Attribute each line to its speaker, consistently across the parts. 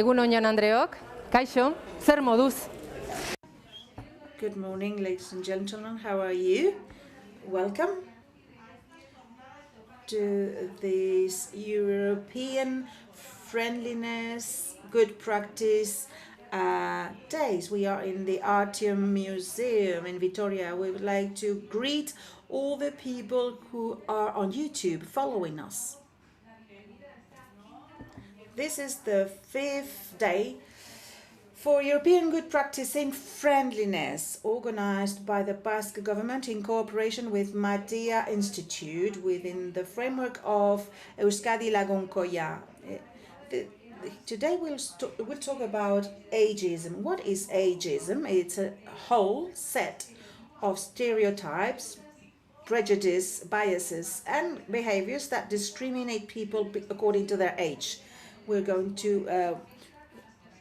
Speaker 1: Egun on Andreok, kaixo, zer moduz?
Speaker 2: Good morning, ladies and gentlemen. How are you? Welcome to this European friendliness, good practice days. We are in the Artium Museum in Vitoria. We would like to greet all the people who are on YouTube following us. This is the 5th day for European Good Practice in Friendliness, organized by the Basque government in cooperation with Matia Institute within the framework of Euskadi Lagunkoia. Today we'll talk about ageism. What is ageism? It's a whole set of stereotypes, prejudice, biases, and behaviors that discriminate people according to their age. We're going to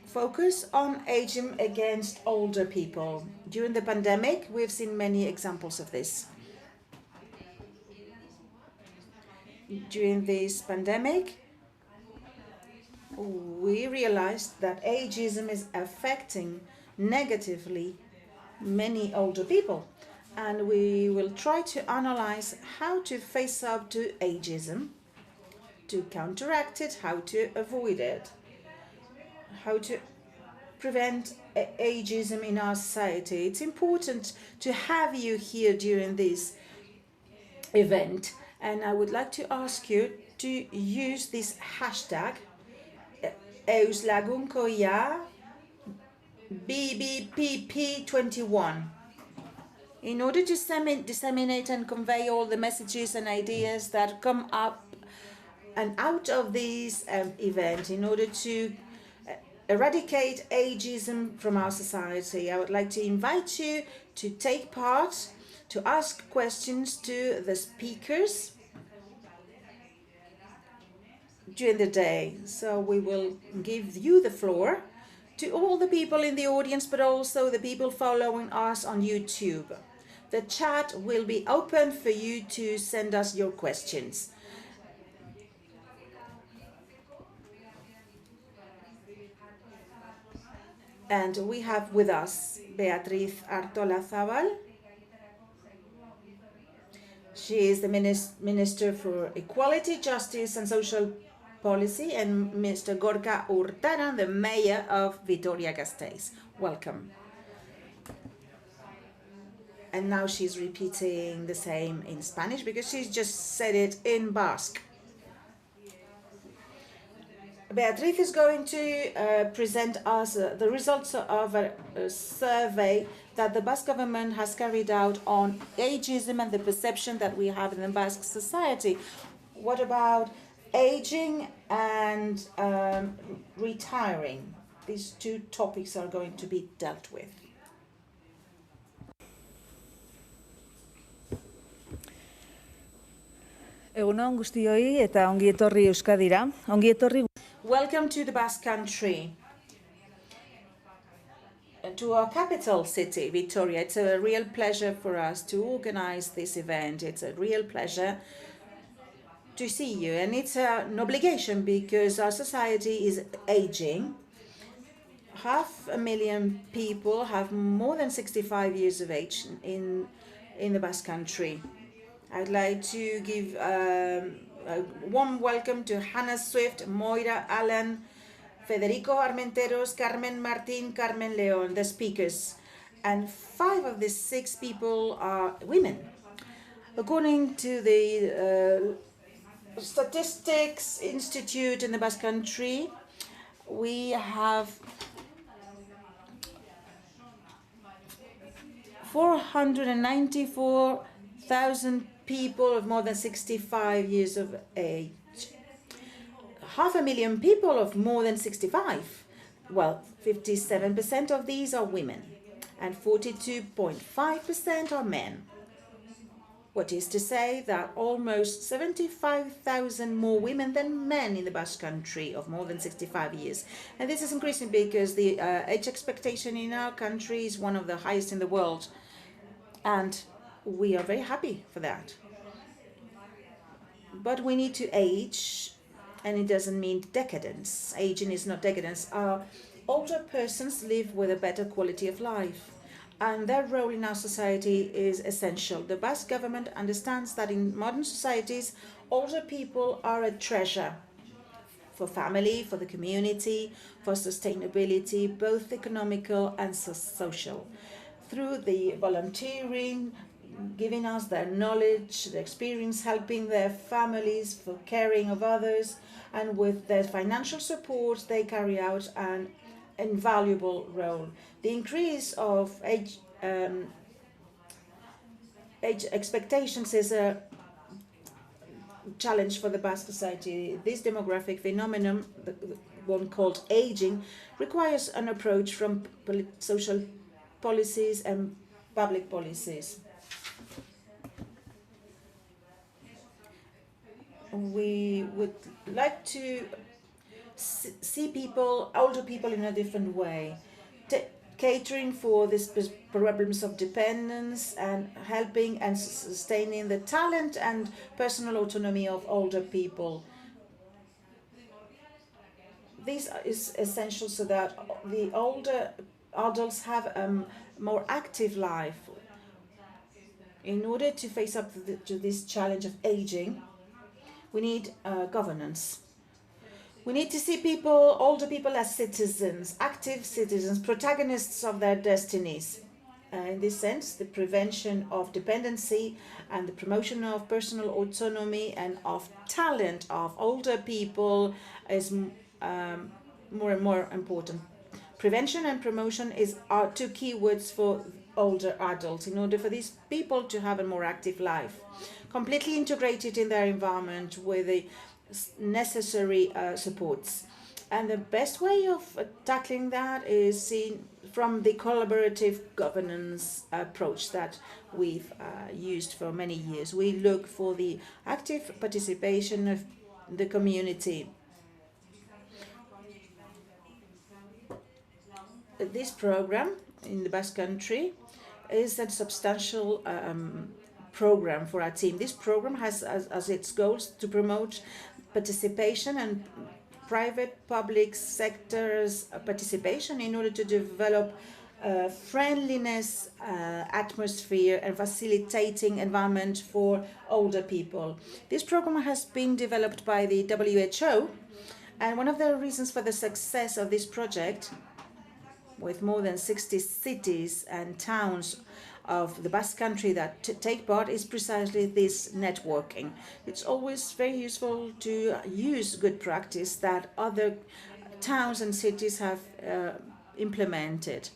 Speaker 2: focus on ageism against older people. During the pandemic, we've seen many examples of this. During this pandemic, we realized that ageism is affecting negatively many older people. And we will try to analyze how to face up to ageism, to counteract it, how to avoid it, how to prevent ageism in our society. It's important to have you here during this event, and I would like to ask you to use this hashtag Euslagunkoia BBPP21 in order to disseminate and convey all the messages and ideas that come up and out of this event in order to eradicate ageism from our society. I would like to invite you to take part, to ask questions to the speakers during the day. So we will give you the floor, to all the people in the audience, but also the people following us on YouTube. The chat will be open for you to send us your questions. And we have with us Beatriz Artolazabal. She is the Minister for Equality, Justice and Social Policy, and Mr. Gorka Hurtado, the Mayor of Vitoria-Gasteiz. Welcome. And now she's repeating the same in Spanish because she's just said it in Basque. Beatriz is going to present us the results of a survey that the Basque government has carried out on ageism and the perception that we have in the Basque society. What about aging and retiring? These two topics are going to be dealt with.
Speaker 3: Egun on guztioi eta ongi etorri Euskadira. Ongi etorri.
Speaker 2: Welcome to the Basque Country, to our capital city, Vitoria. It's a real pleasure for us to organize this event. It's a real pleasure to see you, and it's an obligation because our society is aging. 500,000 people have more than 65 years of age in the Basque Country. I'd like to give a warm welcome to Hannah Swift, Moira Allen, Federico Armenteros, Carmen Martin, Carmen Leon, the speakers. And 5 of the 6 people are women. According to the Statistics Institute in the Basque Country, we have 494,000 people of more than 65 years of age. 500,000 people of more than 65. Well, 57% of these are women and 42.5% are men. What is to say that almost 75,000 more women than men in the Basque Country of more than 65 years. And this is increasing because the age expectation in our country is one of the highest in the world. And we are very happy for that. But we need to age and it doesn't mean decadence. Aging is not decadence. Older persons live with a better quality of life, and their role in our society is essential. The Basque government understands that in modern societies, older people are a treasure for family, for the community, for sustainability, both economical and social. Through the volunteering, giving us their knowledge, their experience, helping their families, for caring of others, and with their financial support, they carry out an invaluable role. The increase of age expectations is a challenge for the Basque society. This demographic phenomenon, the one called aging, requires an approach from social policies and public policies. We would like to see people, older people, in a different way, catering for these problems of dependence and helping and sustaining the talent and personal autonomy of older people. This is essential so that the older adults have a more active life. In order to face up to this challenge of aging, we need governance. We need to see people, older people, as citizens, active citizens, protagonists of their destinies. In this sense, the prevention of dependency and the promotion of personal autonomy and of talent of older people is more and more important. Prevention and promotion are two key words for older adults in order for these people to have a more active life, completely integrated in their environment with the necessary supports. And the best way of tackling that is seen from the collaborative governance approach that we've used for many years. We look for the active participation of the community. This program in the Basque Country is a substantial program for our team. This program has as its goals to promote participation and private public sectors participation in order to develop friendliness atmosphere and facilitating environment for older people. This program has been developed by the WHO, and one of the reasons for the success of this project, with more than 60 cities and towns of the Basque Country that take part, is precisely this networking. It's always very useful to use good practice that other towns and cities have implemented.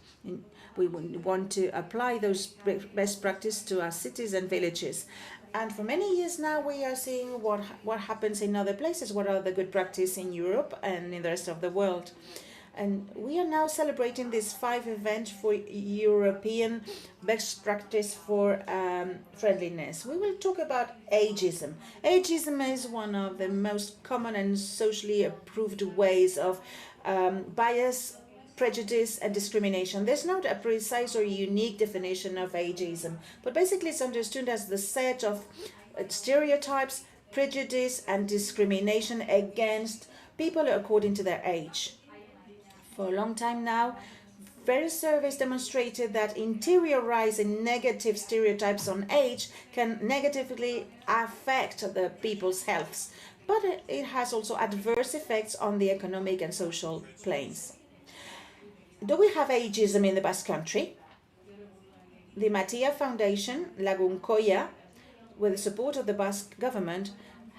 Speaker 2: We want to apply those best practice to our cities and villages. And for many years now, we are seeing what happens in other places, what are the good practice in Europe and in the rest of the world. And we are now celebrating this 5 event for European best practice for friendliness. We will talk about ageism. Ageism is one of the most common and socially approved ways of bias, prejudice, and discrimination. There's not a precise or unique definition of ageism, but basically it's understood as the set of stereotypes, prejudice, and discrimination against people according to their age. For a long time now, various surveys demonstrated that interiorizing negative stereotypes on age can negatively affect the people's healths, but it has also adverse effects on the economic and social planes. Do we have ageism in the Basque Country? The Matia Foundation, Lagunkoia, with the support of the Basque government,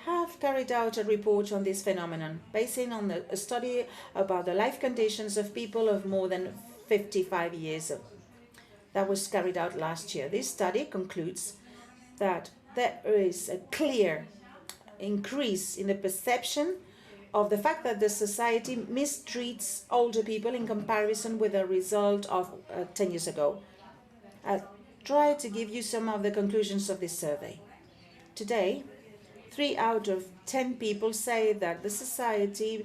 Speaker 2: have carried out a report on this phenomenon, basing on a study about the life conditions of people of more than 55 years. That was carried out last year. This study concludes that there is a clear increase in the perception of the fact that the society mistreats older people in comparison with the result of 10 years ago. I'll try to give you some of the conclusions of this survey. Today, 3 out of 10 people say that the society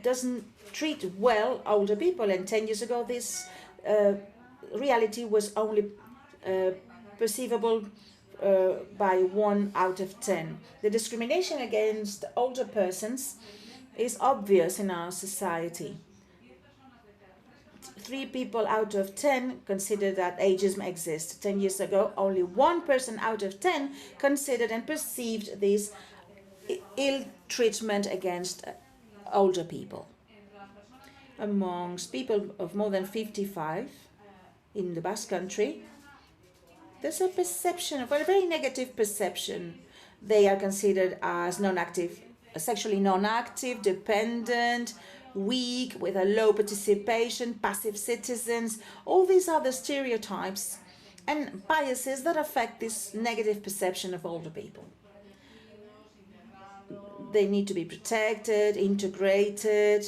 Speaker 2: doesn't treat well older people, and 10 years ago this reality was only perceivable by 1 out of 10. The discrimination against older persons is obvious in our society. 3 people out of 10 consider that ageism exists. 10 years ago, only 1 person out of 10 considered and perceived this ill treatment against older people. Amongst people of more than 55 in the Basque Country, there's a perception, a very negative perception. They are considered as non-active, sexually non-active, dependent, weak, with a low participation, passive citizens. All these are the stereotypes and biases that affect this negative perception of older people. They need to be protected, integrated,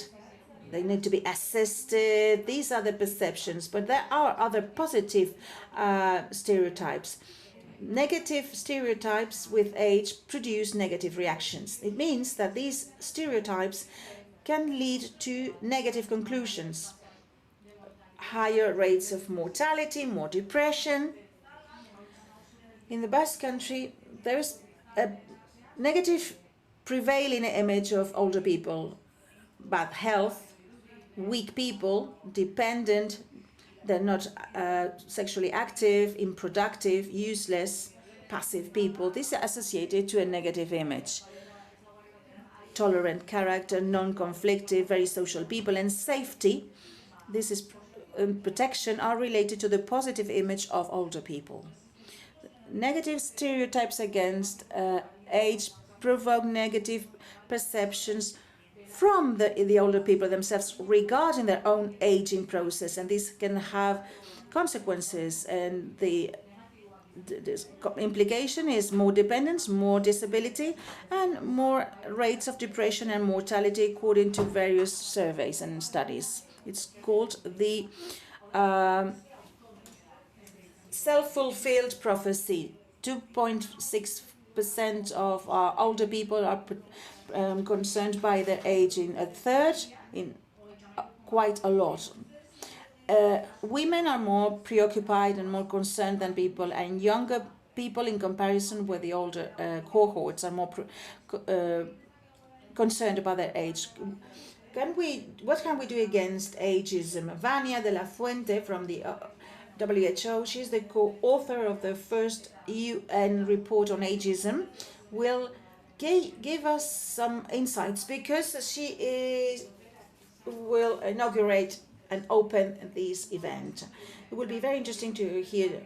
Speaker 2: they need to be assisted. These are the perceptions, but there are other positive stereotypes. Negative stereotypes with age produce negative reactions. It means that these stereotypes can lead to negative conclusions. Higher rates of mortality, more depression. In the Basque Country, there is a negative prevailing image of older people: bad health, weak people, dependent, they're not sexually active, unproductive, useless, passive people. These are associated to a negative image. Tolerant character, non-conflictive, very social people, and safety, this is protection, are related to the positive image of older people. Negative stereotypes against age provoke negative perceptions from the older people themselves regarding their own aging process, and this can have consequences. And the implication is more dependence, more disability, and more rates of depression and mortality according to various surveys and studies. It's called the self-fulfilled prophecy. 2.6% of our older people are concerned by their aging. A third, in quite a lot. Women are more preoccupied and more concerned than people, and younger people, in comparison with the older cohorts, are more concerned about their age. What can we do against ageism? Vania de la Fuente from the WHO, she's the co-author of the first UN report on ageism, will give us some insights, because she will inaugurate and open this event. It will be very interesting to hear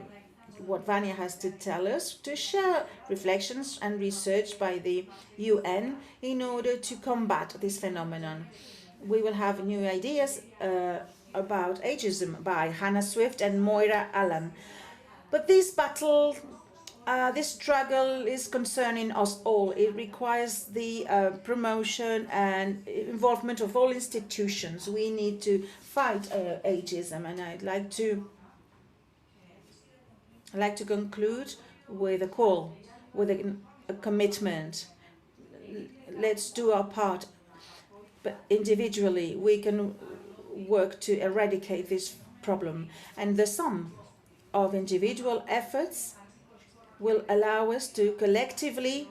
Speaker 2: what Vania has to tell us, to share reflections and research by the UN in order to combat this phenomenon. We will have new ideas about ageism by Hannah Swift and Moira Allen. But this battle, this struggle is concerning us all. It requires the promotion and involvement of all institutions. We need to fight ageism, and I'd like to conclude with a call, with a commitment. Let's do our part, but individually we can work to eradicate this problem, and the sum of individual efforts will allow us to collectively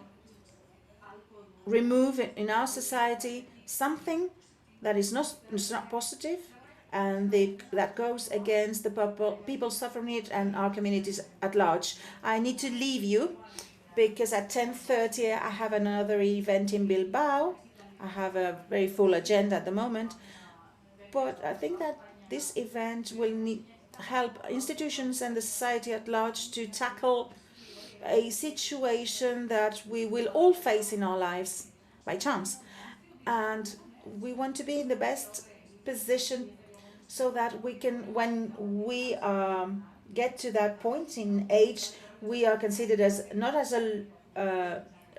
Speaker 2: remove in our society something that is not positive, and that goes against the people suffering it and our communities at large. I need to leave you because at 10:30 I have another event in Bilbao. I have a very full agenda at the moment, but I think that this event will help institutions and the society at large to tackle a situation that we will all face in our lives by chance. And we want to be in the best position so that we can, when we get to that point in age, we are considered as not as a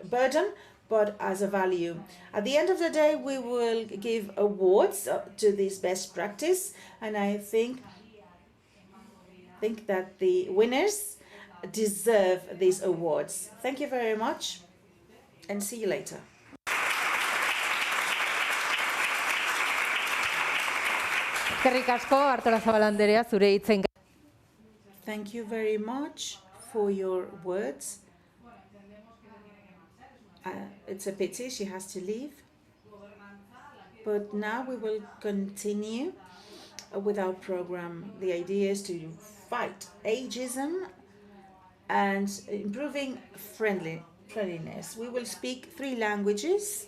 Speaker 2: burden, but as a value. At the end of the day, we will give awards to this best practice, and I think that the winners deserve these awards. Thank you very much, and see you later.
Speaker 1: Eskerrik asko, Artolazabal anderea, zure hitzen.
Speaker 2: Thank you very much for your words. It's a pity she has to leave. But now we will continue with our program. The idea is to fight ageism and improving friendliness. We will speak 3 languages.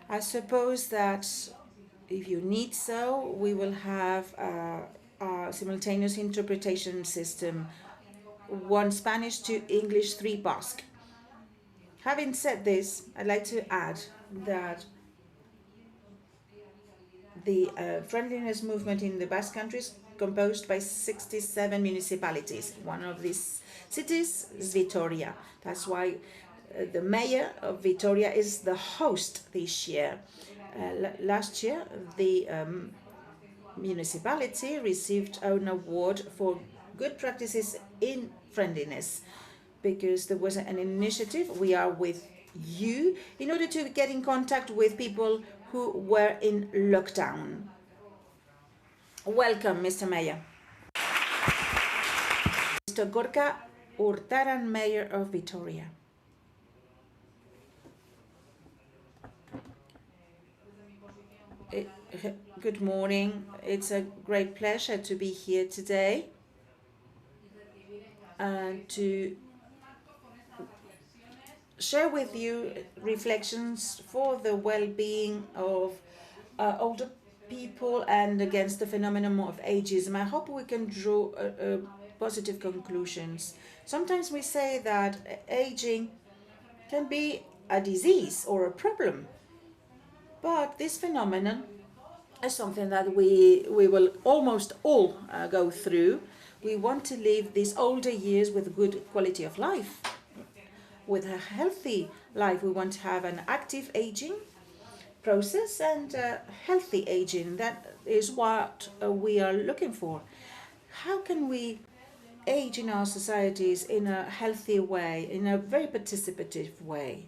Speaker 2: I suppose that if you need so, we will have a simultaneous interpretation system, 1 Spanish, 2 English, 3 Basque. Having said this, I'd like to add that the friendliness movement in the Basque Country is composed by 67 municipalities. One of these cities is Vitoria. That's why the mayor of Vitoria is the host this year. Last year, the municipality received an award for good practices in friendliness because there was an initiative, We Are With You, in order to get in contact with people who were in lockdown. Welcome, Mr. Mayor. Mr. Gorka Hurtaran, Mayor of Vitoria. Good morning. It's a great pleasure to be here today and to share with you reflections for the well-being of older people and against the phenomenon of ageism. I hope we can draw positive conclusions. Sometimes we say that aging can be a disease or a problem, but this phenomenon is something that we will almost all go through. We want to live these older years with good quality of life, with a healthy life. We want to have an active aging process and healthy aging. That is what we are looking for. How can we age in our societies in a healthy way, in a very participative way?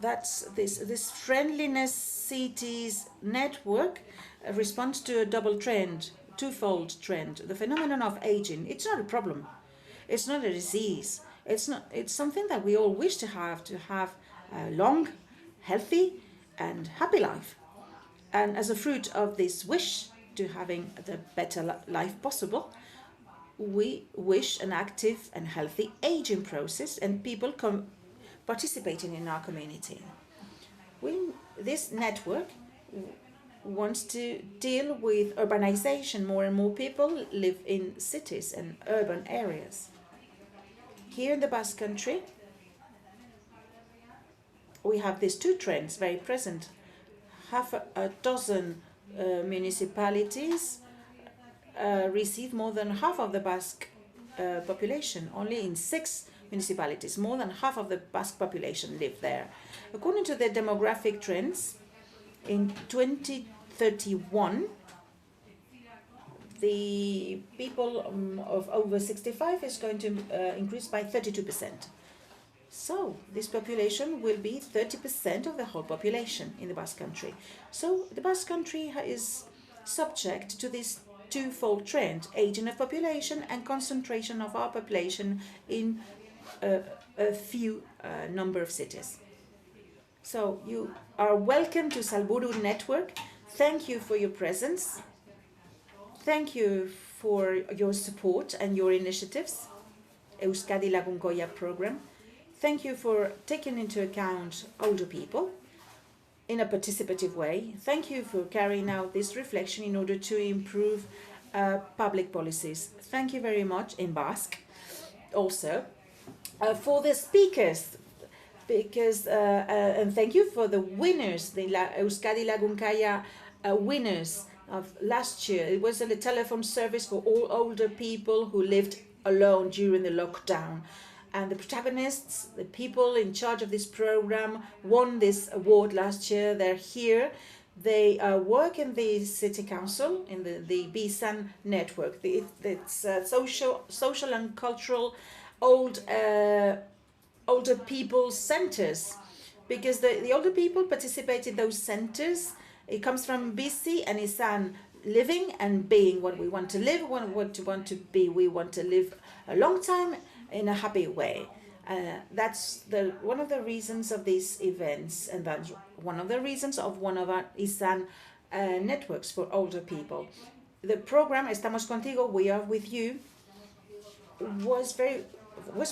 Speaker 2: That's this Friendliness Cities network responds to a double trend, twofold trend. The phenomenon of aging, it's not a problem. It's not a disease. It's something that we all wish to have a long, healthy and happy life. And as a fruit of this wish to having the better life possible, we wish an active and healthy aging process and people participating in our community. This network wants to deal with urbanization. More and more people live in cities and urban areas. Here in the Basque Country, we have these 2 trends very present. Half a dozen municipalities receive more than half of the Basque population. Only in 6 municipalities, more than half of the Basque population live there. According to the demographic trends, in 2031, the people of over 65 is going to increase by 32%. So this population will be 30% of the whole population in the Basque Country. So the Basque Country is subject to this twofold trend, aging of population and concentration of our population in a few number of cities. So you are welcome to Salburu Network. Thank you for your presence. Thank you for your support and your initiatives. Euskadi Lagunkoia program. Thank you for taking into account older people in a participative way. Thank you for carrying out this reflection in order to improve public policies. Thank you very much in Basque. Also, for the speakers, because and thank you for the winners, the Euskadi Lagunkoia winners of last year. It was a telephone service for all older people who lived alone during the lockdown. And the protagonists, the people in charge of this program, won this award last year. They're here. They work in the city council, in the BISAN network. It's social and cultural older people centers, because the older people participate in those centers. It comes from BC and ISAN, living and being what we want to live, what we want to be. We want to live a long time in a happy way. That's one of the reasons of these events, and that's one of the reasons of one of our ISAN networks for older people. The program Estamos Contigo, We Are With You, was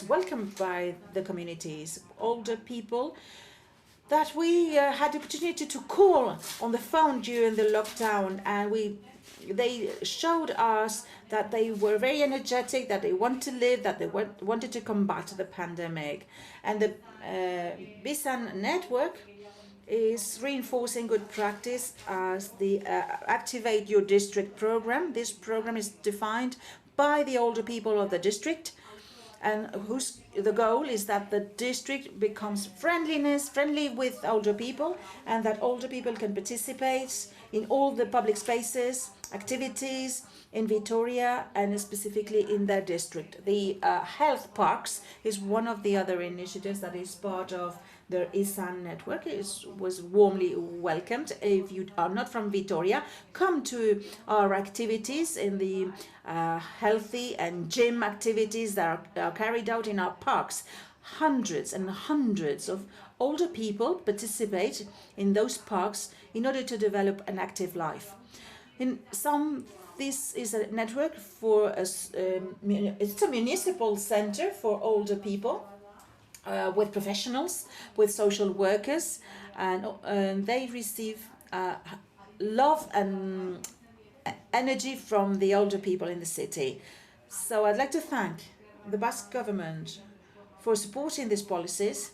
Speaker 2: welcomed by the communities, older people, that we had the opportunity to call on the phone during the lockdown, and they showed us that they were very energetic, that they want to live, that they wanted to combat the pandemic. And the BISAN network is reinforcing good practice as the Activate Your District program. This program is defined by the older people of the district, and the goal is that the district becomes friendly with older people, and that older people can participate in all the public spaces, activities in Vitoria, and specifically in their district. The health parks is one of the other initiatives that is part of the ISAN network. It was warmly welcomed. If you are not from Vitoria, come to our activities in the healthy and gym activities that are carried out in our parks. Hundreds and hundreds of older people participate in those parks in order to develop an active life. This is a network for it's a municipal center for older people, with professionals, with social workers, and they receive love and energy from the older people in the city. So I'd like to thank the Basque government for supporting these policies.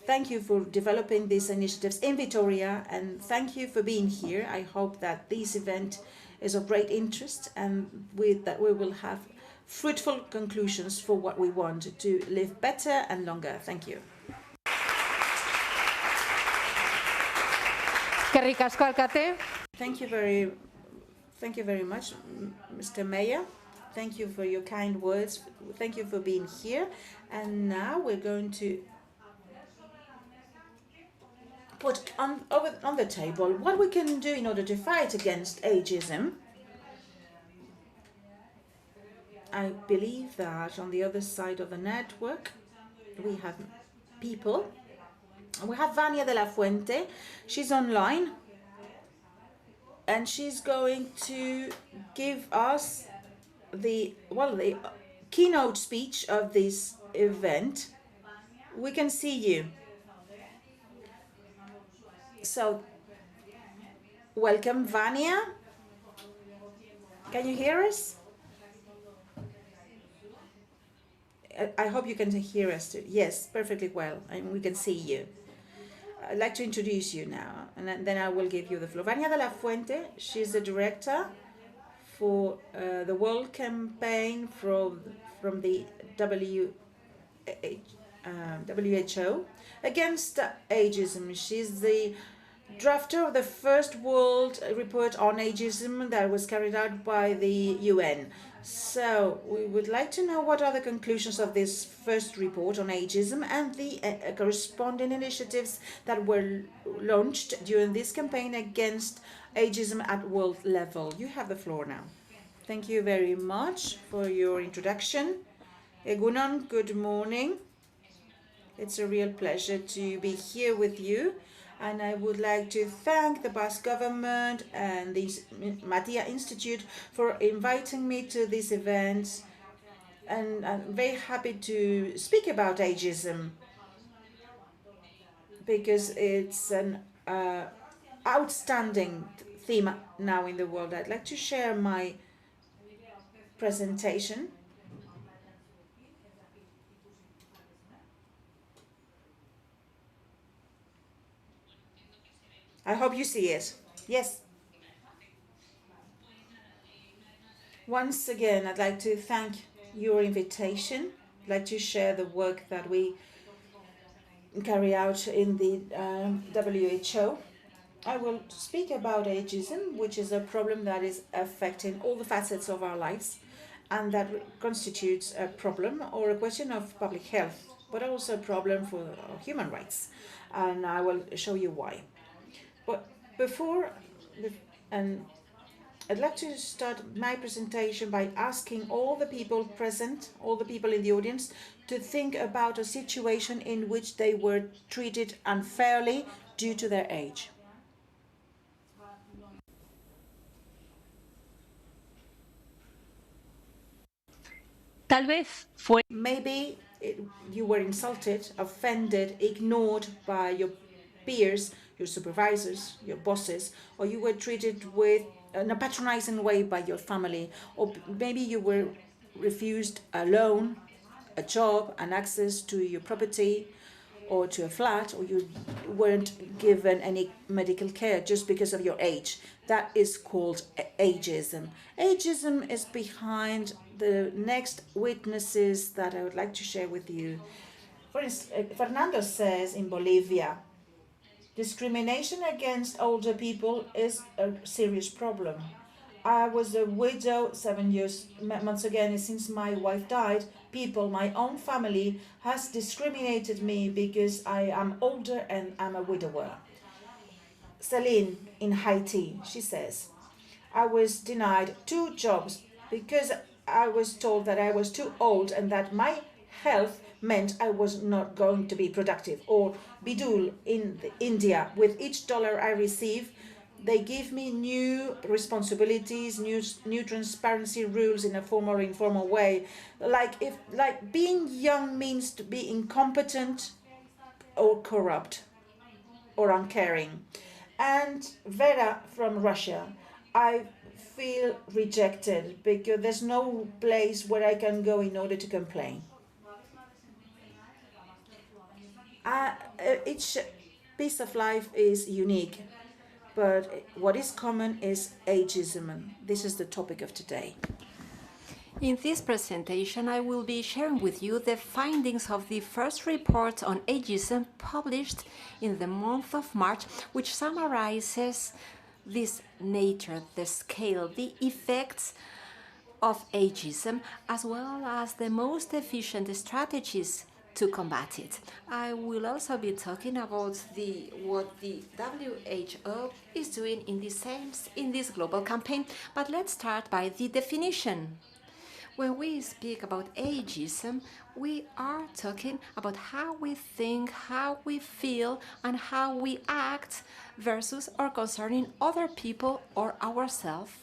Speaker 2: Thank you for developing these initiatives in Vitoria, and thank you for being here. I hope that this event is of great interest, and that we will have fruitful conclusions for what we want to live better and longer. Thank you.
Speaker 1: Eskerrik asko, alkate.
Speaker 2: Thank you very much, Mr. Mayor. Thank you for your kind words. Thank you for being here. And now we're going to put on the table what we can do in order to fight against ageism. I believe that on the other side of the network, we have people. We have Vania de la Fuente. She's online, and she's going to give us the keynote speech of this event. We can see you. So, welcome, Vania. Can you hear us? I hope you can hear us too. Yes, perfectly well, and we can see you. I'd like to introduce you now, and then I will give you the floor. Vania de la Fuente, she's the director for the World Campaign from the WHO against ageism. She's the drafter of the first World Report on Ageism that was carried out by the UN. So we would like to know what are the conclusions of this first report on ageism and the corresponding initiatives that were launched during this campaign against ageism at world level. You have the floor now. Thank you very much for your introduction. Egunon, good morning. It's a real pleasure to be here with you. And I would like to thank the Basque government and the Matia Institute for inviting me to this event. And I'm very happy to speak about ageism because it's an outstanding theme now in the world. I'd like to share my presentation. I hope you see it. Yes. Once again, I'd like to thank your invitation. I'd like to share the work that we carry out in the WHO. I will speak about ageism, which is a problem that is affecting all the facets of our lives, and that constitutes a problem or a question of public health, but also a problem for human rights. And I will show you why. But before, and I'd like to start my presentation by asking all the people present, all the people in the audience, to think about a situation in which they were treated unfairly due to their age.
Speaker 4: Tal vez fue
Speaker 2: Maybe you were insulted, offended, ignored by your peers, your supervisors, your bosses, or you were treated in a patronizing way by your family, or maybe you were refused a loan, a job, and access to your property or to a flat, or you weren't given any medical care just because of your age. That is called ageism. Ageism is behind the next witnesses that I would like to share with you. For instance, Fernando says in Bolivia, discrimination against older people is a serious problem. I was a widow 7 months again since my wife died. People, my own family, has discriminated me because I am older and I'm a widower. Celine in Haiti, she says, I was denied 2 jobs because I was told that I was too old and that my health meant I was not going to be productive. Or Bidul in India, with each dollar I receive, they give me new responsibilities, new transparency rules in a formal or informal way. Like being young means to be incompetent or corrupt or uncaring. And Vera from Russia, I feel rejected because there's no place where I can go in order to complain. Each piece of life is unique, but what is common is ageism. This is the topic of today.
Speaker 4: In this presentation, I will be sharing with you the findings of the first report on ageism published in the month of March, which summarizes this nature, the scale, the effects of ageism, as well as the most efficient strategies to combat it. I will also be talking about what the WHO is doing in this global campaign, but let's start by the definition. When we speak about ageism, we are talking about how we think, how we feel, and how we act versus or concerning other people or ourselves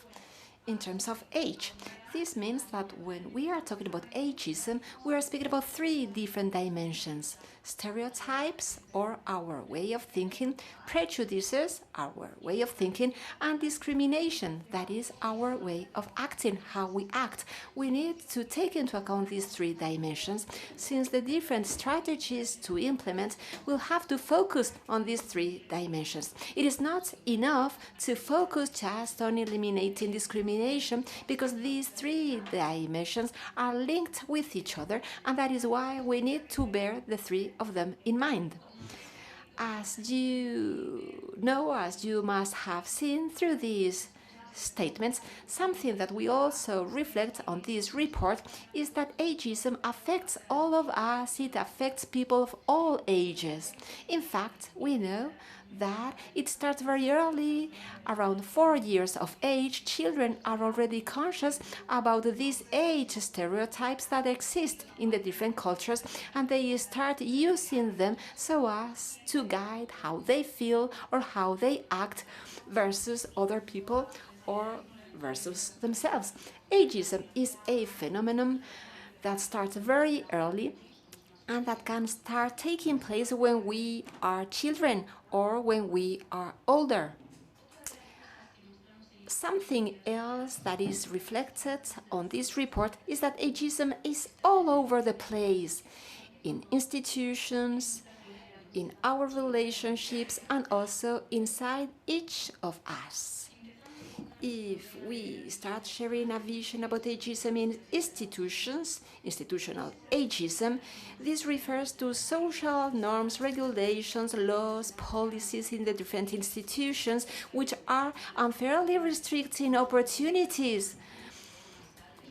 Speaker 4: in terms of age. This means that when we are talking about ageism, we are speaking about 3 different dimensions: stereotypes, or our way of thinking, prejudices, our way of thinking, and discrimination, that is our way of acting, how we act. We need to take into account these 3 dimensions, since the different strategies to implement will have to focus on these 3 dimensions. It is not enough to focus just on eliminating discrimination, because these 3 dimensions are linked with each other, and that is why we need to bear the 3 of them in mind. As you know, as you must have seen through these statements, something that we also reflect on this report is that ageism affects all of us. It affects people of all ages. In fact, we know that it starts very early. Around 4 years of age, children are already conscious about these age stereotypes that exist in the different cultures, and they start using them so as to guide how they feel or how they act versus other people or versus themselves. Ageism is a phenomenon that starts very early and that can start taking place when we are children or when we are older. Something else that is reflected on this report is that ageism is all over the place, in institutions, in our relationships, and also inside each of us. If we start sharing a vision about ageism in institutions, institutional ageism, this refers to social norms, regulations, laws, policies in the different institutions which are unfairly restricting opportunities,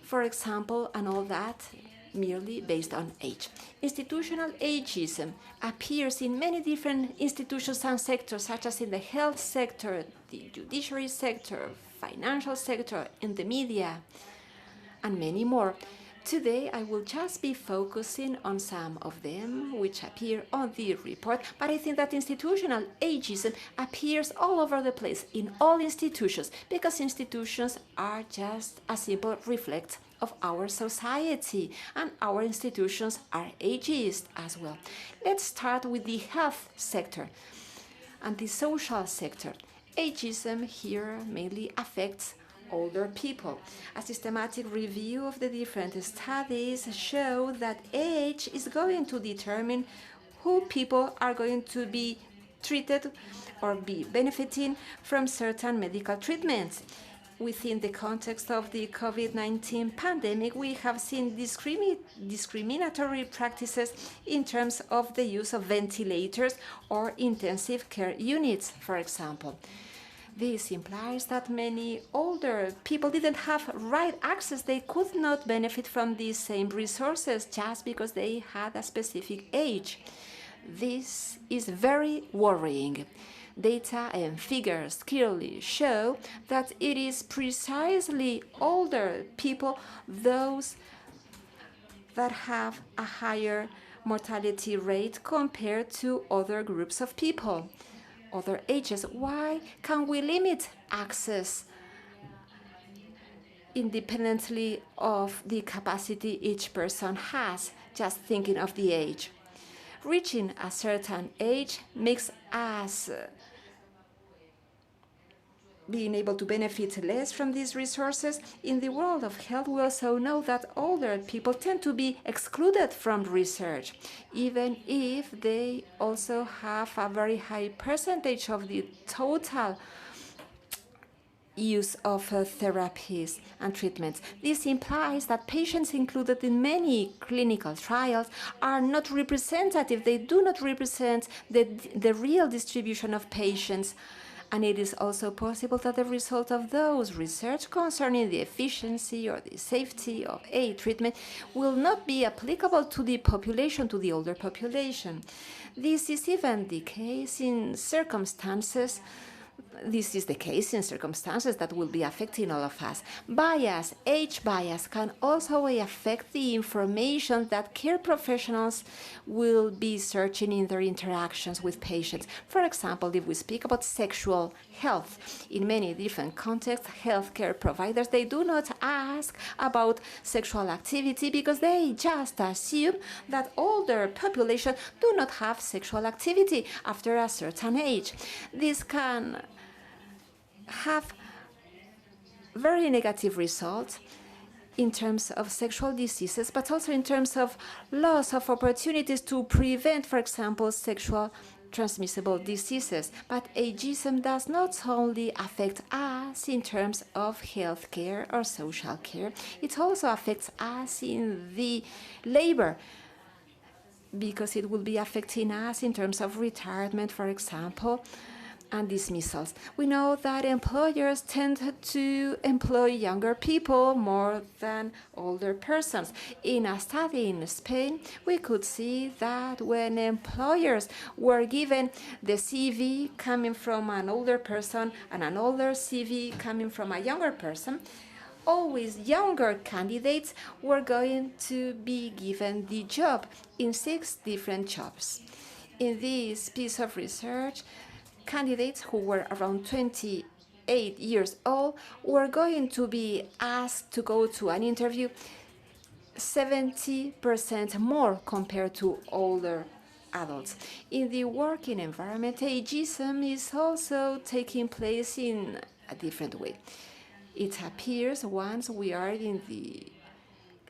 Speaker 4: for example, and all that merely based on age. Institutional ageism appears in many different institutions and sectors, such as in the health sector, the judiciary sector, financial sector, in the media, and many more. Today, I will just be focusing on some of them which appear on the report, but I think that institutional ageism appears all over the place, in all institutions, because institutions are just a simple reflection of our society, and our institutions are ageist as well. Let's start with the health sector and the social sector. Ageism here mainly affects older people. A systematic review of the different studies show that age is going to determine who people are going to be treated or be benefiting from certain medical treatments. Within the context of the COVID-19 pandemic, we have seen discriminatory practices in terms of the use of ventilators or intensive care units, for example. This implies that many older people didn't have right access. They could not benefit from these same resources just because they had a specific age. This is very worrying. Data and figures clearly show that it is precisely older people, those that have a higher mortality rate compared to other groups of people, other ages. Why can we limit access independently of the capacity each person has, just thinking of the age? Reaching a certain age makes us being able to benefit less from these resources. In the world of health, we also know that older people tend to be excluded from research, even if they also have a very high percentage of the total use of therapies and treatments. This implies that patients included in many clinical trials are not representative. They do not represent the real distribution of patients. And it is also possible that the result of those research concerning the efficiency or the safety of a treatment will not be applicable to the population, to the older population. This is even the case in circumstances that will be affecting all of us. Bias, age bias, can also affect the information that care professionals will be searching in their interactions with patients. For example, if we speak about sexual health, in many different contexts, healthcare providers, they do not ask about sexual activity because they just assume that older population do not have sexual activity after a certain age. This can have very negative results in terms of sexual diseases, but also in terms of loss of opportunities to prevent, for example, sexual transmissible diseases. But ageism does not only affect us in terms of healthcare or social care, it also affects us in the labor, because it will be affecting us in terms of retirement, for example, and dismissals. We know that employers tend to employ younger people more than older persons. In a study in Spain, we could see that when employers were given the CV coming from an older person and an older CV coming from a younger person, always younger candidates were going to be given the job in 6 different jobs. In this piece of research, candidates who were around 28 years old were going to be asked to go to an interview 70% more compared to older adults. In the working environment, ageism is also taking place in a different way. It appears once we are in the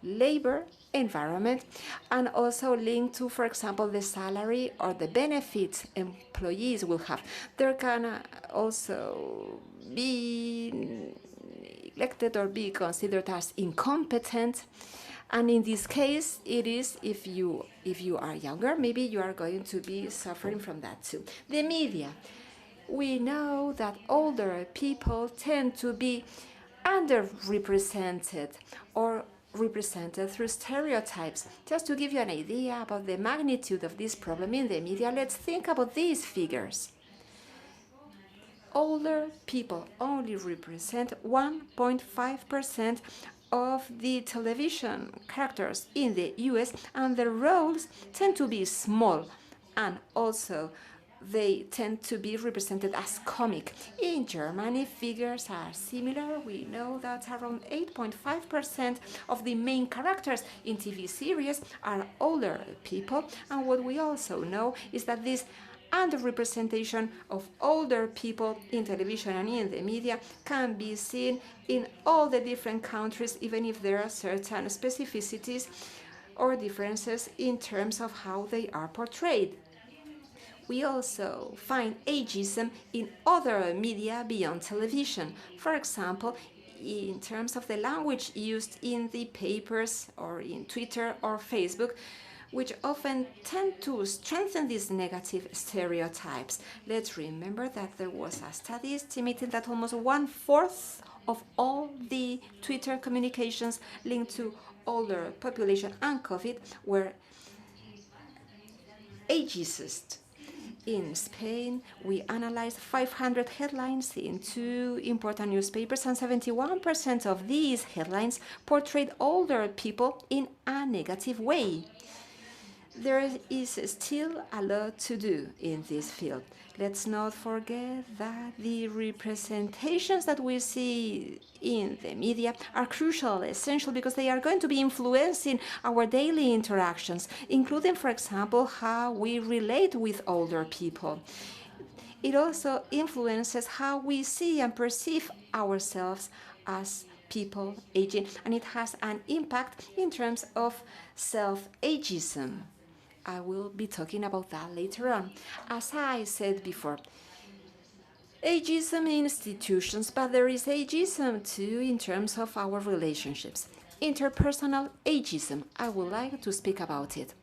Speaker 4: labor environment, and also linked to, for example, the salary or the benefits employees will have. There can also be neglected or be considered as incompetent. And in this case, it is if you are younger, maybe you are going to be suffering from that too. The media. We know that older people tend to be underrepresented or represented through stereotypes. Just to give you an idea about the magnitude of this problem in the media, let's think about these figures. Older people only represent 1.5% of the television characters in the US, and their roles tend to be small, and also they tend to be represented as comic. In Germany, figures are similar. We know that around 8.5% of the main characters in TV series are older people, and what we also know is that this underrepresentation of older people in television and in the media can be seen in all the different countries, even if there are certain specificities or differences in terms of how they are portrayed. We also find ageism in other media beyond television. For example, in terms of the language used in the papers or in Twitter or Facebook, which often tend to strengthen these negative stereotypes. Let's remember that there was a study estimating that almost 1/4 of all the Twitter communications linked to older population and COVID were ageist. In Spain, we analyzed 500 headlines in 2 important newspapers, and 71% of these headlines portrayed older people in a negative way. There is still a lot to do in this field. Let's not forget that the representations that we see in the media are crucial, essential, because they are going to be influencing our daily interactions, including, for example, how we relate with older people. It also influences how we see and perceive ourselves as people aging, and it has an impact in terms of self-ageism. I will be talking about that later on. As I said before, ageism in institutions, but there is ageism too in terms of our relationships. Interpersonal ageism, I would like to speak about it.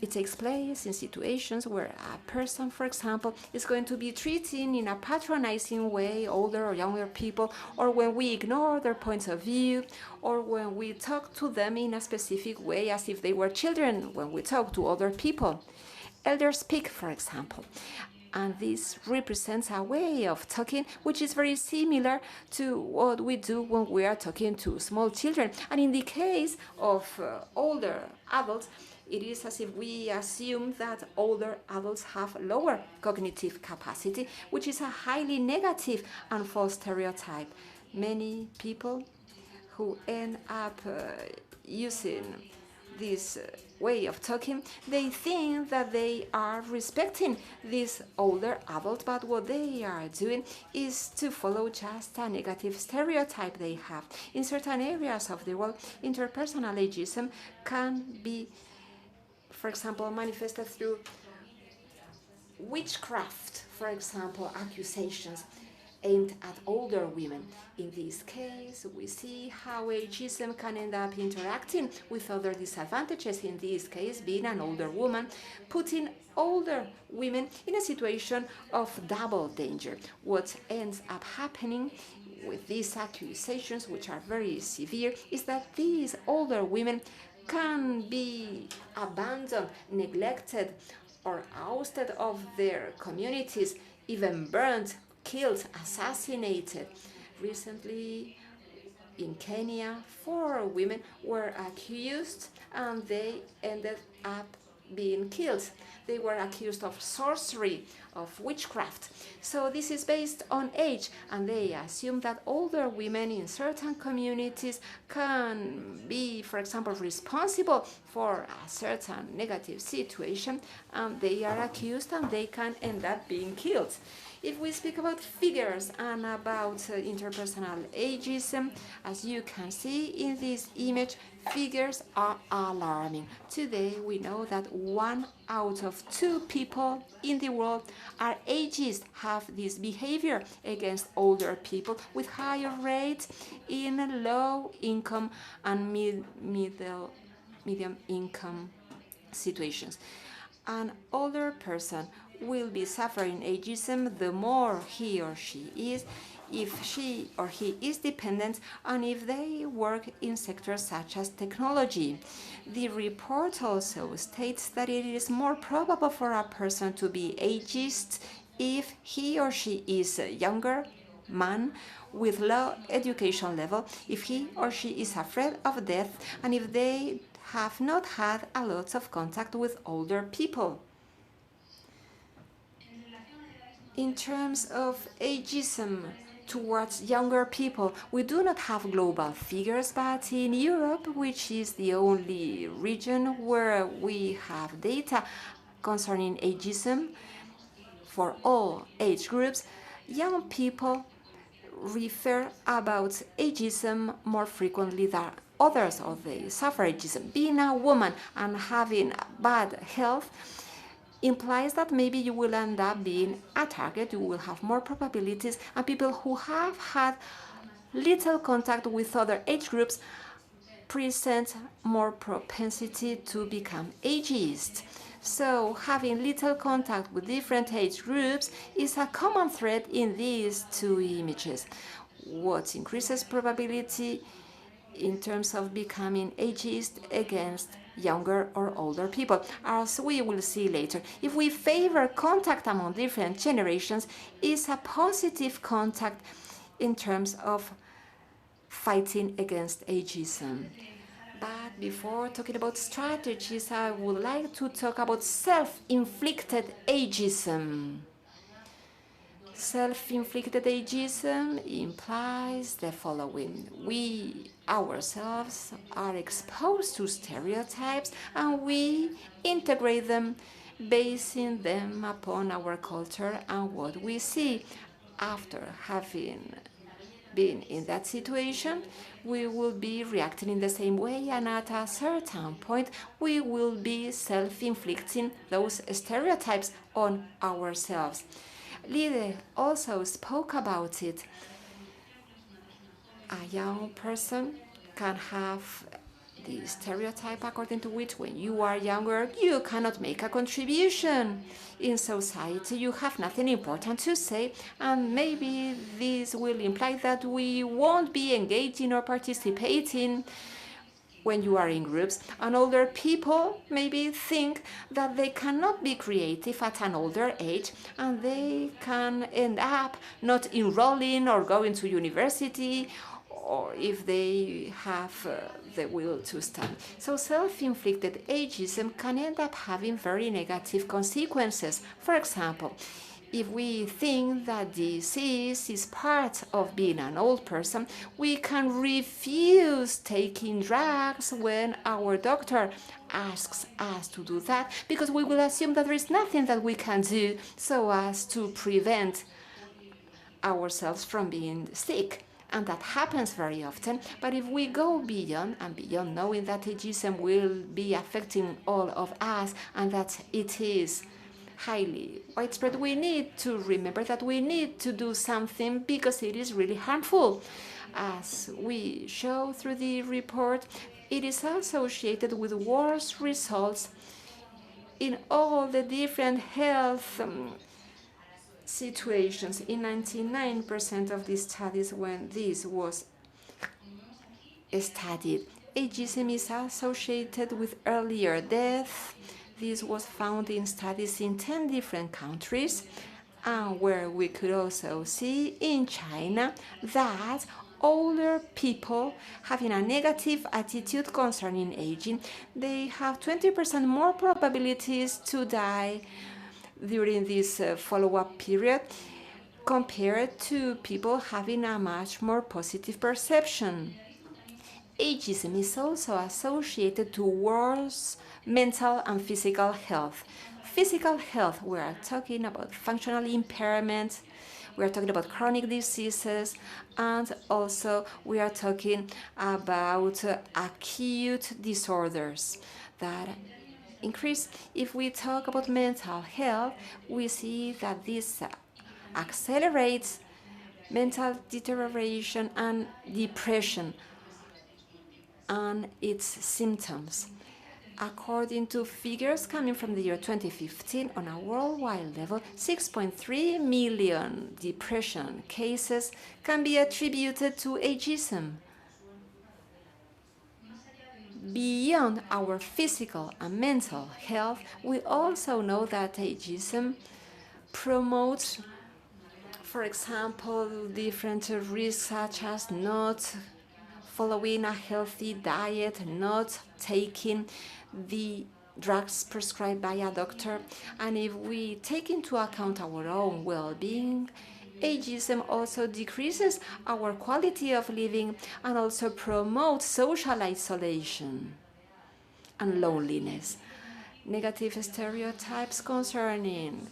Speaker 4: It takes place in situations where a person, for example, is going to be treating in a patronizing way older or younger people, or when we ignore their points of view, or when we talk to them in a specific way as if they were children when we talk to other people. Elders speak, for example. And this represents a way of talking which is very similar to what we do when we are talking to small children. And in the case of older adults, it is as if we assume that older adults have lower cognitive capacity, which is a highly negative and false stereotype. Many people who end up using this way of talking, they think that they are respecting this older adult, but what they are doing is to follow just a negative stereotype they have. In certain areas of the world, interpersonal ageism can be, for example, manifested through witchcraft, for example, accusations aimed at older women. In this case, we see how ageism can end up interacting with other disadvantages, in this case being an older woman, putting older women in a situation of double danger. What ends up happening with these accusations, which are very severe, is that these older women can be abandoned, neglected, or ousted of their communities, even burned, killed, assassinated. Recently, in Kenya, 4 women were accused and they ended up being killed. They were accused of sorcery, of witchcraft. So this is based on age, and they assume that older women in certain communities can be, for example, responsible for a certain negative situation, and they are accused and they can end up being killed. If we speak about figures and about interpersonal ageism, as you can see in this image, figures are alarming. Today we know that 1 out of 2 people in the world are ageist, have this behavior against older people, with higher rates in low income and medium income situations. An older person will be suffering ageism the more he or she is if she or he is dependent, and if they work in sectors such as technology. The report also states that it is more probable for a person to be ageist if he or she is a younger man with low education level, if he or she is afraid of death, and if they have not had a lot of contact with older people. In terms of ageism towards younger people, we do not have global figures, but in Europe, which is the only region where we have data concerning ageism for all age groups, young people refer about ageism more frequently than others, or they suffer ageism. Being a woman and having bad health implies that maybe you will end up being a target, you will have more probabilities, and people who have had little contact with other age groups present more propensity to become ageist. So having little contact with different age groups is a common thread in these two images. What increases probability in terms of becoming ageist against younger or older people. As we will see later, if we favor contact among different generations, is a positive contact in terms of fighting against ageism. But before talking about strategies, I would like to talk about self-inflicted ageism. Self-inflicted ageism implies the following. We ourselves are exposed to stereotypes and we integrate them, basing them upon our culture and what we see. After having been in that situation, we will be reacting in the same way, and at a certain point we will be self-inflicting those stereotypes on ourselves. Lide also spoke about it. A young person can have the stereotype according to which when you are younger you cannot make a contribution in society, you have nothing important to say, and maybe this will imply that we won't be engaging or participating when you are in groups. And older people maybe think that they cannot be creative at an older age, and they can end up not enrolling or going to university, or if they have the will to stand. So self-inflicted ageism can end up having very negative consequences. For example, if we think that disease is part of being an old person, we can refuse taking drugs when our doctor asks us to do that, because we will assume that there is nothing that we can do so as to prevent ourselves from being sick. And that happens very often. But if we go beyond, and beyond knowing that ageism will be affecting all of us and that it is highly widespread, we need to remember that we need to do something because it is really harmful. As we show through the report, it is associated with worse results in all the different health situations. In 99% of these studies when this was studied, ageism is associated with earlier death. This was found in studies in 10 different countries, and where we could also see in China that older people having a negative attitude concerning aging, they have 20% more probabilities to die during this follow-up period compared to people having a much more positive perception. Ageism is also associated to worse mental and physical health. Physical health, we are talking about functional impairment, we are talking about chronic diseases, and also we are talking about acute disorders that increase. If we talk about mental health, we see that this accelerates mental deterioration and depression and its symptoms. According to figures coming from the year 2015, on a worldwide level, 6.3 million depression cases can be attributed to ageism. Beyond our physical and mental health, we also know that ageism promotes, for example, different risks such as not following a healthy diet, not taking the drugs prescribed by a doctor. And if we take into account our own well-being, ageism also decreases our quality of living and also promotes social isolation and loneliness. Negative stereotypes concerning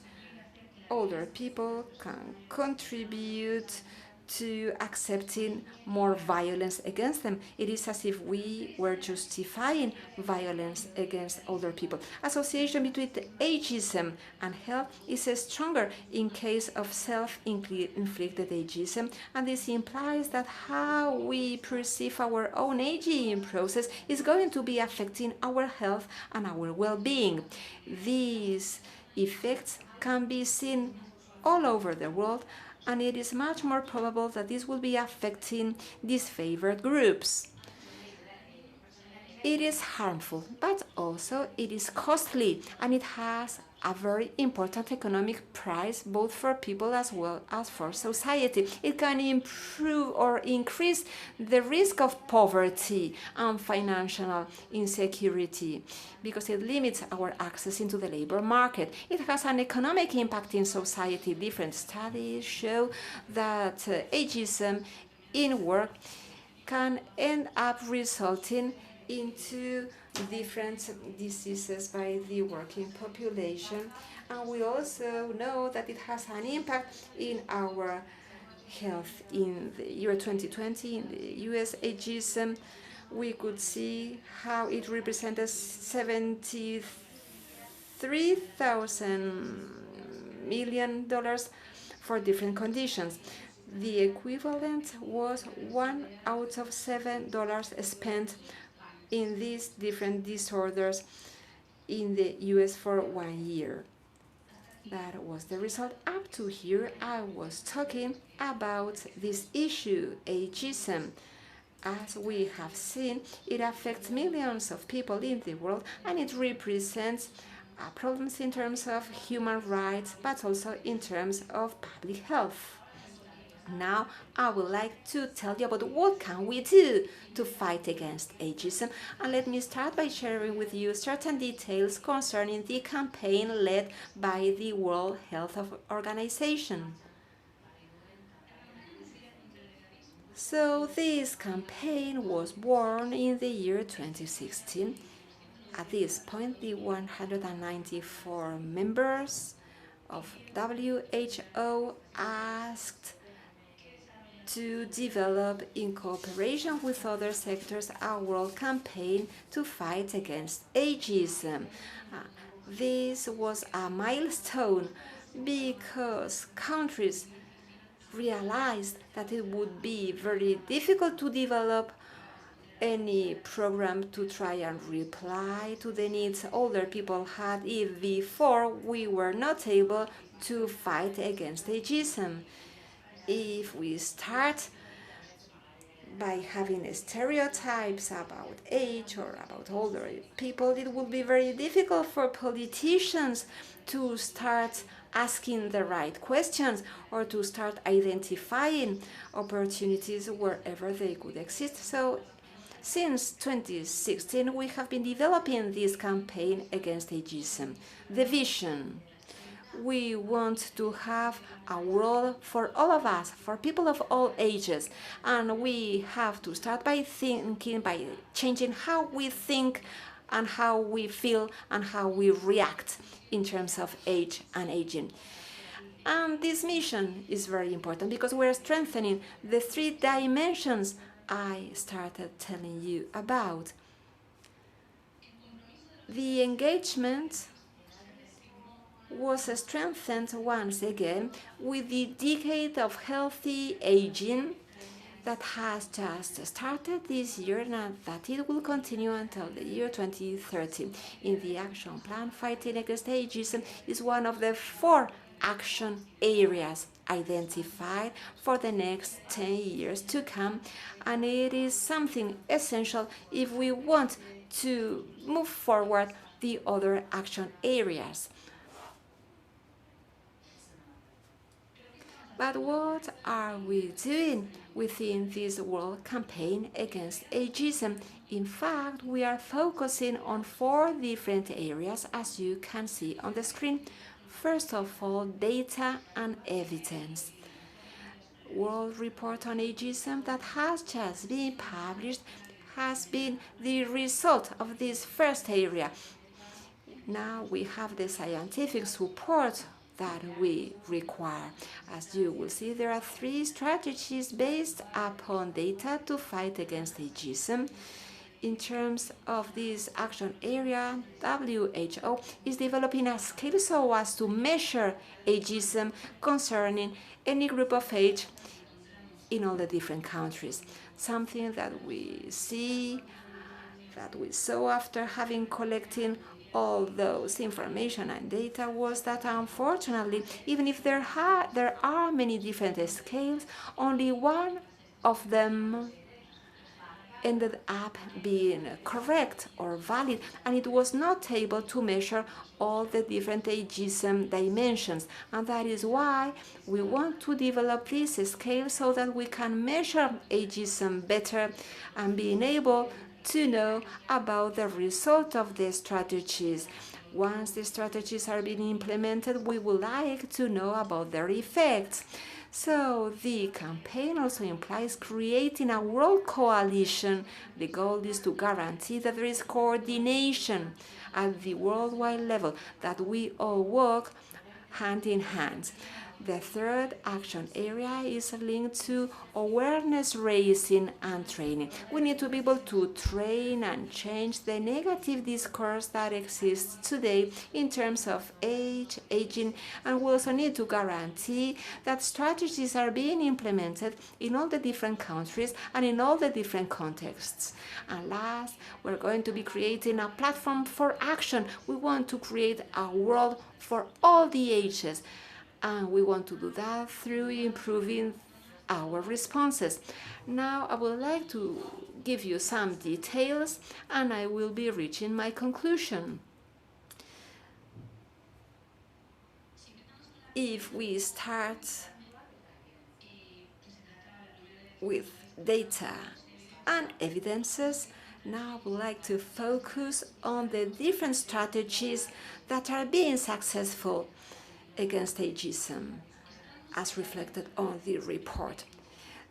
Speaker 4: older people can contribute to accepting more violence against them. It is as if we were justifying violence against older people. Association between ageism and health is stronger in case of self-inflicted ageism, and this implies that how we perceive our own aging process is going to be affecting our health and our well-being. These effects can be seen all over the world, and it is much more probable that this will be affecting disfavored groups. It is harmful, but also it is costly, and it has a very important economic price both for people as well as for society. It can improve or increase the risk of poverty and financial insecurity because it limits our access into the labor market. It has an economic impact in society. Different studies show that ageism in work can end up resulting into different diseases by the working population, and we also know that it has an impact in our health. In the year 2020, in the US, ageism, we could see how it represented $73,000 million for different conditions. The equivalent was 1 out of $7 spent in these different disorders in the US for 1 year. That was the result. Up to here, I was talking about this issue, ageism. As we have seen, it affects millions of people in the world, and it represents problems in terms of human rights, but also in terms of public health. Now, I would like to tell you about what can we do to fight against ageism, and let me start by sharing with you certain details concerning the campaign led by the World Health Organization. So this campaign was born in the year 2016. At this point, the 194 members of WHO asked to develop, in cooperation with other sectors, a world campaign to fight against ageism. This was a milestone because countries realized that it would be very difficult to develop any program to try and reply to the needs older people had if before we were not able to fight against ageism. If we start by having stereotypes about age or about older people, it would be very difficult for politicians to start asking the right questions or to start identifying opportunities wherever they could exist. So since 2016, we have been developing this campaign against ageism. The vision: we want to have a world for all of us, for people of all ages, and we have to start by changing how we think and how we feel and how we react in terms of age and aging. And this mission is very important because we're strengthening the 3 dimensions I started telling you about. The engagement was strengthened once again with the Decade of Healthy Aging that has just started this year and that it will continue until the year 2030. In the action plan, fighting against ageism is one of the 4 action areas identified for the next 10 years to come, and it is something essential if we want to move forward the other action areas. But what are we doing within this World Campaign Against Ageism? In fact, we are focusing on 4 different areas, as you can see on the screen. First of all, data and evidence. World Report on Ageism that has just been published has been the result of this first area. Now we have the scientific support that we require. As you will see, there are 3 strategies based upon data to fight against ageism. In terms of this action area, WHO is developing a scale so as to measure ageism concerning any group of age in all the different countries. Something that we saw after having collected all those information and data was that unfortunately, even if there are many different scales, only one of them ended up being correct or valid, and it was not able to measure all the different ageism dimensions. And that is why we want to develop this scale so that we can measure ageism better and being able to know about the result of the strategies. Once the strategies are being implemented, we would like to know about their effects. So the campaign also implies creating a world coalition. The goal is to guarantee that there is coordination at the worldwide level, that we all work hand in hand. The third action area is linked to awareness raising and training. We need to be able to train and change the negative discourse that exists today in terms of aging, and we also need to guarantee that strategies are being implemented in all the different countries and in all the different contexts. And last, we're going to be creating a platform for action. We want to create a world for all the ages. And we want to do that through improving our responses. Now I would like to give you some details and I will be reaching my conclusion. If we start with data and evidences, now I would like to focus on the different strategies that are being successful against ageism, as reflected on the report.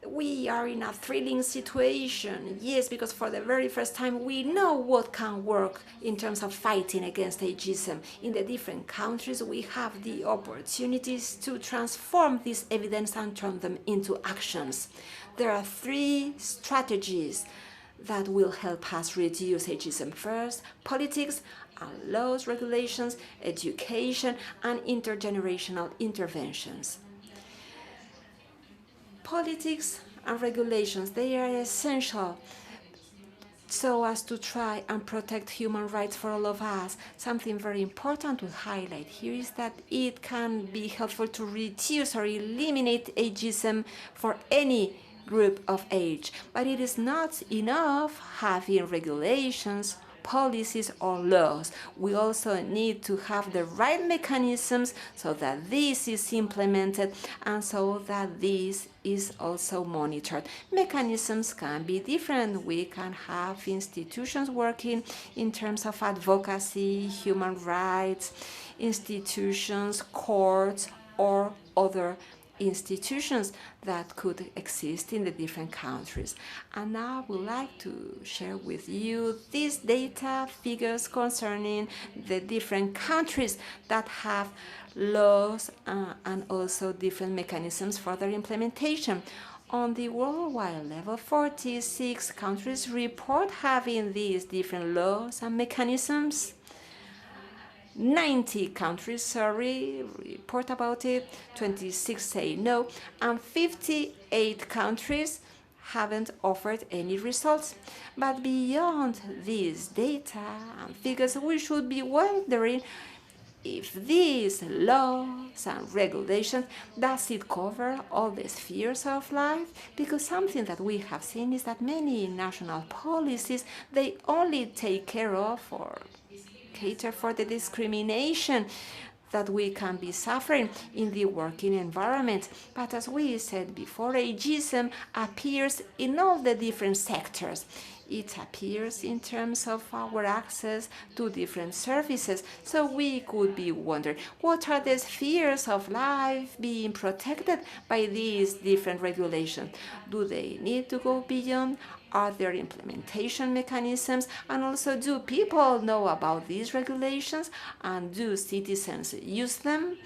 Speaker 4: We are in a thrilling situation, yes, because for the very first time we know what can work in terms of fighting against ageism. In the different countries, we have the opportunities to transform this evidence and turn them into actions. There are 3 strategies that will help us reduce ageism. First, politics and laws, regulations, education, and intergenerational interventions. Politics and regulations, they are essential so as to try and protect human rights for all of us. Something very important to highlight here is that it can be helpful to reduce or eliminate ageism for any group of age, but it is not enough having regulations, policies or laws. We also need to have the right mechanisms so that this is implemented and so that this is also monitored. Mechanisms can be different. We can have institutions working in terms of advocacy, human rights, institutions, courts, or other institutions that could exist in the different countries. And now I would like to share with you these data figures concerning the different countries that have laws and also different mechanisms for their implementation. On the worldwide level, 46 countries report having these different laws and mechanisms. 90 countries, report about it, 26 say no, and 58 countries haven't offered any results. But beyond these data and figures, we should be wondering if these laws and regulations, does it cover all the spheres of life? Because something that we have seen is that many national policies, they only take care of or cater for the discrimination that we can be suffering in the working environment. But as we said before, ageism appears in all the different sectors. It appears in terms of our access to different services. So we could be wondering, what are the spheres of life being protected by these different regulations? Do they need to go beyond? Are there implementation mechanisms? And also, do people know about these regulations? And do citizens use them?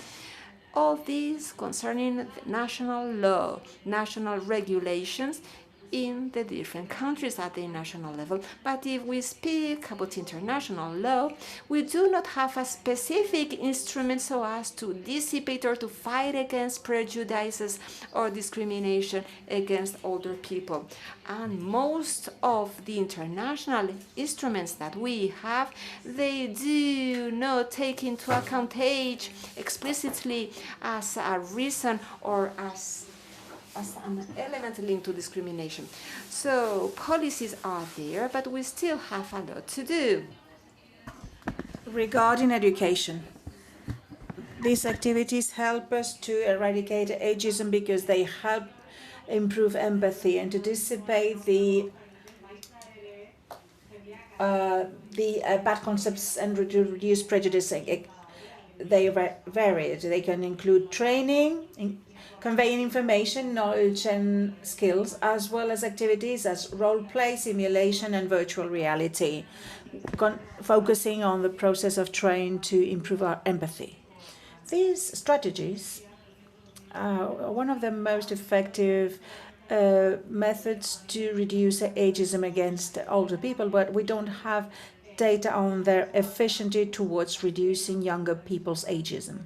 Speaker 4: All these concerning the national law, national regulations in the different countries at the national level. But if we speak about international law, we do not have a specific instrument so as to dissipate or to fight against prejudices or discrimination against older people. And most of the international instruments that we have, they do not take into account age explicitly as a reason or as an element linked to discrimination. So policies are there, but we still have a lot to do.
Speaker 2: Regarding education, these activities help us to eradicate ageism because they help improve empathy and to dissipate the bad concepts and reduce prejudice. They vary. They can include training, conveying information, knowledge and skills, as well as activities as role play, simulation and virtual reality, focusing on the process of trying to improve our empathy. These strategies are one of the most effective methods to reduce ageism against older people, but we don't have data on their efficiency towards reducing younger people's ageism.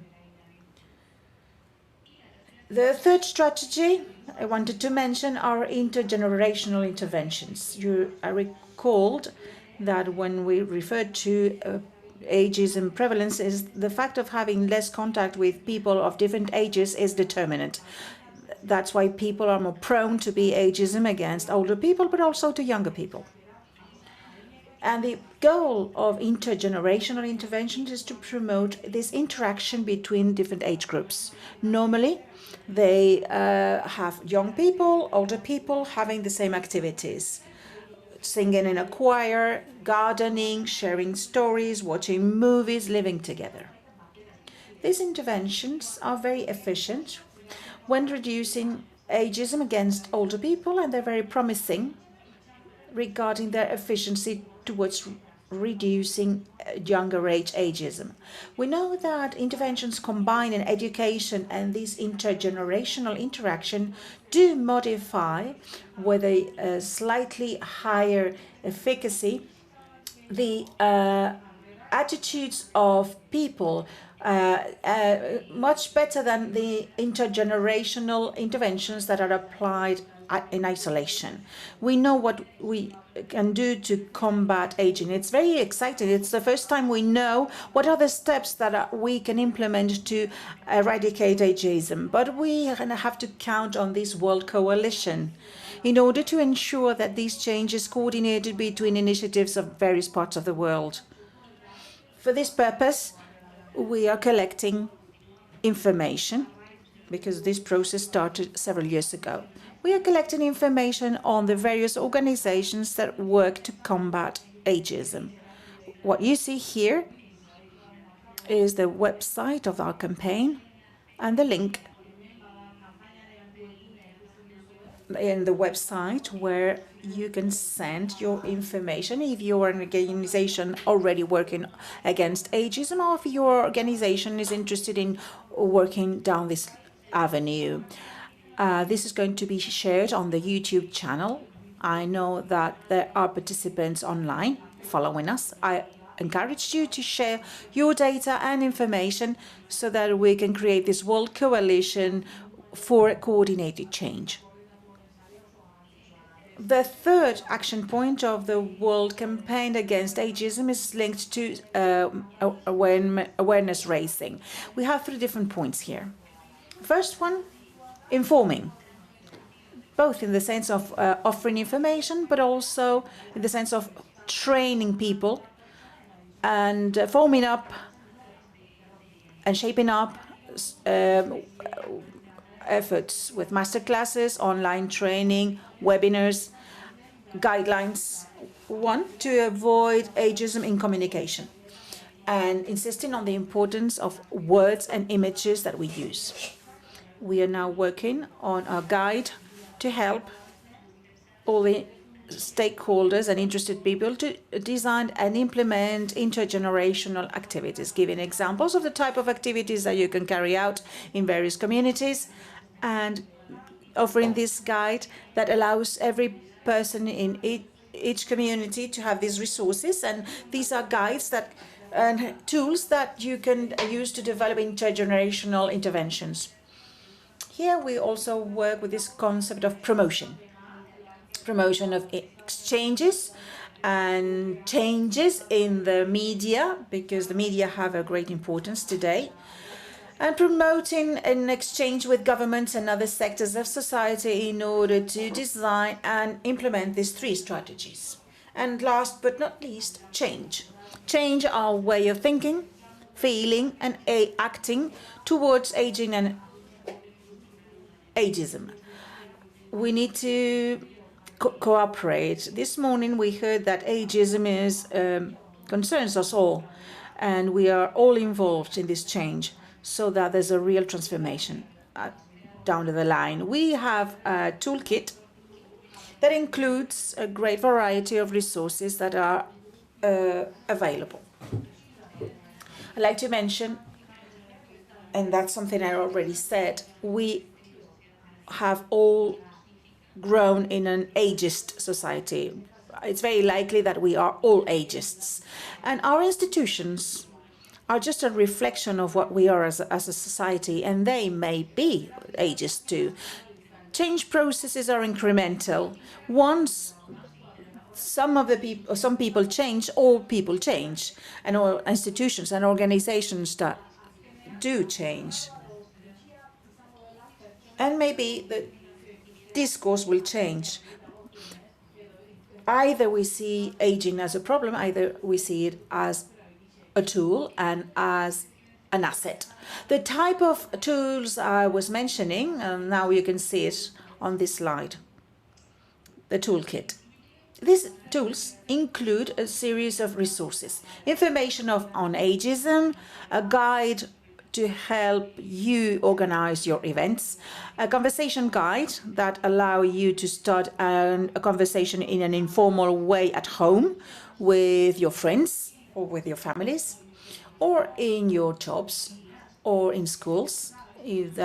Speaker 2: The third strategy I wanted to mention are intergenerational interventions. You are recalled that when we referred to ageism prevalence, is the fact of having less contact with people of different ages is determinant. That's why people are more prone to be ageism against older people, but also to younger people. And the goal of intergenerational interventions is to promote this interaction between different age groups. Normally, they have young people, older people having the same activities. Singing in a choir, gardening, sharing stories, watching movies, living together. These interventions are very efficient when reducing ageism against older people, and they're very promising regarding their efficiency towards reducing younger age ageism. We know that interventions combined in education and this intergenerational interaction do modify, with a slightly higher efficacy, the attitudes of people much better than the intergenerational interventions that are applied in isolation. We know what we can do to combat aging. It's very exciting. It's the first time we know what are the steps that we can implement to eradicate ageism. But we have to count on this world coalition in order to ensure that these changes coordinated between initiatives of various parts of the world. For this purpose, we are collecting information because this process started several years ago. We are collecting information on the various organizations that work to combat ageism. What you see here is the website of our campaign and the link in the website where you can send your information if you are an organization already working against ageism or if your organization is interested in working down this avenue. This is going to be shared on the YouTube channel. I know that there are participants online following us. I encourage you to share your data and information so that we can create this world coalition for coordinated change. The third action point of the World Campaign Against Ageism is linked to awareness raising. We have 3 different points here. First one, informing, both in the sense of offering information, but also in the sense of training people and forming up and shaping up efforts with masterclasses, online training, webinars, guidelines. 1, to avoid ageism in communication, and insisting on the importance of words and images that we use. We are now working on a guide to help all the stakeholders and interested people to design and implement intergenerational activities, giving examples of the type of activities that you can carry out in various communities, and offering this guide that allows every person in each community to have these resources. And these are guides that and tools that you can use to develop intergenerational interventions. Here we also work with this concept of promotion of exchanges and changes in the media, because the media have a great importance today, and promoting an exchange with governments and other sectors of society in order to design and implement these 3 strategies. And last but not least, change our way of thinking, feeling and acting towards aging and ageism. We need to cooperate. This morning we heard that ageism concerns us all, and we are all involved in this change so that there's a real transformation down the line. We have a toolkit that includes a great variety of resources that are available. I'd like to mention, and that's something I already said, we have all grown in an ageist society. It's very likely that we are all ageists. And our institutions are just a reflection of what we are as a society, and they may be ageist too. Change processes are incremental. Once some people change, all people change, and all institutions and organizations that do change. And maybe the discourse will change. Either we see aging as a problem, either we see it as a tool and as an asset. The type of tools I was mentioning, now you can see it on this slide, the toolkit. These tools include a series of resources, information on ageism, a guide to help you organize your events, a conversation guide that allow you to start a conversation in an informal way at home with your friends or with your families, or in your jobs or in schools. If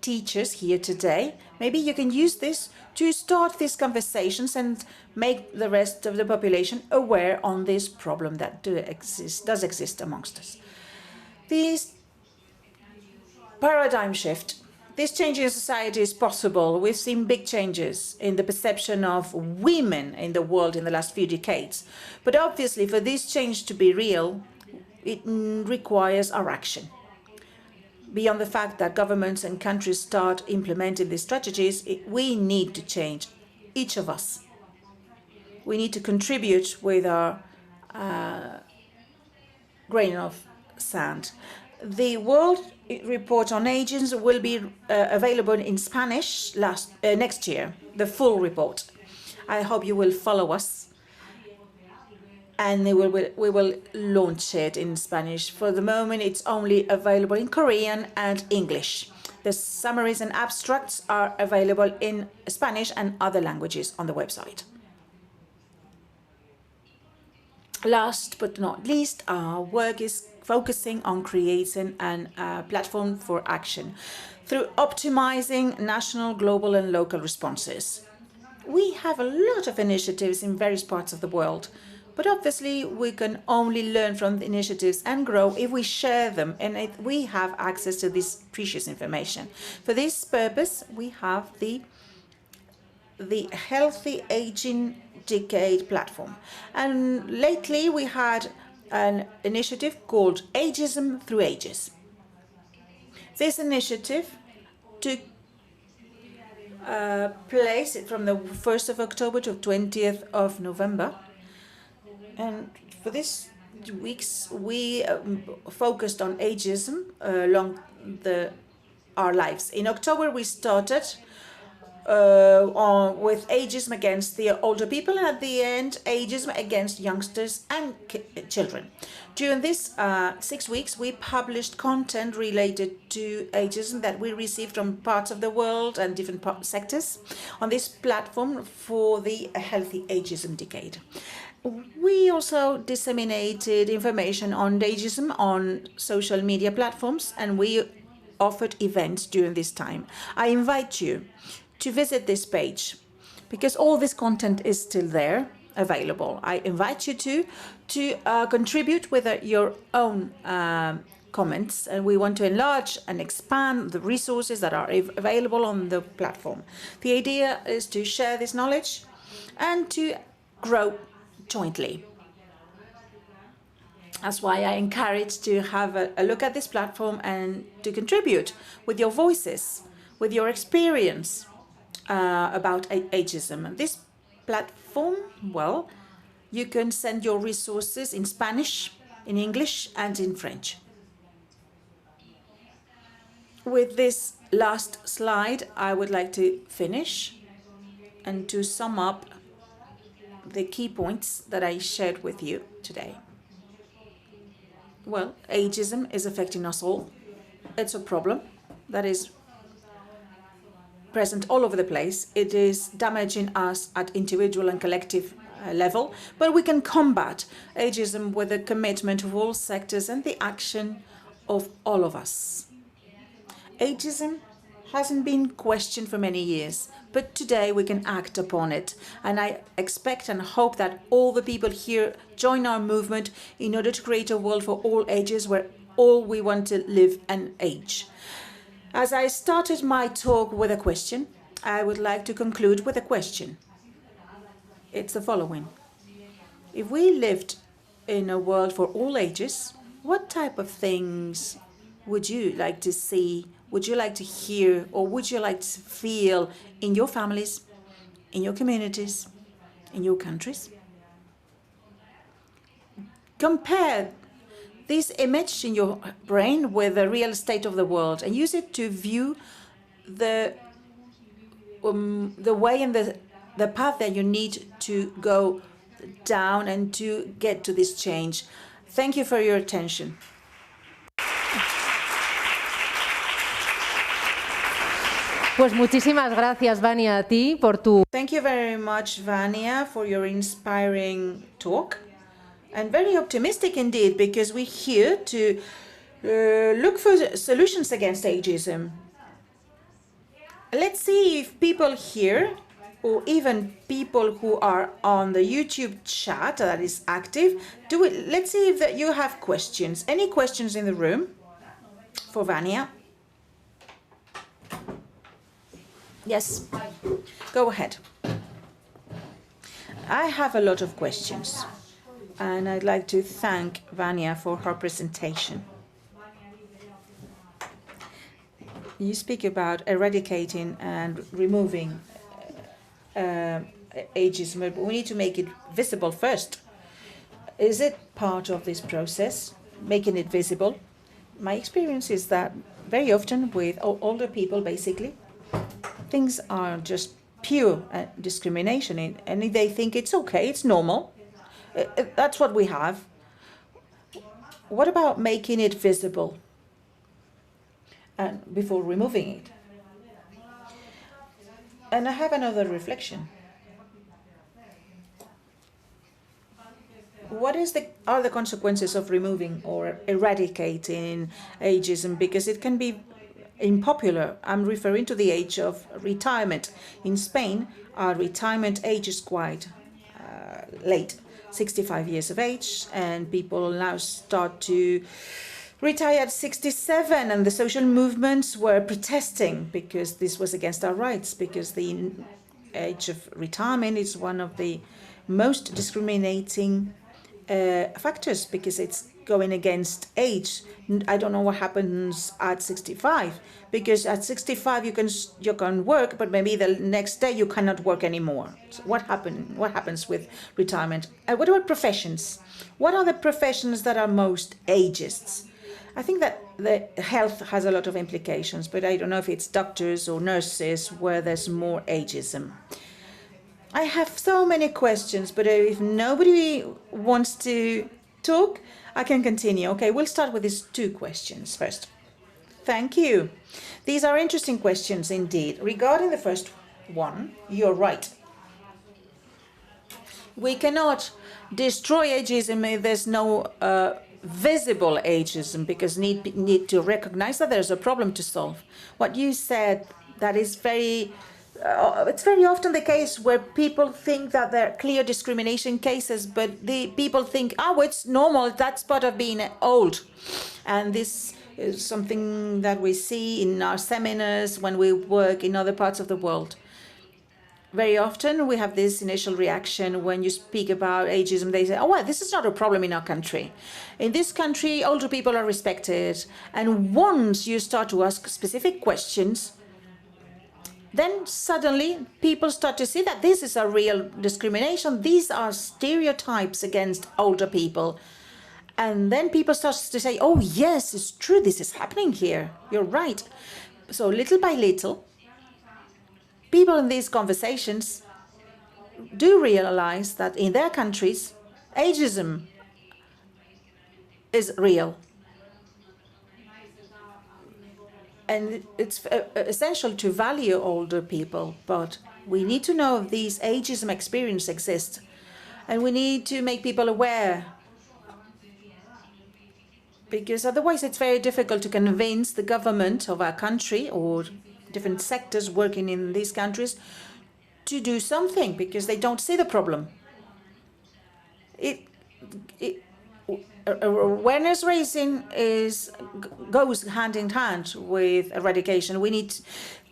Speaker 2: teachers here today, maybe you can use this to start these conversations and make the rest of the population aware on this problem that does exist amongst us. This paradigm shift, this change in society is possible. We've seen big changes in the perception of women in the world in the last few decades. But obviously, for this change to be real, it requires our action. Beyond the fact that governments and countries start implementing these strategies, we need to change, each of us. We need to contribute with our grain of sand. The World Report on Ageism will be available in Spanish next year, the full report. I hope you will follow us, and we will launch it in Spanish. For the moment, it's only available in Korean and English. The summaries and abstracts are available in Spanish and other languages on the website. Last but not least, our work is focusing on creating a platform for action through optimizing national, global, and local responses. We have a lot of initiatives in various parts of the world, but obviously we can only learn from the initiatives and grow if we share them and if we have access to this precious information. For this purpose, we have the the Healthy Aging Decade platform. And lately we had an initiative called Ageism Through Ages. This initiative took place from the 1st of October to 20th of November. And for these weeks, we focused on ageism along our lives. In October, we started with ageism against the older people, and at the end, ageism against youngsters and children. During these 6 weeks, we published content related to ageism that we received from parts of the world and different sectors on this platform for the Healthy Ageism Decade. We also disseminated information on ageism on social media platforms, and we offered events during this time. I invite you to visit this page because all this content is still there available. I invite you to contribute with your own comments, and we want to enlarge and expand the resources that are available on the platform. The idea is to share this knowledge and to grow jointly. That's why I encourage to have a look at this platform and to contribute with your voices, with your experience about ageism. And this platform, well, you can send your resources in Spanish, in English, and in French. With this last slide, I would like to finish and to sum up the key points that I shared with you today. Well, ageism is affecting us all. It's a problem that is present all over the place. It is damaging us at individual and collective level, but we can combat ageism with the commitment of all sectors and the action of all of us. Ageism hasn't been questioned for many years, but today we can act upon it. And I expect and hope that all the people here join our movement in order to create a world for all ages where all we want to live and age. As I started my talk with a question, I would like to conclude with a question. It's the following. If we lived in a world for all ages, what type of things would you like to see, would you like to hear, or would you like to feel in your families, in your communities, in your countries? Compare this image in your brain with the real state of the world and use it to view the way and the path that you need to go down and to get to this change. Thank you for your attention.
Speaker 1: Pues muchísimas gracias, Vania, a ti por tu...
Speaker 2: Thank you very much, Vania, for your inspiring talk. And very optimistic indeed, because we're here to look for solutions against ageism. Let's see if people here, or even people who are on the YouTube chat that is active, let's see if you have questions. Any questions in the room for Vania? Yes, go ahead. I have a lot of questions, and I'd like to thank Vania for her presentation. You speak about eradicating and removing ageism, but we need to make it visible first. Is it part of this process, making it visible? My experience is that very often with older people, basically, things are just pure discrimination, and they think it's okay, it's normal. That's what we have. What about making it visible and before removing it? And I have another reflection. What are the consequences of removing or eradicating ageism? Because it can be unpopular. I'm referring to the age of retirement. In Spain, our retirement age is quite late, 65 years of age, and people now start to retire at 67, and the social movements were protesting because this was against our rights, because the age of retirement is one of the most discriminating factors because it's going against age. I don't know what happens at 65, because at 65 you can work, but maybe the next day you cannot work anymore. So what happens with retirement? What about professions? What are the professions that are most ageist? I think that the health has a lot of implications, but I don't know if it's doctors or nurses where there's more ageism. I have so many questions, but if nobody wants to talk, I can continue. Okay, we'll start with these two questions first. Thank you. These are interesting questions indeed. Regarding the first one, you're right. We cannot destroy ageism if there's no visible ageism, because need to recognize that there's a problem to solve. What you said, that is very it's very often the case where people think that there are clear discrimination cases, but the people think, oh, it's normal, that's part of being old. And this is something that we see in our seminars when we work in other parts of the world. Very often we have this initial reaction when you speak about ageism. They say, oh, well, this is not a problem in our country. In this country, older people are respected. And once you start to ask specific questions, then suddenly people start to see that this is a real discrimination. These are stereotypes against older people. And then people start to say, oh, yes, it's true, this is happening here. You're right. So little by little, people in these conversations do realize that in their countries, ageism is real. And it's essential to value older people, but we need to know if these ageism experiences exist. And we need to make people aware, because otherwise it's very difficult to convince the government of our country or different sectors working in these countries to do something, because they don't see the problem. Awareness raising goes hand in hand with eradication. We need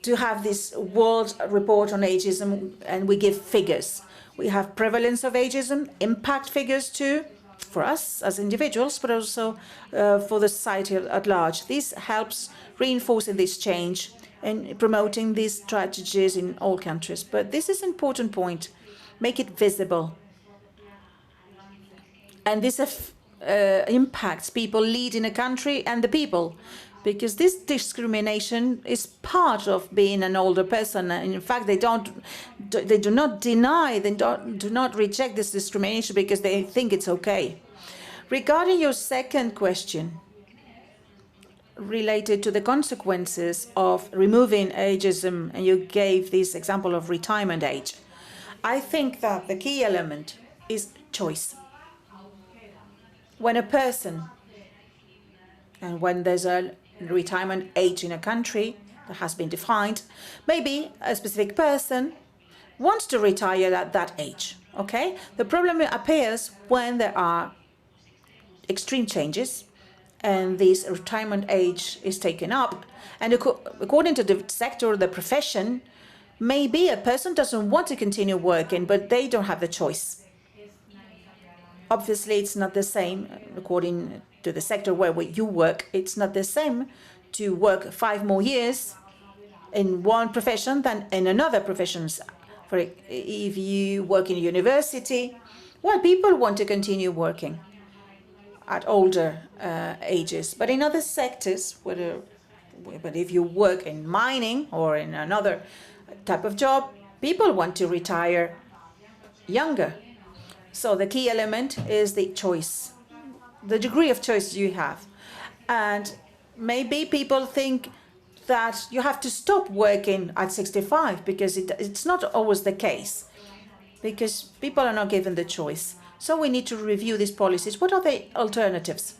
Speaker 2: to have this world report on ageism, and we give figures. We have prevalence of ageism, impact figures too, for us as individuals, but also for the society at large. This helps reinforcing this change and promoting these strategies in all countries. But this is an important point. Make it visible. And this impacts people leading a country and the people, because this discrimination is part of being an older person. And in fact, they do not deny, they do not reject this discrimination because they think it's okay. Regarding your second question, related to the consequences of removing ageism, and you gave this example of retirement age, I think that the key element is choice. When a person, and when there's a retirement age in a country that has been defined, maybe a specific person wants to retire at that age, okay? The problem appears when there are extreme changes and this retirement age is taken up. And according to the sector or the profession, maybe a person doesn't want to continue working, but they don't have the choice. Obviously, it's not the same, according to the sector where you work, it's not the same to work 5 more years in one profession than in another profession. For if you work in a university, well, people want to continue working at older ages. But in other sectors, but if you work in mining or in another type of job, people want to retire younger. So the key element is the choice, the degree of choice you have. And maybe people think that you have to stop working at 65, because it's not always the case, because people are not given the choice. So we need to review these policies. What are the alternatives?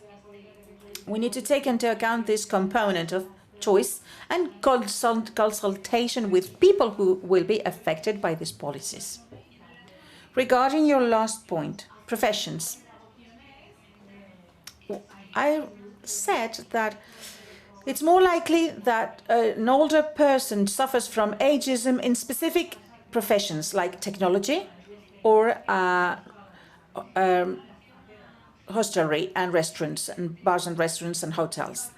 Speaker 2: We need to take into account this component of choice and consultation with people who will be affected by these policies. Regarding your last point, professions, I said that it's more likely that an older person suffers from ageism in specific professions like technology or hostelry and restaurants and bars and restaurants and hotels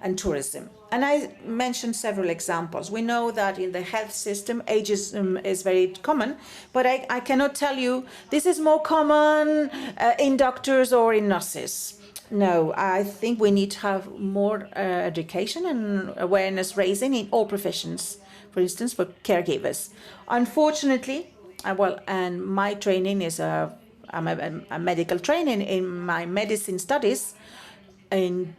Speaker 2: and tourism. And I mentioned several examples. We know that in the health system, ageism is very common, but I cannot tell you this is more common in doctors or in nurses. No, I think we need to have more education and awareness raising in all professions, for instance, for caregivers. Unfortunately, and my training is I'm a medical training in my medicine studies, and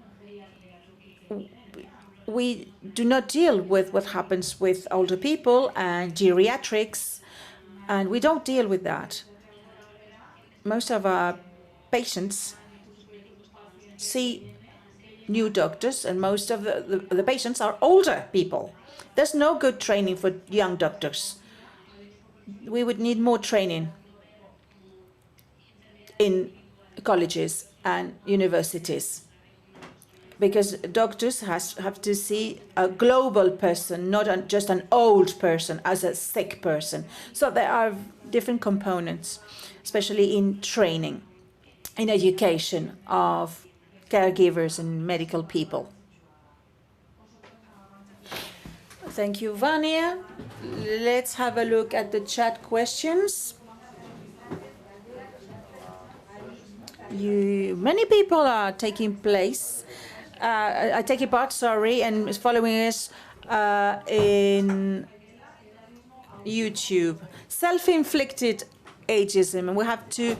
Speaker 2: we do not deal with what happens with older people and geriatrics, and we don't deal with that. Most of our patients see new doctors, and most of the patients are older people. There's no good training for young doctors. We would need more training in colleges and universities, because doctors have to see a global person, not just an old person as a sick person. So there are different components, especially in training, in education of caregivers and medical people. Thank you, Vania. Let's have a look at the chat questions. Many people are taking part, and following us in YouTube. Self-inflicted ageism, and we have to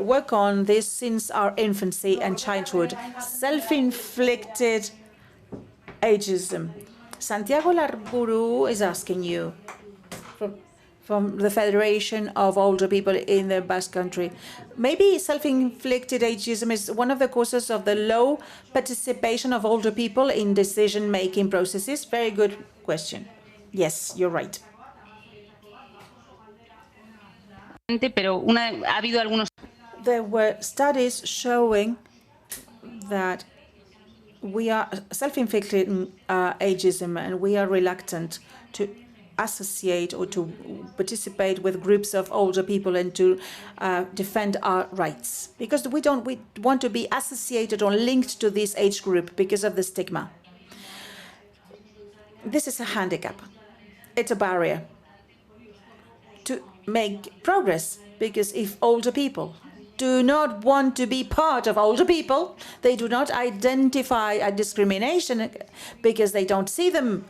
Speaker 2: work on this since our infancy and childhood. Self-inflicted ageism. Santiago Larburu is asking you from the Federation of Older People in the Basque Country. Maybe self-inflicted ageism is one of the causes of the low participation of older people in decision-making processes. Very good question. Yes, you're right. There were studies showing that we are self-inflicted ageism, and we are reluctant to associate or to participate with groups of older people and to defend our rights, because we want to be associated or linked to this age group because of the stigma. This is a handicap. It's a barrier to make progress, because if older people do not want to be part of older people, they do not identify a discrimination because they don't see them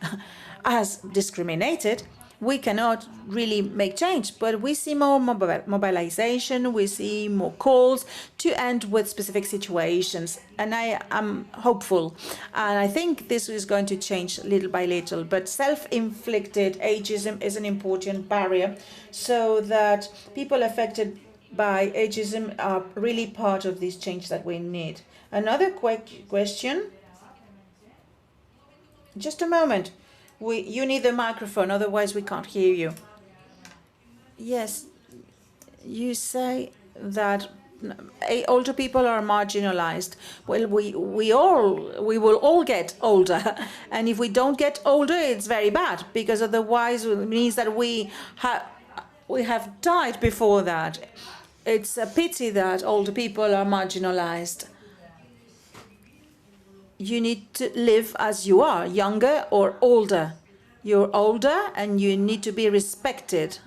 Speaker 2: as discriminated, we cannot really make change. But we see more mobilization, we see more calls to end with specific situations. And I am hopeful. And I think this is going to change little by little. But self-inflicted ageism is an important barrier, so that people affected by ageism are really part of this change that we need. Another question. Just a moment. You need the microphone, otherwise we can't hear you. Yes, you say that older people are marginalized. Well, we will all get older, and if we don't get older, it's very bad, because otherwise it means that we have died before that. It's a pity that older people are marginalized. You need to live as you are, younger or older. You're older and you need to be respected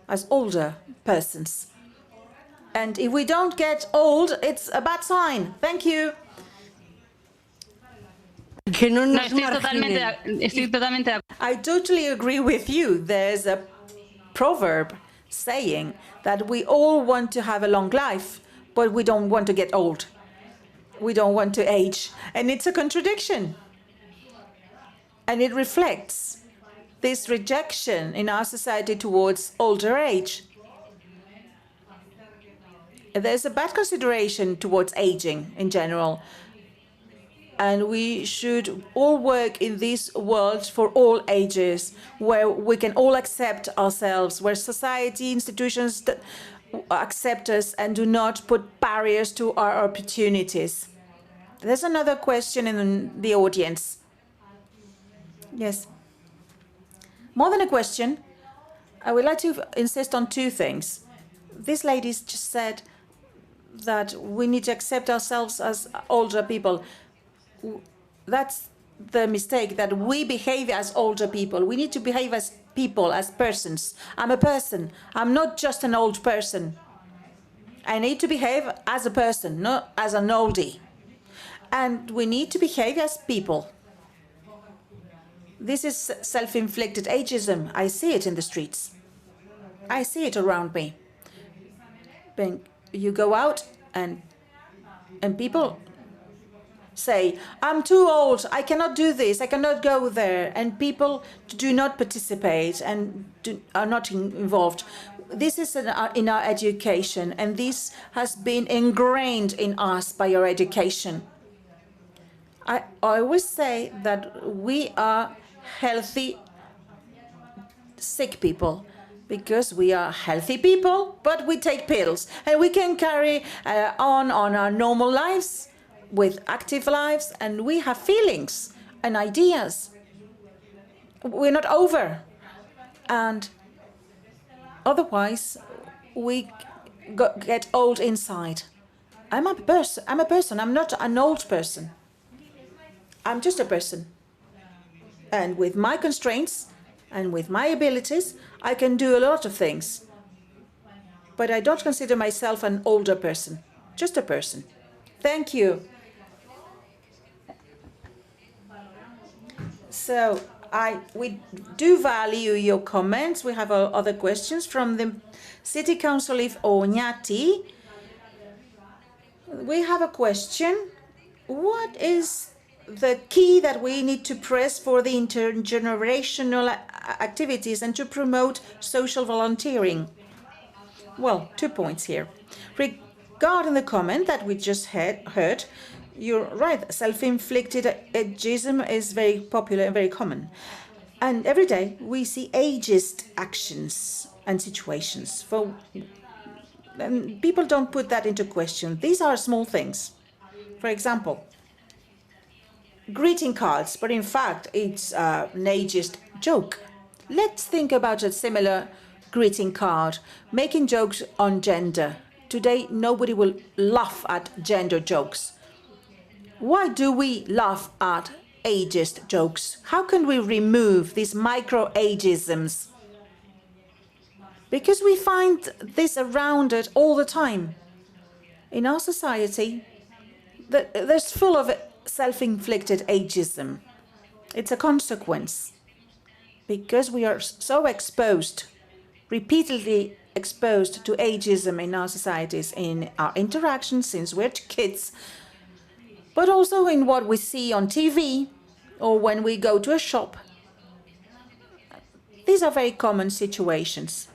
Speaker 2: as older persons. And if we don't get old, it's a bad sign. Thank you. I totally agree with you. There's a proverb saying that we all want to have a long life, but we don't want to get old. We don't want to age. And it's a contradiction. And it reflects this rejection in our society towards older age. There's a bad consideration towards aging in general. And we should all work in this world for all ages, where we can all accept ourselves, where society, institutions accept us and do not put barriers to our opportunities. There's another question in the audience. Yes. More than a question, I would like to insist on two things. This lady just said that we need to accept ourselves as older people. That's the mistake, that we behave as older people. We need to behave as people, as persons. I'm a person. I'm not just an old person. I need to behave as a person, not as an oldie. And we need to behave as people. This is self-inflicted ageism. I see it in the streets. I see it around me. When you go out and people say, I'm too old, I cannot do this, I cannot go there, and people do not participate and are not involved. This is in our education, and this has been ingrained in us by our education. I always say that we are healthy, sick people, because we are healthy people, but we take pills, and we can carry on our normal lives with active lives, and we have feelings and ideas. We're not over, and otherwise we get old inside. I'm a person. I'm not an old person. I'm just a person, and with my constraints and with my abilities, I can do a lot of things. But I don't consider myself an older person, just a person. Thank you. So we do value your comments. We have other questions from the City Council of Oñati. We have a question. What is the key that we need to press for the intergenerational activities and to promote social volunteering? Well, 2 points here. Regarding the comment that we just heard, you're right, self-inflicted ageism is very popular and very common. And every day we see ageist actions and situations. And people don't put that into question. These are small things. For example, greeting cards, but in fact it's an ageist joke. Let's think about a similar greeting card, making jokes on gender. Today nobody will laugh at gender jokes. Why do we laugh at ageist jokes? How can we remove these micro-ageisms? Because we find this around it all the time. In our society, there's full of self-inflicted ageism. It's a consequence. Because we are so exposed, repeatedly exposed to ageism in our societies, in our interactions since we're kids, but also in what we see on TV or when we go to a shop. These are very common situations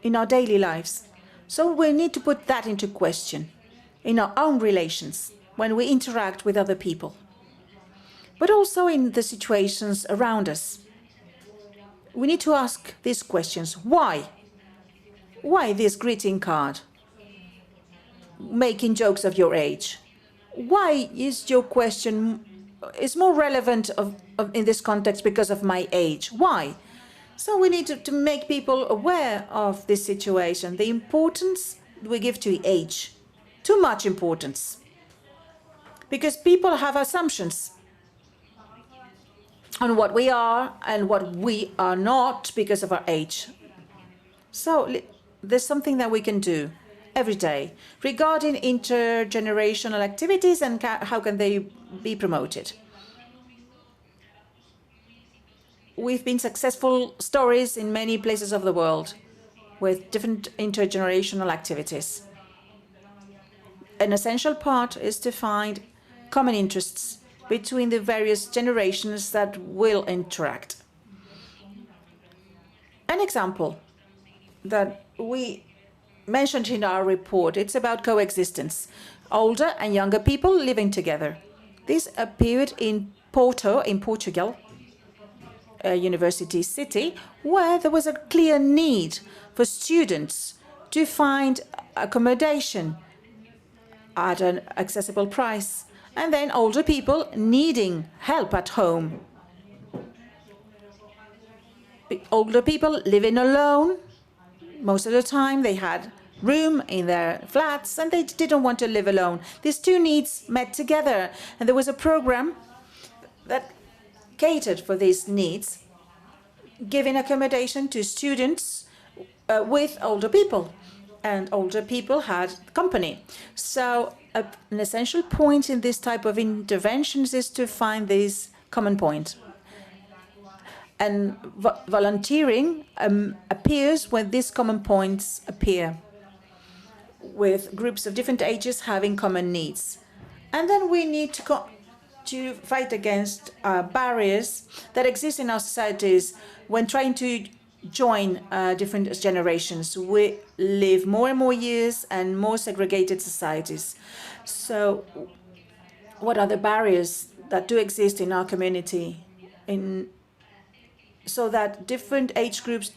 Speaker 2: in our daily lives. So we need to put that into question in our own relations when we interact with other people, but also in the situations around us. We need to ask these questions. Why? Why this greeting card? Making jokes of your age. Why is your question is more relevant in this context because of my age? Why? So we need to make people aware of this situation, the importance we give to age. Too much importance. Because people have assumptions on what we are and what we are not because of our age. So there's something that we can do every day regarding intergenerational activities and how can they be promoted. We've been successful stories in many places of the world with different intergenerational activities. An essential part is to find common interests between the various generations that will interact. An example that we mentioned in our report, it's about coexistence. Older and younger people living together. This appeared in Porto, in Portugal, a university city, where there was a clear need for students to find accommodation at an accessible price, and then older people needing help at home. older people living alone. Most of the time they had room in their flats and they didn't want to live alone. These two needs met together, and there was a program that catered for these needs, giving accommodation to students with older people, and older people had company. So an essential point in this type of interventions is to find this common point. And volunteering appears when these common points appear, with groups of different ages having common needs. And then we need to fight against barriers that exist in our societies when trying to join different generations. We live more and more years and more segregated societies. So what are the barriers that do exist in our community so that different age groups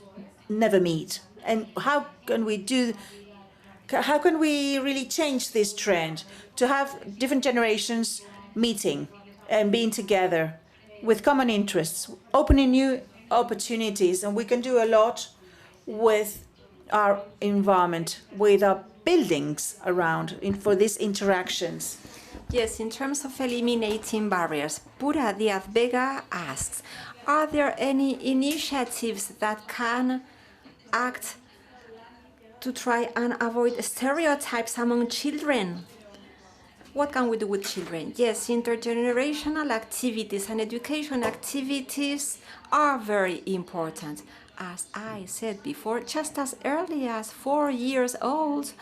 Speaker 2: never meet? And how can we really change this trend to have different generations meeting and being together with common interests, opening new opportunities? And we can do a lot with our environment, with our buildings around for these interactions.
Speaker 4: Yes, in terms of eliminating barriers, Pura Diaz Vega asks, are there any initiatives that can act to try and avoid stereotypes among children? What can we do with children? Yes, intergenerational activities and education activities are very important. As I said before, just as early as 4 years old,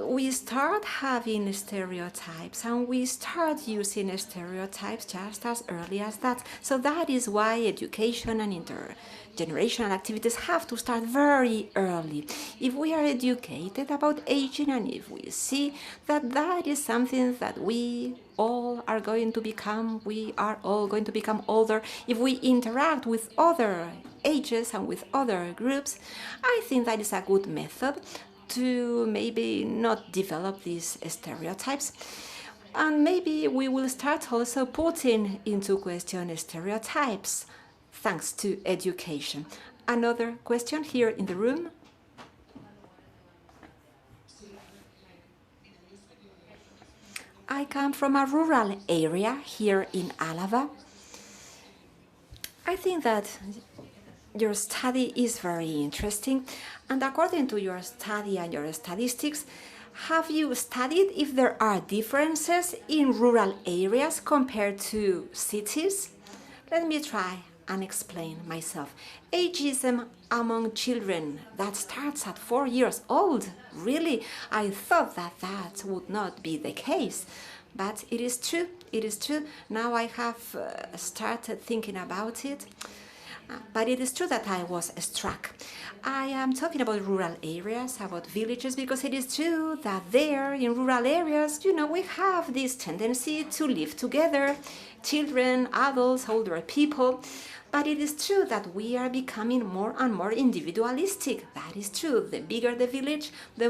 Speaker 4: we start having stereotypes and we start using stereotypes just as early as that. So that is why education and intergenerational activities have to start very early. If we are educated about aging and if we see that that is something that we all are going to become, we are all going to become older, if we interact with other ages and with other groups, I think that is a good method to maybe not develop these stereotypes. And maybe we will start also putting into question stereotypes thanks to education. Another question here in the room. I come from a rural area here in Álava. I think that your study is very interesting, and according to your study and your statistics, have you studied if there are differences in rural areas compared to cities? Let me try and explain myself. Ageism among children, that starts at 4 years old. Really, I thought that that would not be the case. But it is true, it is true. Now I have started thinking about it. But it is true that I was struck. I am talking about rural areas, about villages, because it is true that there in rural areas, we have this tendency to live together, children, adults, older people. But it is true that we are becoming more and more individualistic. That is true. The bigger the village, the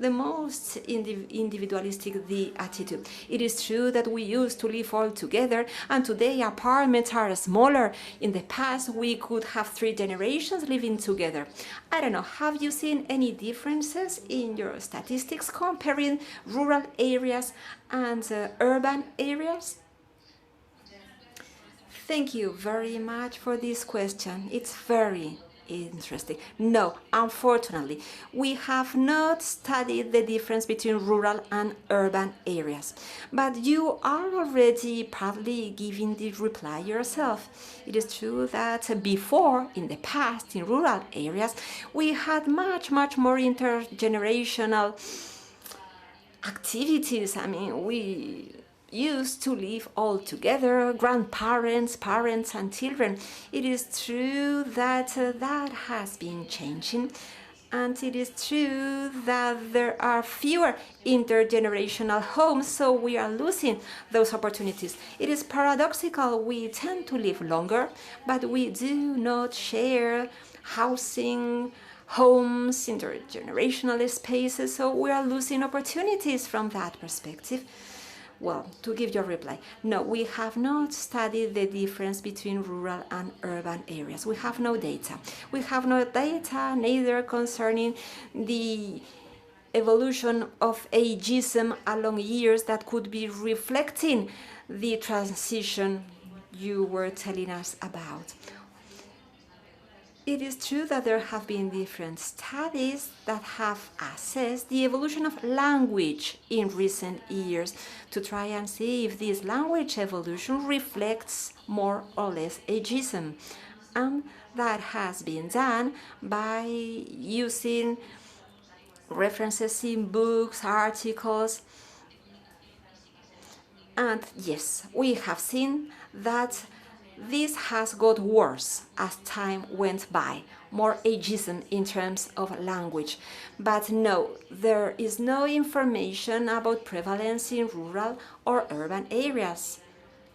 Speaker 4: most individualistic the attitude. It is true that we used to live all together, and today apartments are smaller. In the past, we could have 3 generations living together. I don't know, have you seen any differences in your statistics comparing rural areas and urban areas? Thank you very much for this question. It's very interesting. No, unfortunately, we have not studied the difference between rural and urban areas. But you are already partly giving the reply yourself. It is true that before, in the past, in rural areas, we had much more intergenerational activities. I mean, we used to live all together, grandparents, parents and children. It is true that that has been changing, and it is true that there are fewer intergenerational homes, so we are losing those opportunities. It is paradoxical, we tend to live longer, but we do not share housing, homes, intergenerational spaces, so we are losing opportunities from that perspective. Well, to give your reply, no, we have not studied the difference between rural and urban areas. We have no data. We have no data neither concerning the evolution of ageism along years that could be reflecting the transition you were telling us about. It is true that there have been different studies that have assessed the evolution of language in recent years to try and see if this language evolution reflects more or less ageism. And that has been done by using references in books, articles. And yes, we have seen that this has got worse as time went by, more ageism in terms of language. But no, there is no information about prevalence in rural or urban areas.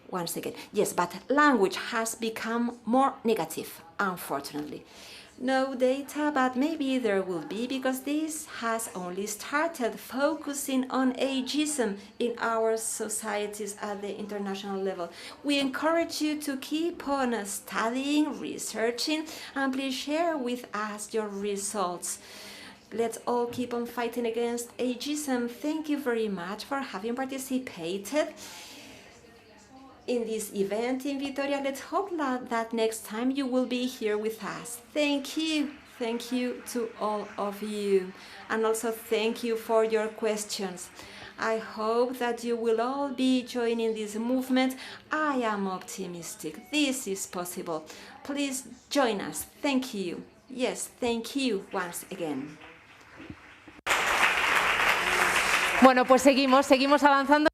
Speaker 4: Once again, yes, but language has become more negative, unfortunately. No data, but maybe there will be, because this has only started focusing on ageism in our societies at the international level. We encourage you to keep on studying, researching, and please share with us your results. Let's all keep on fighting against ageism. Thank you very much for having participated in this event in Vitoria. Let's hope that next time you will be here with us. Thank you. Thank you to all of you. And also thank you for your questions. I hope that you will all be joining this movement. I am optimistic. This is possible. Please join us. Thank you. Yes, thank you once again.
Speaker 1: Bueno, pues seguimos avanzando.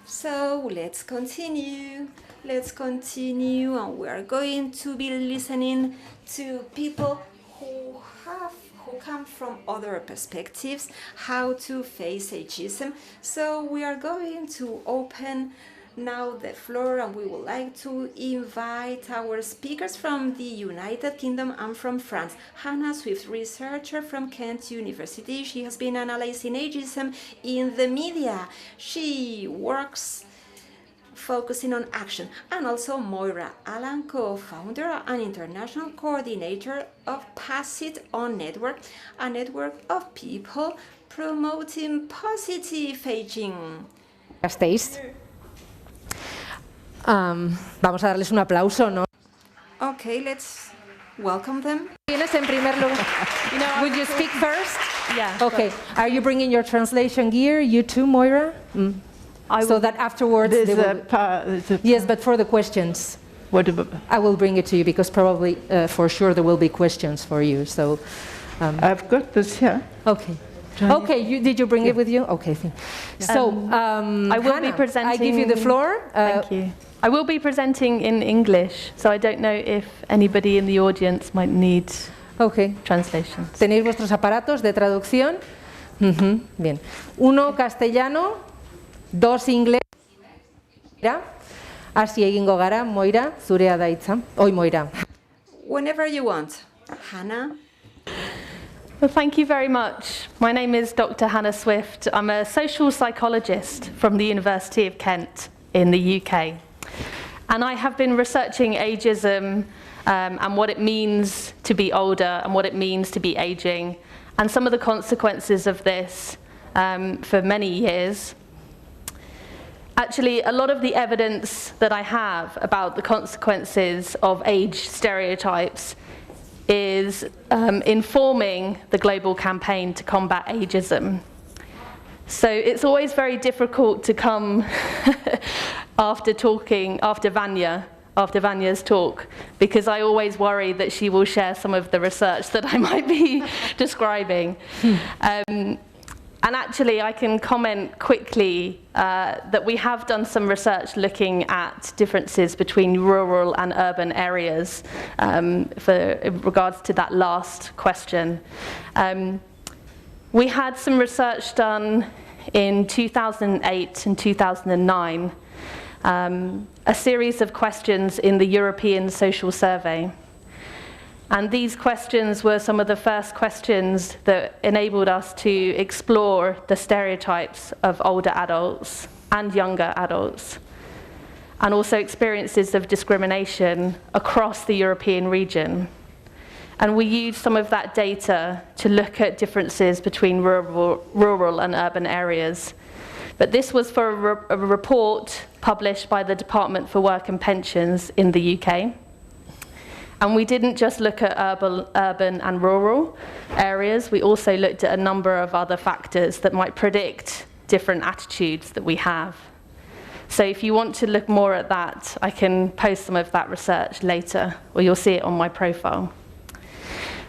Speaker 4: So let's continue, and we are going to be listening to people who come from other perspectives, how to face ageism. So we are going to open now the floor, and we would like to invite our speakers from the United Kingdom and from France. Hannah Swift, researcher from Kent University. She has been analyzing ageism in the media. She works focusing on action. And also Moira Allen, co-founder and international coordinator of Pass It On Network, a network of people promoting positive aging.
Speaker 1: ¿Estáis? Vamos a darles un aplauso, ¿no?
Speaker 4: Okay, let's welcome them.
Speaker 1: ¿Tienes en primer lugar? Would you speak first?
Speaker 5: Yeah.
Speaker 1: Okay. Are you bringing your translation gear? You too, Moira? So that afterwards they will... Yes, but for the questions.
Speaker 5: What about?
Speaker 1: I will bring it to you because probably, for sure, there will be questions for you. So.
Speaker 5: I've got this here.
Speaker 1: Okay. Okay, did you bring it with you? Okay. So,
Speaker 6: I will be presenting.
Speaker 1: I give you the floor.
Speaker 6: Thank you. I will be presenting in English, so I don't know if anybody in the audience might need translations.
Speaker 1: ¿Tenéis vuestros aparatos de traducción? Bien. 1 castellano, 2 inglés. Hasi egingo gara, Moira, zurea da hitza. Oi, Moira.
Speaker 4: Whenever you want. Hannah.
Speaker 6: Well, thank you very much. My name is Dr. Hannah Swift. I'm a social psychologist from the University of Kent in the UK. And I have been researching ageism and what it means to be older and what it means to be aging and some of the consequences of this for many years. Actually, a lot of the evidence that I have about the consequences of age stereotypes is informing the global campaign to combat ageism. So it's always very difficult to come after Vanya's talk, because I always worry that she will share some of the research that I might be describing. And actually, I can comment quickly that we have done some research looking at differences between rural and urban areas in regards to that last question. We had some research done in 2008 and 2009, a series of questions in the European Social Survey. And these questions were some of the first questions that enabled us to explore the stereotypes of older adults. and younger adults, and also experiences of discrimination across the European region. And we used some of that data to look at differences between rural and urban areas. But this was for a report published by the Department for Work and Pensions in the UK. And we didn't just look at urban and rural areas, we also looked at a number of other factors that might predict different attitudes that we have. So if you want to look more at that, I can post some of that research later, or you'll see it on my profile.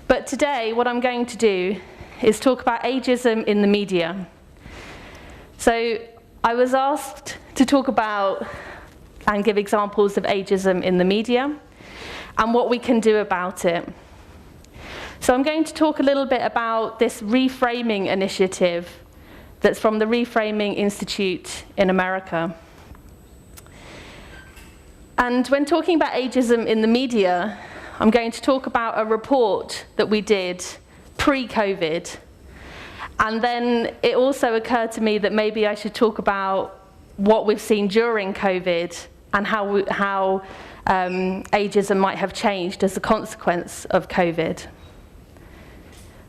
Speaker 6: But today, what I'm going to do is talk about ageism in the media. So I was asked to talk about and give examples of ageism in the media and what we can do about it. So I'm going to talk a little bit about this reframing initiative that's from the Reframing Institute in America. And when talking about ageism in the media, I'm going to talk about a report that we did pre-COVID. And then it also occurred to me that maybe I should talk about what we've seen during COVID and how ageism might have changed as a consequence of COVID.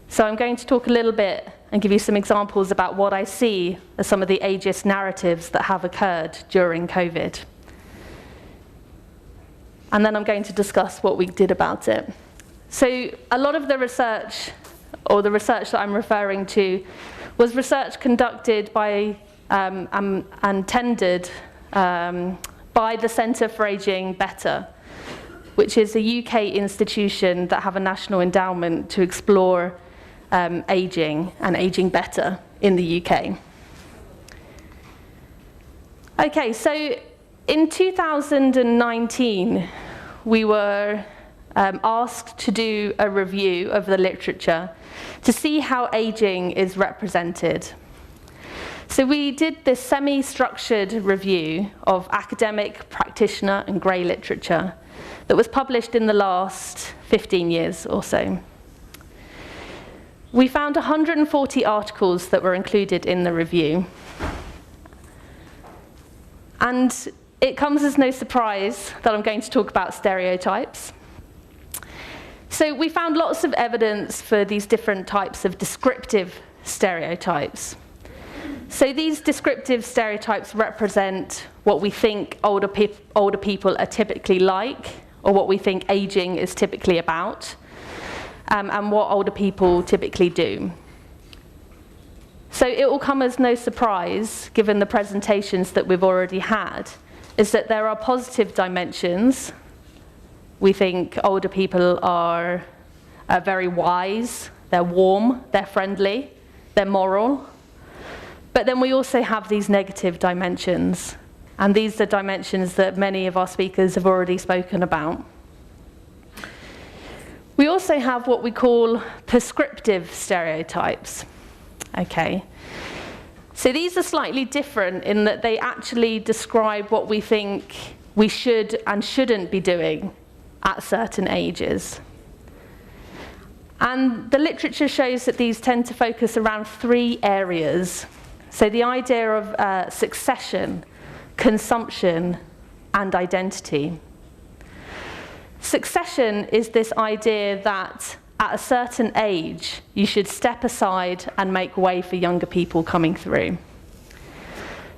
Speaker 6: So I'm going to talk a little bit and give you some examples about what I see as some of the ageist narratives that have occurred during COVID. And then I'm going to discuss what we did about it. So a lot of the research, or the research that I'm referring to, was research conducted by and tendered by the Centre for Ageing Better, which is a UK institution that have a national endowment to explore ageing and ageing better in the UK. Okay, so in 2019, we were asked to do a review of the literature to see how ageing is represented. So we did this semi-structured review of academic, practitioner, and grey literature that was published in the last 15 years or so. We found 140 articles that were included in the review. And it comes as no surprise that I'm going to talk about stereotypes. So we found lots of evidence for these different types of descriptive stereotypes. So these descriptive stereotypes represent what we think older people are typically like, or what we think aging is typically about, and what older people typically do. So it will come as no surprise, given the presentations that we've already had, is that there are positive dimensions. We think older people are very wise, they're warm, they're friendly, they're moral. But then we also have these negative dimensions, and these are dimensions that many of our speakers have already spoken about. We also have what we call prescriptive stereotypes. Okay. So these are slightly different in that they actually describe what we think we should and shouldn't be doing at certain ages. And the literature shows that these tend to focus around 3 areas. So the idea of succession, consumption, and identity. Succession is this idea that at a certain age, you should step aside and make way for younger people coming through.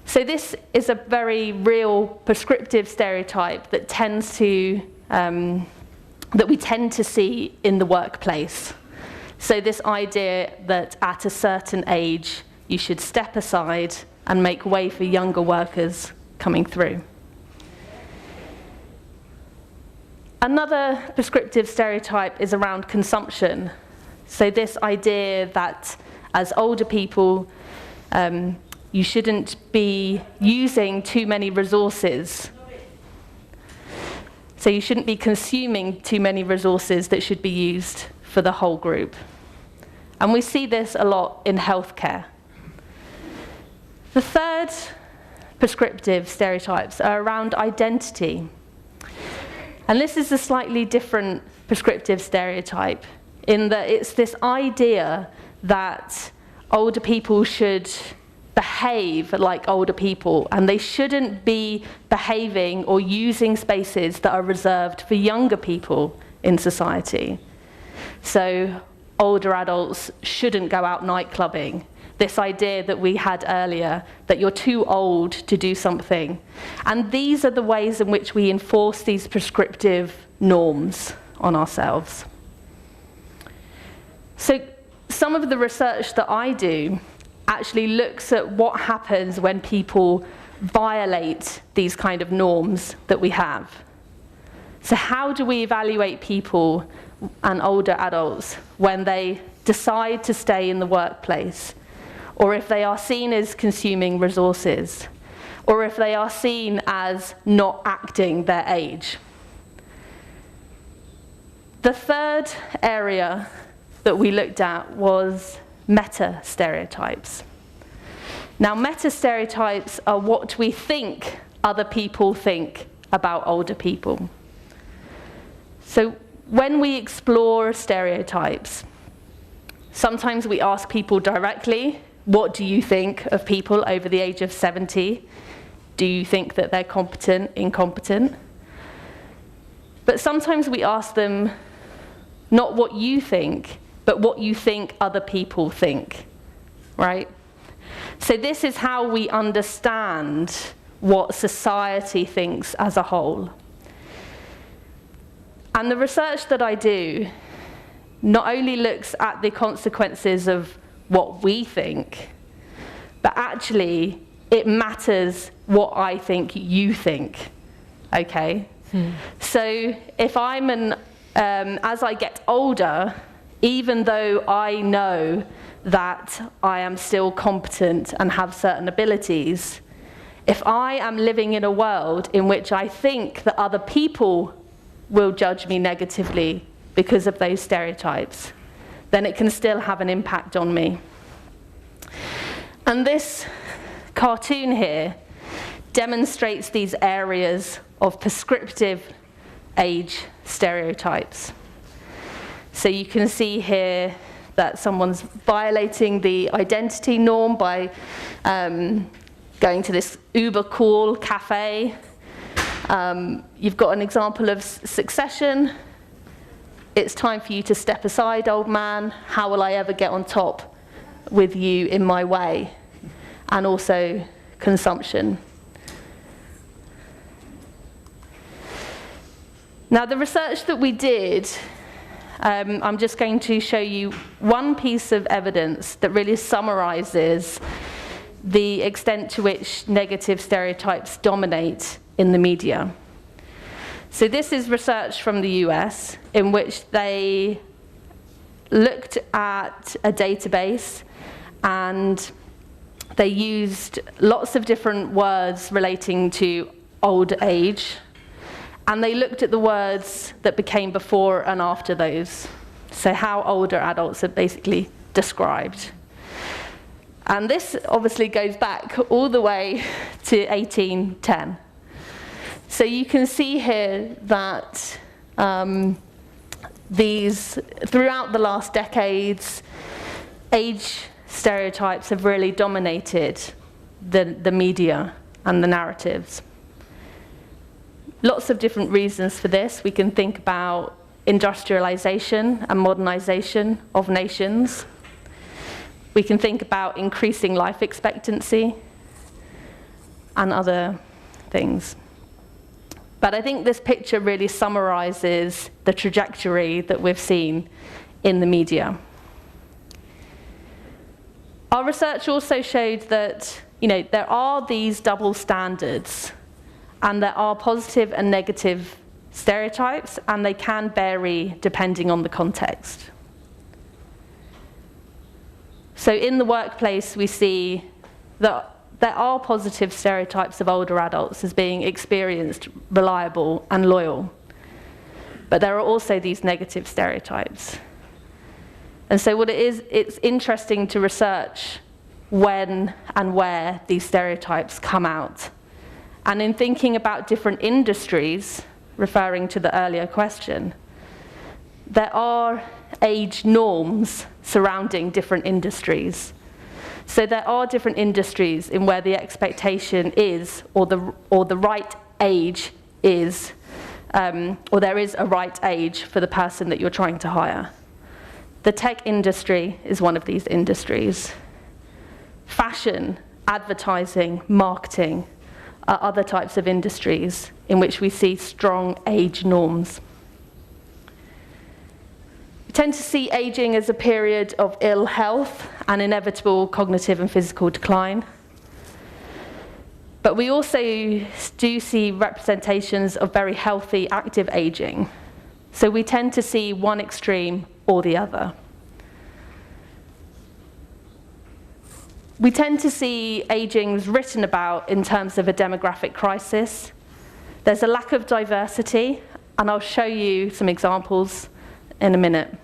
Speaker 6: So this is a very real prescriptive stereotype that tends to, that we tend to see in the workplace. So this idea that at a certain age, you should step aside and make way for younger workers coming through. Another prescriptive stereotype is around consumption. So this idea that as older people, you shouldn't be using too many resources. So you shouldn't be consuming too many resources that should be used for the whole group. And we see this a lot in healthcare. The third prescriptive stereotypes are around identity. And this is a slightly different prescriptive stereotype in that it's this idea that older people should behave like older people, and they shouldn't be behaving or using spaces that are reserved for younger people in society. So older adults shouldn't go out night clubbing. This idea that we had earlier, that you're too old to do something. And these are the ways in which we enforce these prescriptive norms on ourselves. So some of the research that I do actually looks at what happens when people violate these kind of norms that we have. So how do we evaluate people and older adults when they decide to stay in the workplace, or if they are seen as consuming resources, or if they are seen as not acting their age? The third area that we looked at was meta-stereotypes. Now, meta-stereotypes are what we think other people think about older people. So when we explore stereotypes, sometimes we ask people directly, what do you think of people over the age of 70? Do you think that they're competent, incompetent? But sometimes we ask them not what you think, but what you think other people think, right? So this is how we understand what society thinks as a whole. And the research that I do not only looks at the consequences of what we think, but actually it matters what I think you think, okay? So if I'm as I get older, even though I know that I am still competent and have certain abilities, if I am living in a world in which I think that other people will judge me negatively because of those stereotypes, then it can still have an impact on me. And this cartoon here demonstrates these areas of prescriptive age stereotypes. So you can see here that someone's violating the identity norm by going to this uber cool cafe. You've got an example of Succession. It's time for you to step aside, old man. How will I ever get on top with you in my way? And also consumption. Now, the research that we did, I'm just going to show you one piece of evidence that really summarizes the extent to which negative stereotypes dominate in the media. So this is research from the US in which they looked at a database and they used lots of different words relating to old age, and they looked at the words that became before and after those. So how older adults are basically described. And this obviously goes back all the way to 1810. So you can see here that throughout the last decades, age stereotypes have really dominated the media and the narratives. Lots of different reasons for this. We can think about industrialization and modernization of nations. We can think about increasing life expectancy and other things. But I think this picture really summarizes the trajectory that we've seen in the media. Our research also showed that, there are these double standards, and there are positive and negative stereotypes, and they can vary depending on the context. So in the workplace, we see that there are positive stereotypes of older adults as being experienced, reliable, and loyal. But there are also these negative stereotypes. And so it's interesting to research when and where these stereotypes come out. And in thinking about different industries, referring to the earlier question, there are age norms surrounding different industries. So there are different industries in where the expectation is, or the right age is, or there is a right age for the person that you're trying to hire. The tech industry is one of these industries. Fashion, advertising, marketing are other types of industries in which we see strong age norms. We tend to see aging as a period of ill health and inevitable cognitive and physical decline. But we also do see representations of very healthy, active aging. So we tend to see one extreme or the other. We tend to see aging written about in terms of a demographic crisis. There's a lack of diversity, and I'll show you some examples in a minute.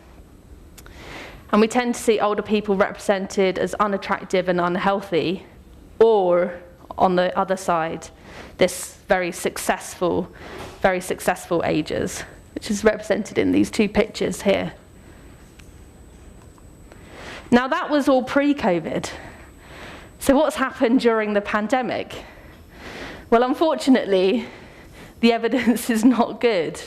Speaker 6: And we tend to see older people represented as unattractive and unhealthy, or on the other side, this very successful ages, which is represented in these two pictures here. Now that was all pre-COVID. So what's happened during the pandemic? Well, unfortunately, the evidence is not good.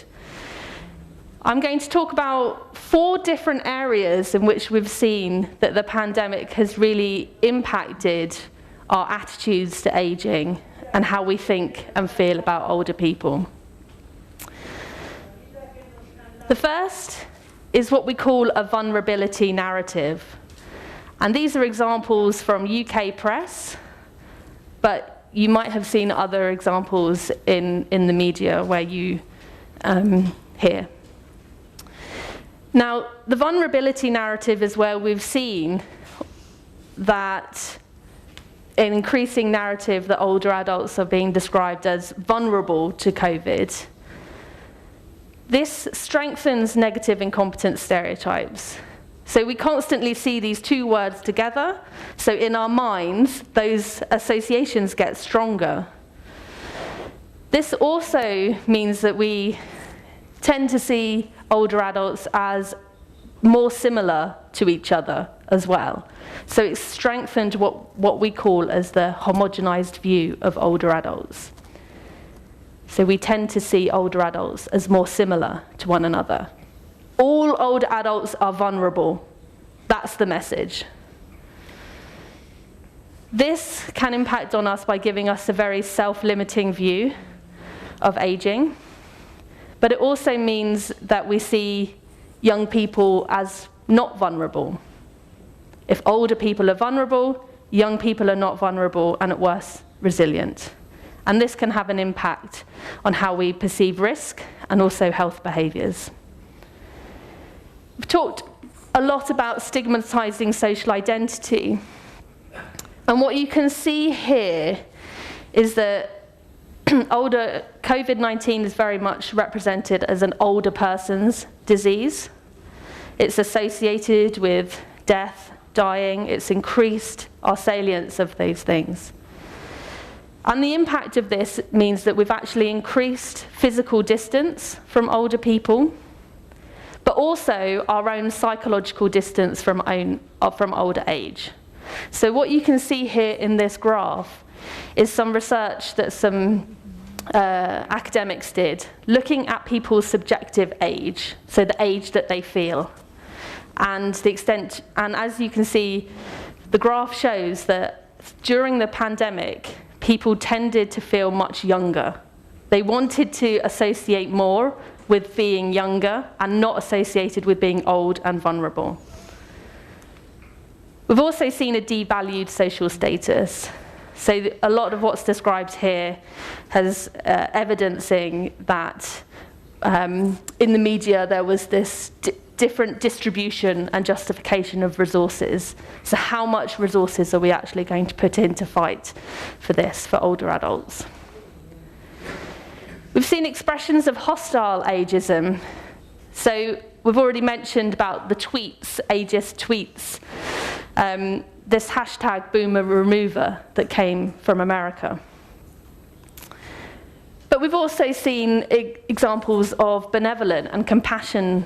Speaker 6: I'm going to talk about 4 different areas in which we've seen that the pandemic has really impacted our attitudes to aging and how we think and feel about older people. The first is what we call a vulnerability narrative. And these are examples from UK press, but you might have seen other examples in the media where you hear. Now, the vulnerability narrative is where we've seen that an increasing narrative that older adults are being described as vulnerable to COVID. This strengthens negative incompetence stereotypes. So we constantly see these 2 words together, so in our minds, those associations get stronger. This also means that we tend to see older adults as more similar to each other as well. So it's strengthened what we call as the homogenized view of older adults. So we tend to see older adults as more similar to one another. All older adults are vulnerable. That's the message. This can impact on us by giving us a very self-limiting view of aging, but it also means that we see young people as not vulnerable. If older people are vulnerable, young people are not vulnerable, and at worst, resilient. And this can have an impact on how we perceive risk and also health behaviours. We've talked a lot about stigmatizing social identity. And what you can see here is that COVID-19 is very much represented as an older person's disease. It's associated with death, dying. It's increased our salience of those things. And the impact of this means that we've actually increased physical distance from older people, but also our own psychological distance from older age. So what you can see here in this graph is some research that some academics did, looking at people's subjective age, so the age that they feel, and the extent, and as you can see, the graph shows that during the pandemic, people tended to feel much younger. They wanted to associate more with being younger and not associated with being old and vulnerable. We've also seen a devalued social status. So a lot of what's described here has evidencing that in the media there was this different distribution and justification of resources. So how much resources are we actually going to put in to fight for this, for older adults? We've seen expressions of hostile ageism. So we've already mentioned about the tweets, ageist tweets. This hashtag boomer remover that came from America. But we've also seen examples of benevolent and compassionate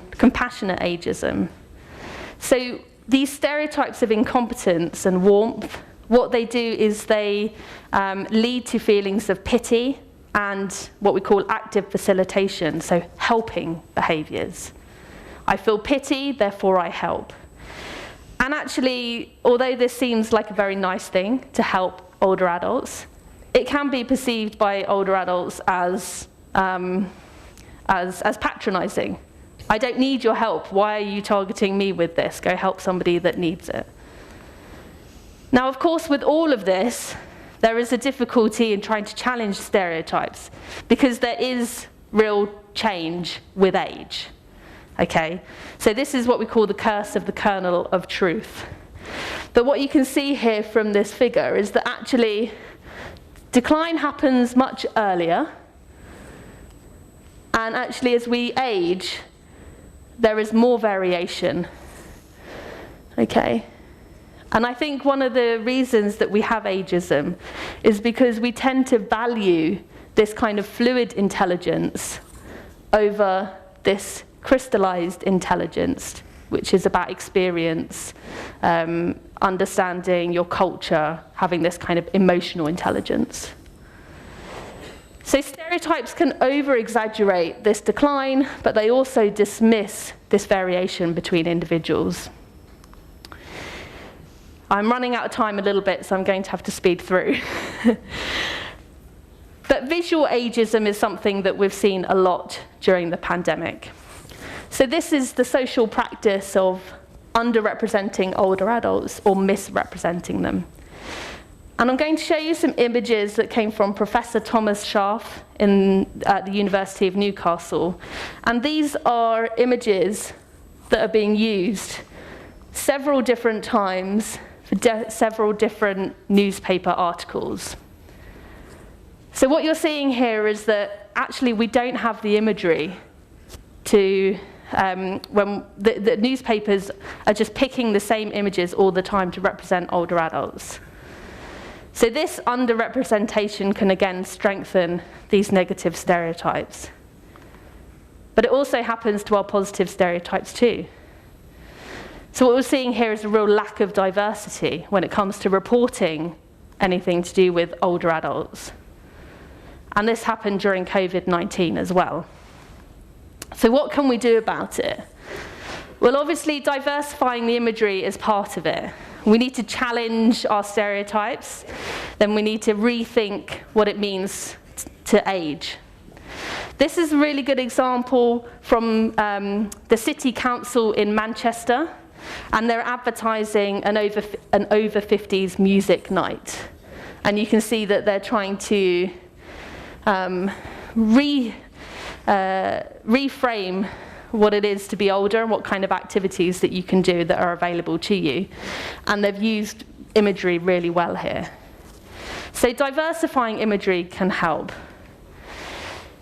Speaker 6: ageism. So these stereotypes of incompetence and warmth, what they do is they lead to feelings of pity and what we call active facilitation, so helping behaviours. I feel pity, therefore I help. And actually, although this seems like a very nice thing to help older adults, it can be perceived by older adults as patronising. I don't need your help. Why are you targeting me with this? Go help somebody that needs it. Now, of course, with all of this, there is a difficulty in trying to challenge stereotypes because there is real change with age. Okay? So this is what we call the curse of the kernel of truth. But what you can see here from this figure is that actually decline happens much earlier, and actually as we age, there is more variation. Okay? And I think one of the reasons that we have ageism is because we tend to value this kind of fluid intelligence over this crystallized intelligence, which is about experience, understanding your culture, having this kind of emotional intelligence. So stereotypes can over-exaggerate this decline, but they also dismiss this variation between individuals. I'm running out of time a little bit, so I'm going to have to speed through. But visual ageism is something that we've seen a lot during the pandemic. So this is the social practice of underrepresenting older adults or misrepresenting them. And I'm going to show you some images that came from Professor Thomas Scharf at the University of Newcastle. And these are images that are being used several different times for several different newspaper articles. So what you're seeing here is that actually we don't have the imagery to, when the newspapers are just picking the same images all the time to represent older adults. So this underrepresentation can again strengthen these negative stereotypes. But it also happens to our positive stereotypes too. So what we're seeing here is a real lack of diversity when it comes to reporting anything to do with older adults. And this happened during COVID-19 as well. So what can we do about it? Well, obviously diversifying the imagery is part of it. We need to challenge our stereotypes, then we need to rethink what it means to age. This is a really good example from the City Council in Manchester, and they're advertising an over 50s music night. And you can see that they're trying to reframe what it is to be older and what kind of activities that you can do that are available to you. And they've used imagery really well here. So diversifying imagery can help.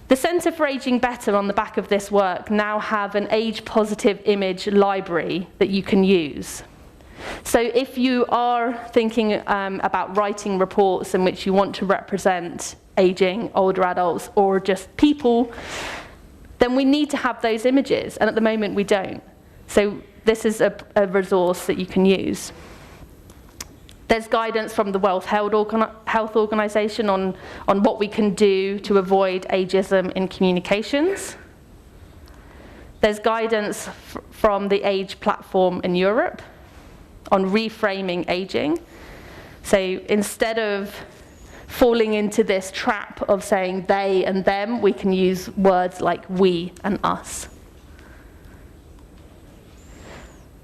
Speaker 6: The Centre for Aging Better on the back of this work now have an age-positive image library that you can use. So if you are thinking about writing reports in which you want to represent aging, older adults, or just people, then we need to have those images, and at the moment we don't. So this is a resource that you can use. There's guidance from the World Health Organization on what we can do to avoid ageism in communications. There's guidance from the Age Platform in Europe on reframing aging. So instead of falling into this trap of saying they and them, we can use words like we and us.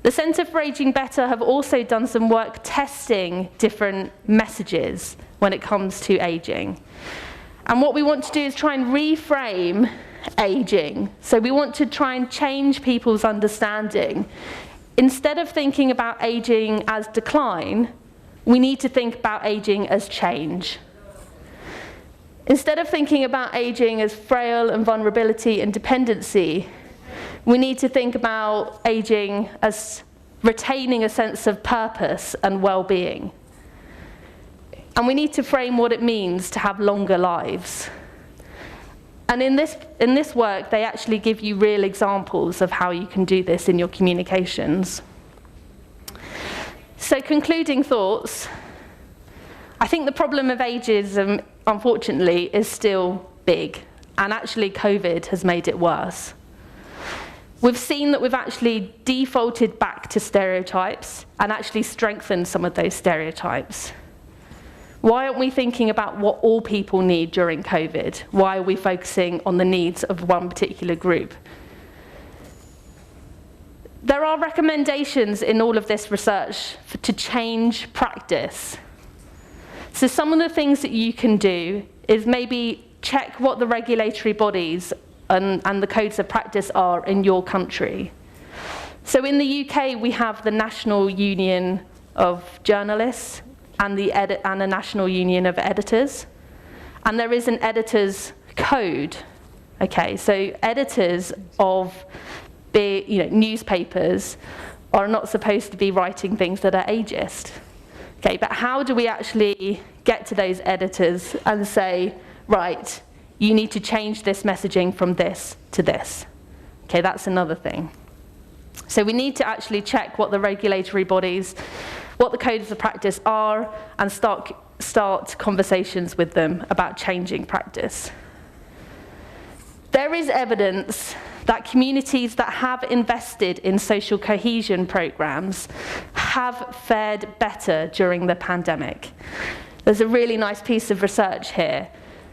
Speaker 6: The Centre for Aging Better have also done some work testing different messages when it comes to aging. And what we want to do is try and reframe aging. So we want to try and change people's understanding. Instead of thinking about aging as decline, we need to think about aging as change. Instead of thinking about aging as frail and vulnerability and dependency, we need to think about aging as retaining a sense of purpose and well-being. And we need to frame what it means to have longer lives. And in this work, they actually give you real examples of how you can do this in your communications. So concluding thoughts, I think the problem of ageism, unfortunately, is still big, and actually COVID has made it worse. We've seen that we've actually defaulted back to stereotypes and actually strengthened some of those stereotypes. Why aren't we thinking about what all people need during COVID? Why are we focusing on the needs of one particular group? There are recommendations in all of this research to change practice. So some of the things that you can do is maybe check what the regulatory bodies and the codes of practice are in your country. So in the UK, we have the National Union of Journalists and the National Union of Editors. And there is an editor's code. Okay, so editors of newspapers are not supposed to be writing things that are ageist. Okay, but how do we actually get to those editors and say, right, you need to change this messaging from this to this? Okay, that's another thing. So we need to actually check what the regulatory bodies, what the codes of practice are, and start conversations with them about changing practice. There is evidence that communities that have invested in social cohesion programs have fared better during the pandemic. There's a really nice piece of research here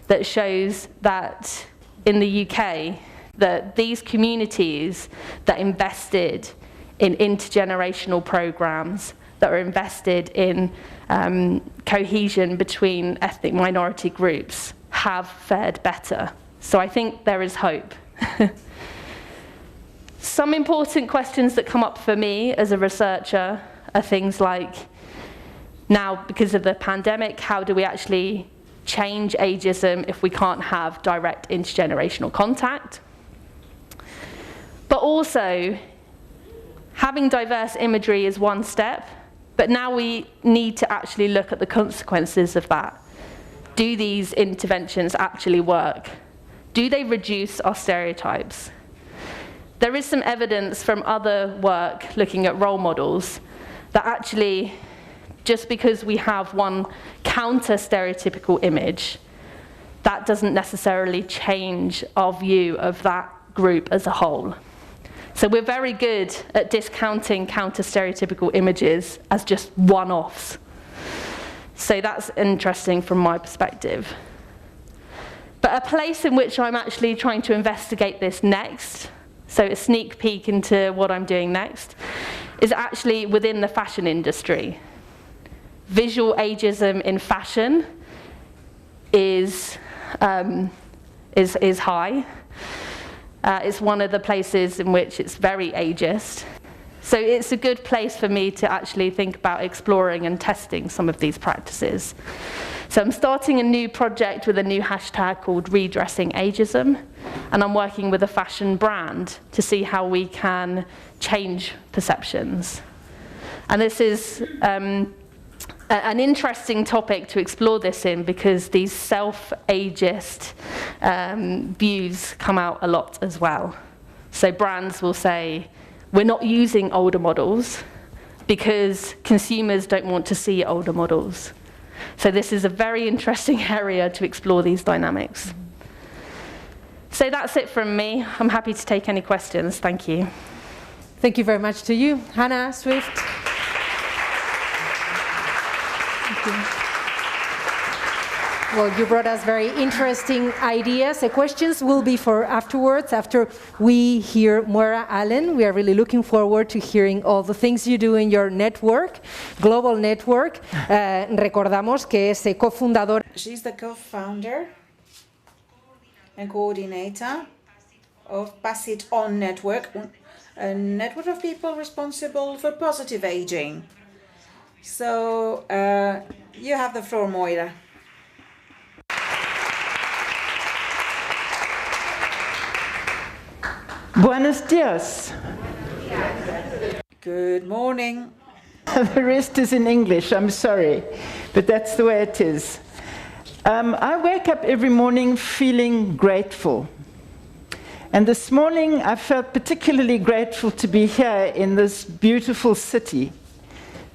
Speaker 6: that shows that in the UK, that these communities that invested in intergenerational programs, that are invested in cohesion between ethnic minority groups, have fared better. So I think there is hope. Some important questions that come up for me as a researcher are things like, now because of the pandemic, how do we actually change ageism if we can't have direct intergenerational contact? But also, having diverse imagery is one step, but now we need to actually look at the consequences of that. Do these interventions actually work? Do they reduce our stereotypes? There is some evidence from other work looking at role models that actually, just because we have one counter-stereotypical image, that doesn't necessarily change our view of that group as a whole. So we're very good at discounting counter-stereotypical images as just one-offs. So that's interesting from my perspective. But a place in which I'm actually trying to investigate this next, so a sneak peek into what I'm doing next, is actually within the fashion industry. Visual ageism in fashion is high. It's one of the places in which it's very ageist. So it's a good place for me to actually think about exploring and testing some of these practices. So I'm starting a new project with a new hashtag called Redressing Ageism, and I'm working with a fashion brand to see how we can change perceptions. And this is an interesting topic to explore this in, because these self-ageist views come out a lot as well. So brands will say, we're not using older models because consumers don't want to see older models. So this is a very interesting area to explore these dynamics. So that's it from me. I'm happy to take any questions. Thank you.
Speaker 1: Thank you very much to you, Hannah Swift. Well, you brought us very interesting ideas. The questions will be for afterwards, after we hear Moira Allen. We are really looking forward to hearing all the things you do in your network, global network. Recordamos que es cofundadora.
Speaker 2: She's the co-founder and coordinator of Pass It On Network, a network of people responsible for positive aging. So you have the floor, Moira.
Speaker 5: Buenos dias.
Speaker 2: Good morning.
Speaker 5: The rest is in English, I'm sorry, but that's the way it is. I wake up every morning feeling grateful. And this morning I felt particularly grateful to be here in this beautiful city,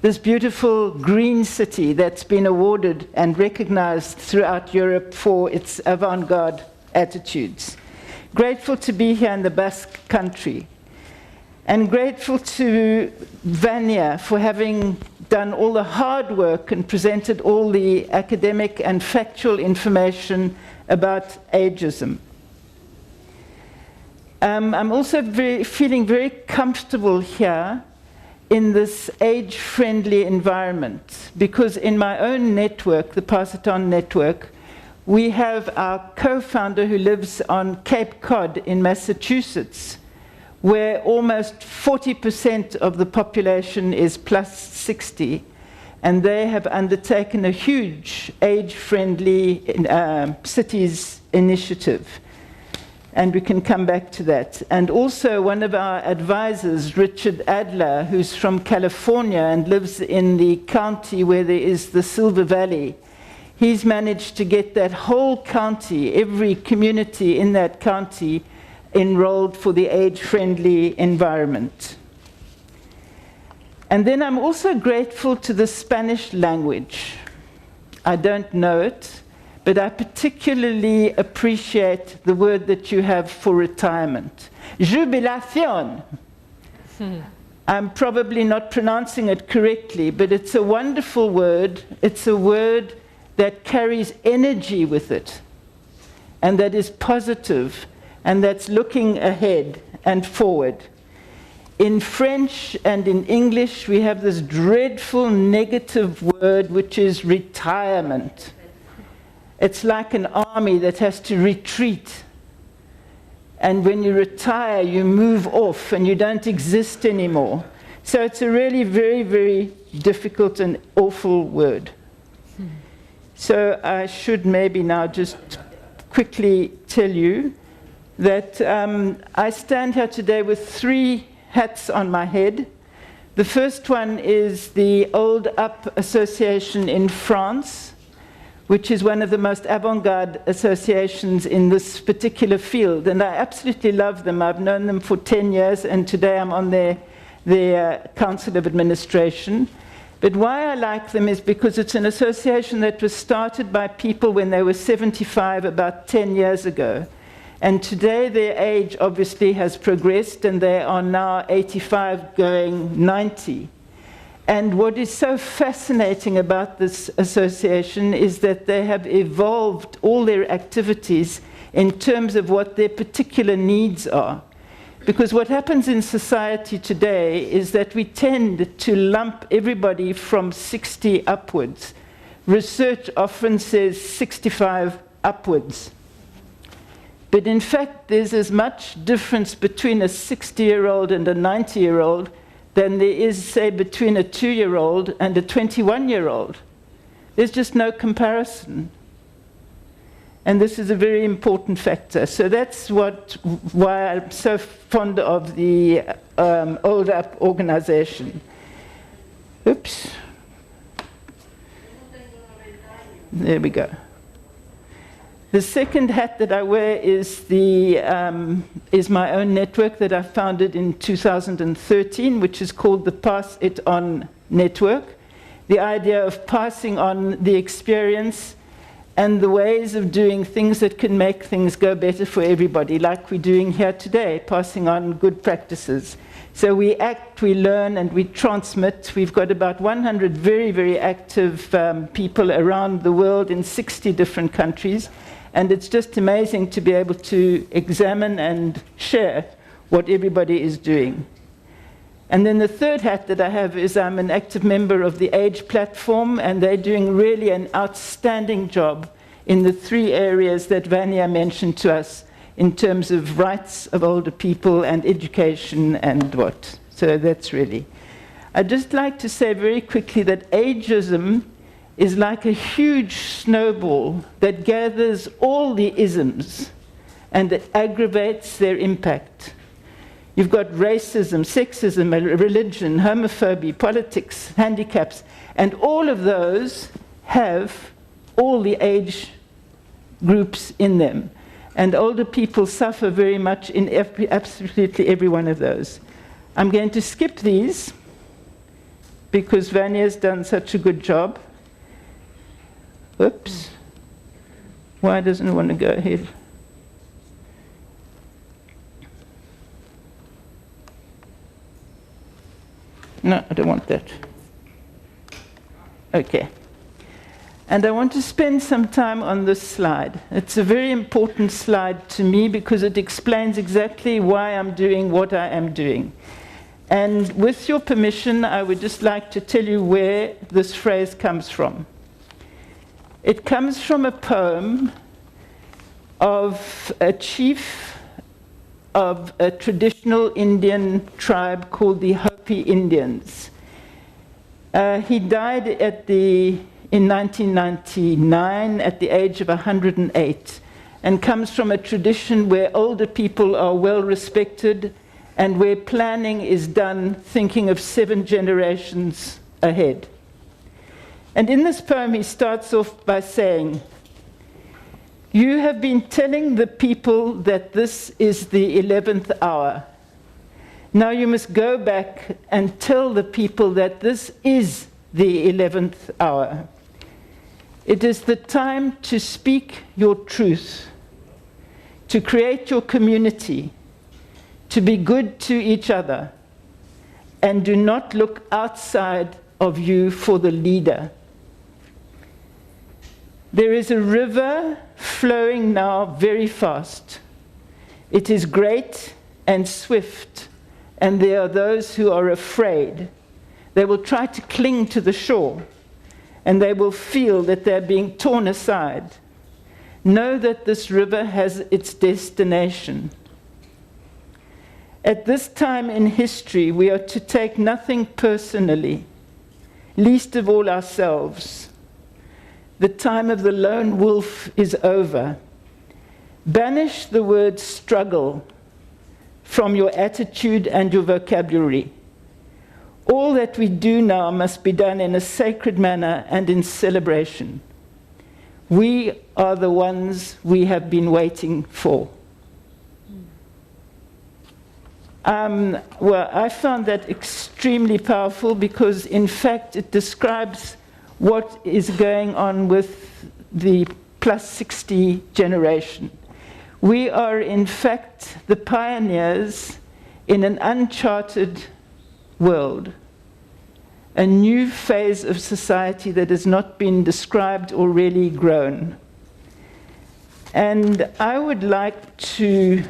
Speaker 5: this beautiful green city that's been awarded and recognized throughout Europe for its avant-garde attitudes. Grateful to be here in the Basque Country. And grateful to Vanya for having done all the hard work and presented all the academic and factual information about ageism. I'm also feeling very comfortable here in this age-friendly environment, because in my own network, the Pass It On network, we have our co-founder who lives on Cape Cod in Massachusetts, where almost 40% of the population is plus 60, and they have undertaken a huge age-friendly cities initiative. And we can come back to that. And also one of our advisors, Richard Adler, who's from California and lives in the county where there is the Silver Valley, he's managed to get that whole county, every community in that county, enrolled for the age-friendly environment. And then I'm also grateful to the Spanish language. I don't know it, but I particularly appreciate the word that you have for retirement. Jubilación. I'm probably not pronouncing it correctly, but it's a wonderful word. It's a word that carries energy with it, and that is positive, and that's looking ahead and forward. In French and in English, we have this dreadful negative word, which is retirement. It's like an army that has to retreat. And when you retire, you move off and you don't exist anymore. So it's a really very, very difficult and awful word. So I should maybe now just quickly tell you that I stand here today with 3 hats on my head. The first one is the Old Up Association in France, which is one of the most avant-garde associations in this particular field. And I absolutely love them. I've known them for 10 years, and today I'm on their Council of Administration. But why I like them is because it's an association that was started by people when they were 75 about 10 years ago. And today their age obviously has progressed, and they are now 85 going 90. And what is so fascinating about this association is that they have evolved all their activities in terms of what their particular needs are. Because what happens in society today is that we tend to lump everybody from 60 upwards. Research often says 65 upwards. But in fact, there's as much difference between a 60-year-old and a 90-year-old than there is, say, between a 2-year-old and a 21-year-old. There's just no comparison. And this is a very important factor. So that's why I'm so fond of the Old Up organization. Oops. There we go. The second hat that I wear is my own network that I founded in 2013, which is called the Pass It On Network. The idea of passing on the experience and the ways of doing things that can make things go better for everybody, like we're doing here today, passing on good practices. So we act, we learn, and we transmit. We've got about 100 very, very active people around the world in 60 different countries. And it's just amazing to be able to examine and share what everybody is doing. And then the third hat that I have is I'm an active member of the Age Platform, and they're doing really an outstanding job in the 3 areas that Vanya mentioned to us in terms of rights of older people and education and what. So that's really. I'd just like to say very quickly that ageism is like a huge snowball that gathers all the isms and it aggravates their impact. You've got racism, sexism, religion, homophobia, politics, handicaps, and all of those have all the age groups in them. And older people suffer very much in absolutely every one of those. I'm going to skip these because Vanya's done such a good job. Oops. Why doesn't it want to go ahead? No, I don't want that. Okay. And I want to spend some time on this slide. It's a very important slide to me because it explains exactly why I'm doing what I am doing. And with your permission, I would just like to tell you where this phrase comes from. It comes from a poem of a chief of a traditional Indian tribe called the Hopi Indians. He died in 1999 at the age of 108, and comes from a tradition where older people are well respected and where planning is done thinking of 7 generations ahead. And in this poem he starts off by saying, "You have been telling the people that this is the 11th hour. Now you must go back and tell the people that this is the 11th hour. It is the time to speak your truth, to create your community, to be good to each other, and do not look outside of you for the leader. There is a river flowing now very fast. It is great and swift, and there are those who are afraid. They will try to cling to the shore, and they will feel that they're being torn aside. Know that this river has its destination. At this time in history, we are to take nothing personally, least of all ourselves. The time of the lone wolf is over. Banish the word struggle from your attitude and your vocabulary. All that we do now must be done in a sacred manner and in celebration. We are the ones we have been waiting for." Well, I found that extremely powerful because, in fact, it describes what is going on with the plus 60 generation. We are, in fact, the pioneers in an uncharted world, a new phase of society that has not been described or really grown. And I would like to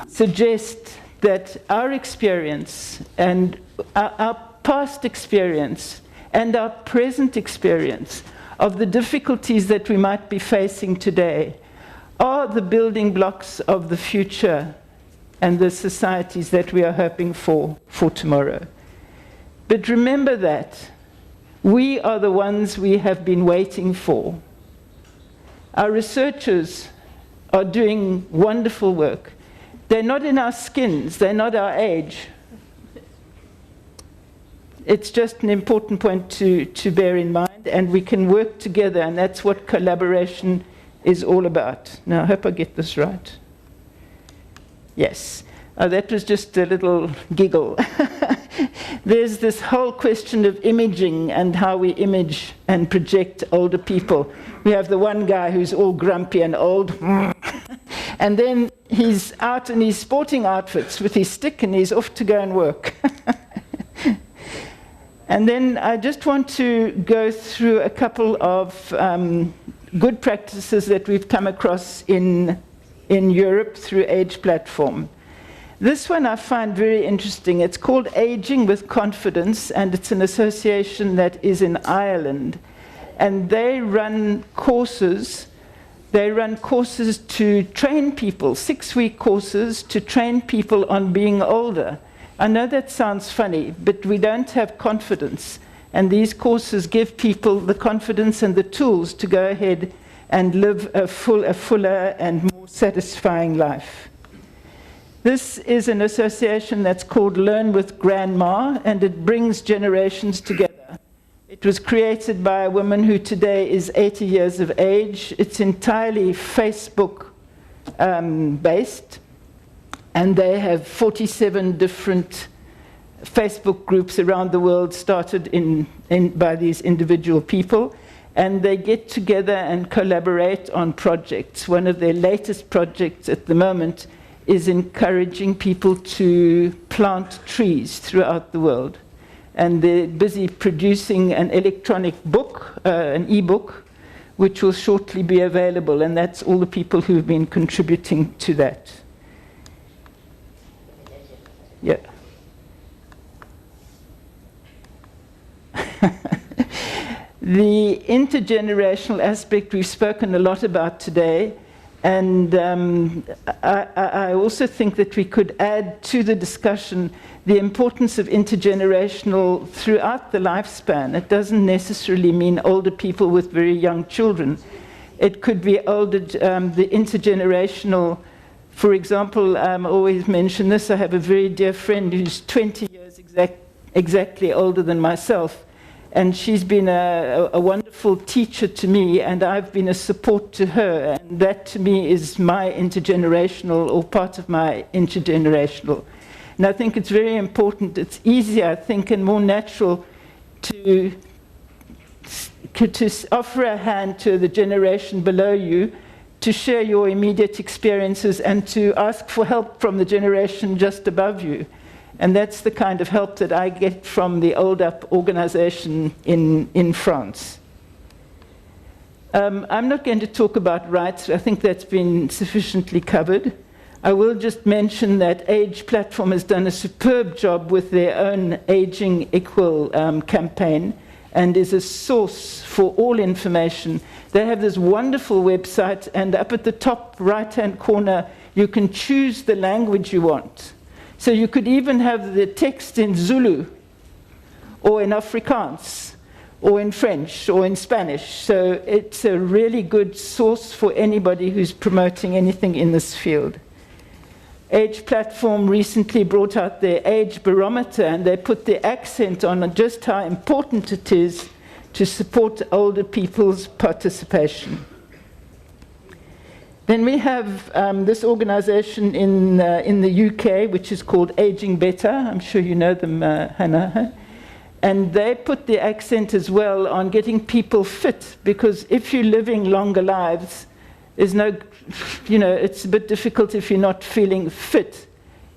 Speaker 5: suggest that our experience and our past experience and our present experience of the difficulties that we might be facing today are the building blocks of the future and the societies that we are hoping for tomorrow. But remember that we are the ones we have been waiting for. Our researchers are doing wonderful work. They're not in our skins, they're not our age. It's just an important point to bear in mind, and we can work together, and that's what collaboration is all about. Now, I hope I get this right. Yes. That was just a little giggle. There's this whole question of imaging and how we image and project older people. We have the one guy who's all grumpy and old, and then he's out in his sporting outfits with his stick and he's off to go and work. And then I just want to go through a couple of good practices that we've come across in Europe through Age Platform. This one I find very interesting. It's called Aging with Confidence, and it's an association that is in Ireland. And they run courses. They run courses to train people, 6-week courses to train people on being older. I know that sounds funny, but we don't have confidence. And these courses give people the confidence and the tools to go ahead and live a fuller and more satisfying life. This is an association that's called Learn with Grandma, and it brings generations together. It was created by a woman who today is 80 years of age. It's entirely Facebook based, and they have 47 different Facebook groups around the world started by these individual people, and they get together and collaborate on projects. One of their latest projects at the moment is encouraging people to plant trees throughout the world. And they're busy producing an electronic book, an e-book, which will shortly be available, and that's all the people who've been contributing to that. Yeah. The intergenerational aspect we've spoken a lot about today, and I also think that we could add to the discussion the importance of intergenerational throughout the lifespan. It doesn't necessarily mean older people with very young children. It could be older, the intergenerational. For example, I always mention this. I have a very dear friend who's 20 years exactly older than myself. And she's been a wonderful teacher to me, and I've been a support to her. And that, to me, is my intergenerational, or part of my intergenerational. And I think it's very important. It's easier, I think, and more natural to offer a hand to the generation below you, to share your immediate experiences, and to ask for help from the generation just above you. And that's the kind of help that I get from the Old Up organization in France. I'm not going to talk about rights. I think that's been sufficiently covered. I will just mention that Age Platform has done a superb job with their own Aging Equal campaign, and is a source for all information. They have this wonderful website, and up at the top right-hand corner, you can choose the language you want. So you could even have the text in Zulu, or in Afrikaans, or in French, or in Spanish. So it's a really good source for anybody who's promoting anything in this field. Age Platform recently brought out their Age Barometer, and they put the accent on just how important it is to support older people's participation. Then we have this organization in the UK, which is called Aging Better. I'm sure you know them, Hannah. And they put the accent as well on getting people fit, because if you're living longer lives, there's no, it's a bit difficult if you're not feeling fit.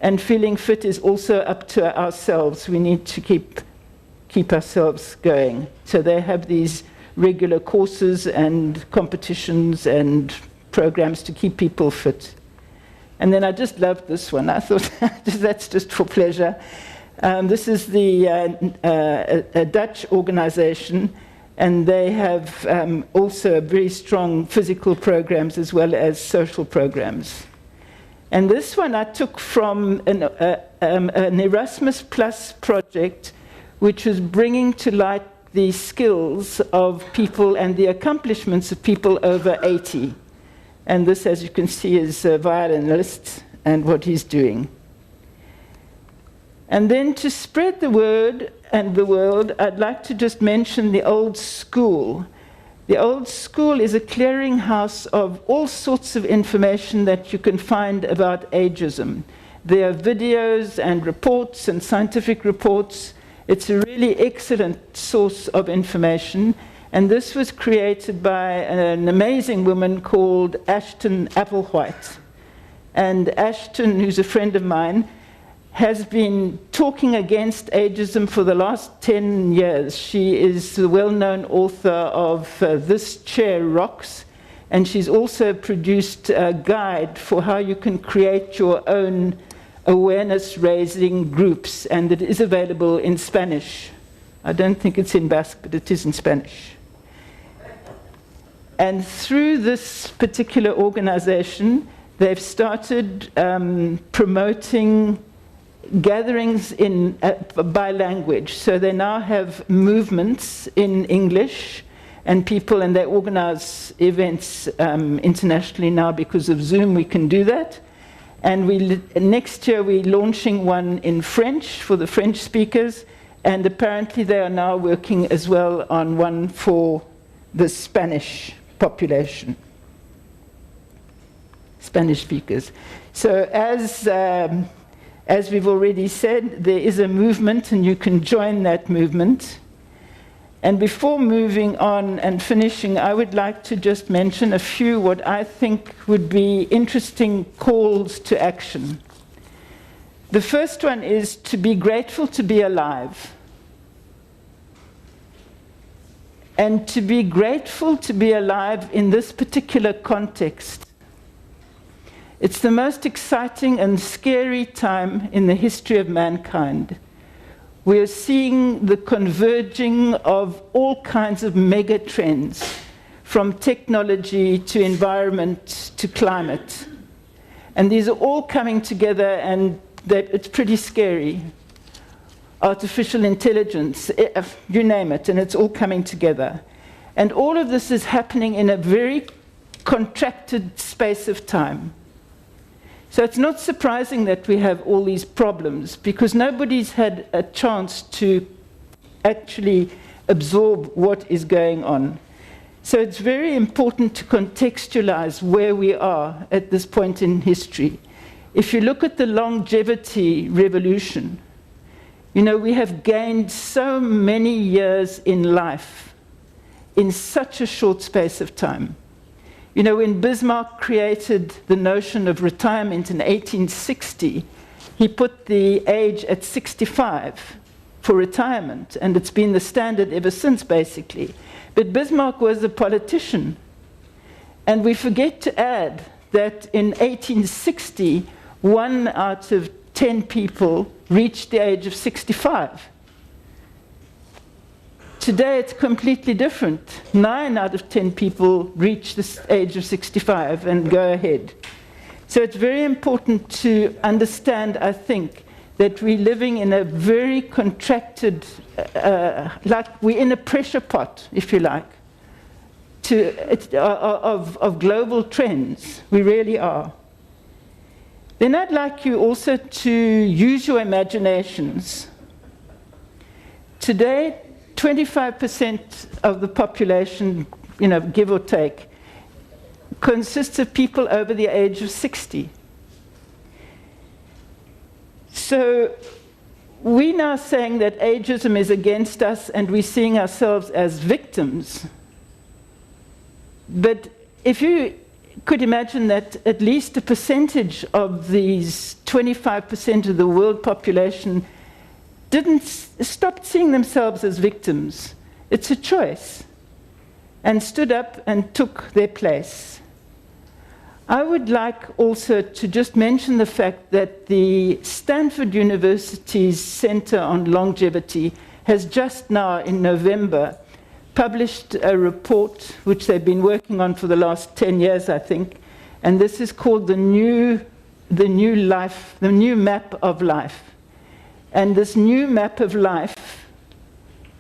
Speaker 5: And feeling fit is also up to ourselves. We need to keep ourselves going. So they have these regular courses and competitions and programs to keep people fit. And then I just loved this one. I thought that's just for pleasure. This is a Dutch organization, and they have also very strong physical programs as well as social programs. And this one I took from an Erasmus Plus project, which was bringing to light the skills of people and the accomplishments of people over 80. And this, as you can see, is a violinist and what he's doing. And then to spread the word and the world, I'd like to just mention the Old School. The Old School is a clearinghouse of all sorts of information that you can find about ageism. There are videos and reports and scientific reports. It's a really excellent source of information. And this was created by an amazing woman called Ashton Applewhite. And Ashton, who's a friend of mine, has been talking against ageism for the last 10 years. She is the well-known author of This Chair Rocks, and she's also produced a guide for how you can create your own awareness-raising groups, and it is available in Spanish. I don't think it's in Basque, but it is in Spanish. And through this particular organization, they've started promoting gatherings by language. So they now have movements in English, and they organize events internationally now. Because of Zoom, we can do that. And next year, we're launching one in French for the French speakers, and apparently they are now working as well on one for the Spanish population, Spanish speakers. So as As we've already said, there is a movement, and you can join that movement. And before moving on and finishing, I would like to just mention a few what I think would be interesting calls to action. The first one is to be grateful to be alive. And to be grateful to be alive in this particular context. It's the most exciting and scary time in the history of mankind. We are seeing the converging of all kinds of mega trends, from technology to environment to climate. And these are all coming together, and it's pretty scary. Artificial intelligence, you name it, and it's all coming together. And all of this is happening in a very contracted space of time. So it's not surprising that we have all these problems, because nobody's had a chance to actually absorb what is going on. So it's very important to contextualize where we are at this point in history. If you look at the longevity revolution, you know, we have gained so many years in life in such a short space of time. You know, when Bismarck created the notion of retirement in 1860, he put the age at 65 for retirement, and it's been the standard ever since, basically. But Bismarck was a politician, and we forget to add that in 1860, 1 out of 10 people reached the age of 65. Today it's completely different. 9 out of 10 people reach the age of 65 and go ahead. So it's very important to understand, I think, that we're living in a very contracted, like we're in a pressure pot, if you like, of global trends. We really are. Then I'd like you also to use your imaginations. Today, 25% of the population, you know, give or take, consists of people over the age of 60. So we're now saying that ageism is against us, and we're seeing ourselves as victims. But if you could imagine that at least a percentage of these 25% of the world population didn't stop seeing themselves as victims. It's a choice, and stood up and took their place. I would like also to just mention the fact that the Stanford University's Center on Longevity has just now, in November, published a report which they've been working on for the last 10 years, I think, and this is called the new map of life. And this new map of life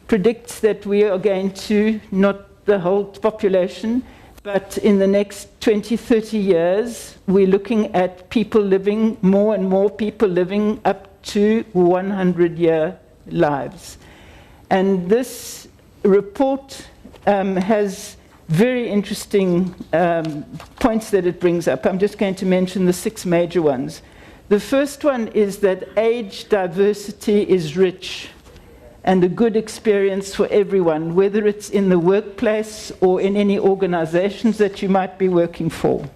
Speaker 5: predicts that we are going to, not the whole population, but in the next 20, 30 years, we're looking at people living, more and more people living up to 100-year lives. And this report has very interesting points that it brings up. I'm just going to mention the 6 major ones. The first one is that age diversity is rich and a good experience for everyone, whether it's in the workplace or in any organizations that you might be working for.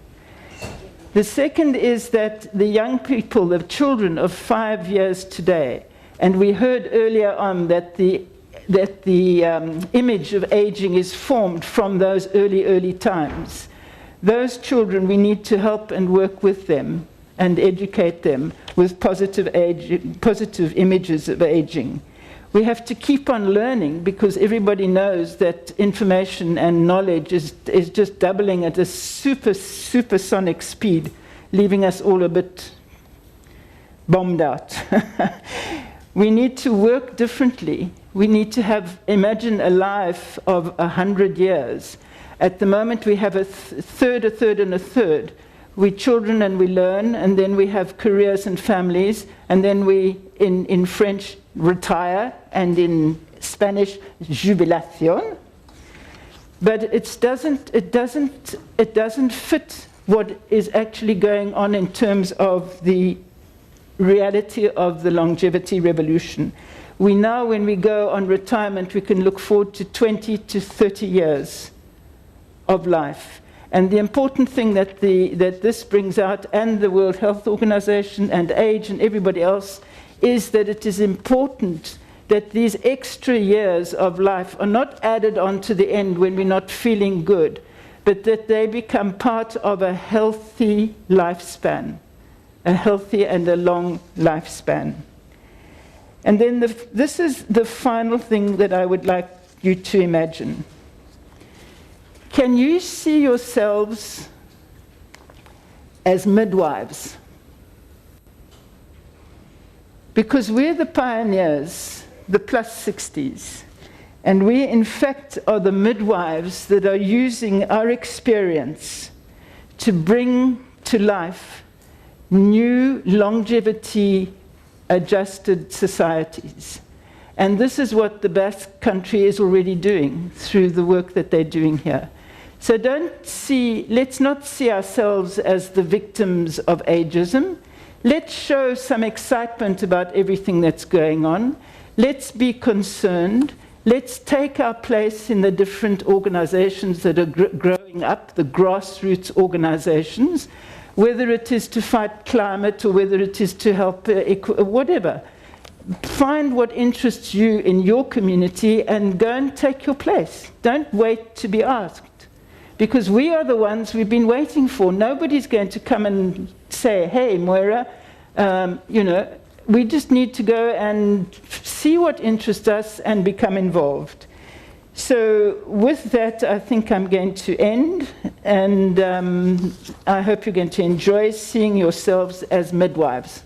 Speaker 5: The second is that the young people, the children of 5 years today, and we heard earlier on that the image of aging is formed from those early times. Those children, we need to help and work with them and educate them with positive images of aging. We have to keep on learning, because everybody knows that information and knowledge is just doubling at a supersonic speed, leaving us all a bit bombed out. We need to work differently. We need to imagine a life of 100 years. At the moment we have a third, and a third. We children and we learn, and then we have careers and families, and then we, in French, retire, and in Spanish, jubilación. But it doesn't fit what is actually going on in terms of the reality of the longevity revolution. We now, when we go on retirement, we can look forward to 20 to 30 years of life. And the important thing that this brings out, and the World Health Organization and age and everybody else, is that it is important that these extra years of life are not added on to the end when we're not feeling good, but that they become part of a healthy lifespan, a healthy and a long lifespan. And then this is the final thing that I would like you to imagine. Can you see yourselves as midwives? Because we're the pioneers, the plus 60s, and we in fact are the midwives that are using our experience to bring to life new longevity adjusted societies. And this is what the Basque Country is already doing through the work that they're doing here. So let's not see ourselves as the victims of ageism. Let's show some excitement about everything that's going on. Let's be concerned. Let's take our place in the different organizations that are growing up, the grassroots organizations, whether it is to fight climate or whether it is to help whatever. Find what interests you in your community and go and take your place. Don't wait to be asked. Because we are the ones we've been waiting for. Nobody's going to come and say, hey, Moira, we just need to go and see what interests us and become involved. So with that, I think I'm going to end, and I hope you're going to enjoy seeing yourselves as midwives.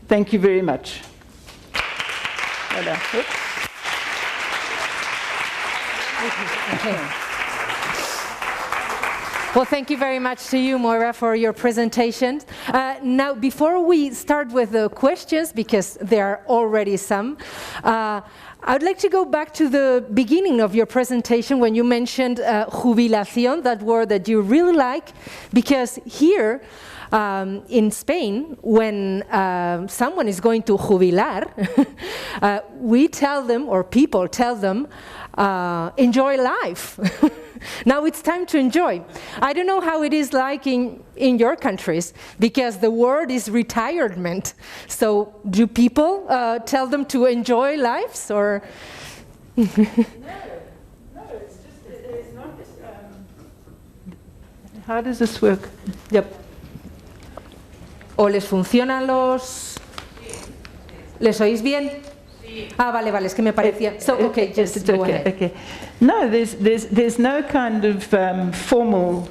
Speaker 5: Thank you very much. Voilà.
Speaker 1: Okay. Well, thank you very much to you, Moira, for your presentation. Now, before we start with the questions, because there are already some, I would like to go back to the beginning of your presentation when you mentioned jubilación, that word that you really like, because here in Spain, when someone is going to jubilar, we tell them, or people tell them, enjoy life. Now it's time to enjoy. I don't know how it is like in your countries, because the word is retirement. So do people tell them to enjoy lives, or?
Speaker 5: No, it's just, it's not. How does this work?
Speaker 1: Yep. ¿O les funcionan los? ¿Les oís bien? Ah, vale, es que me parecía. So, okay, just go ahead.
Speaker 5: Okay. No, there's no kind of formal.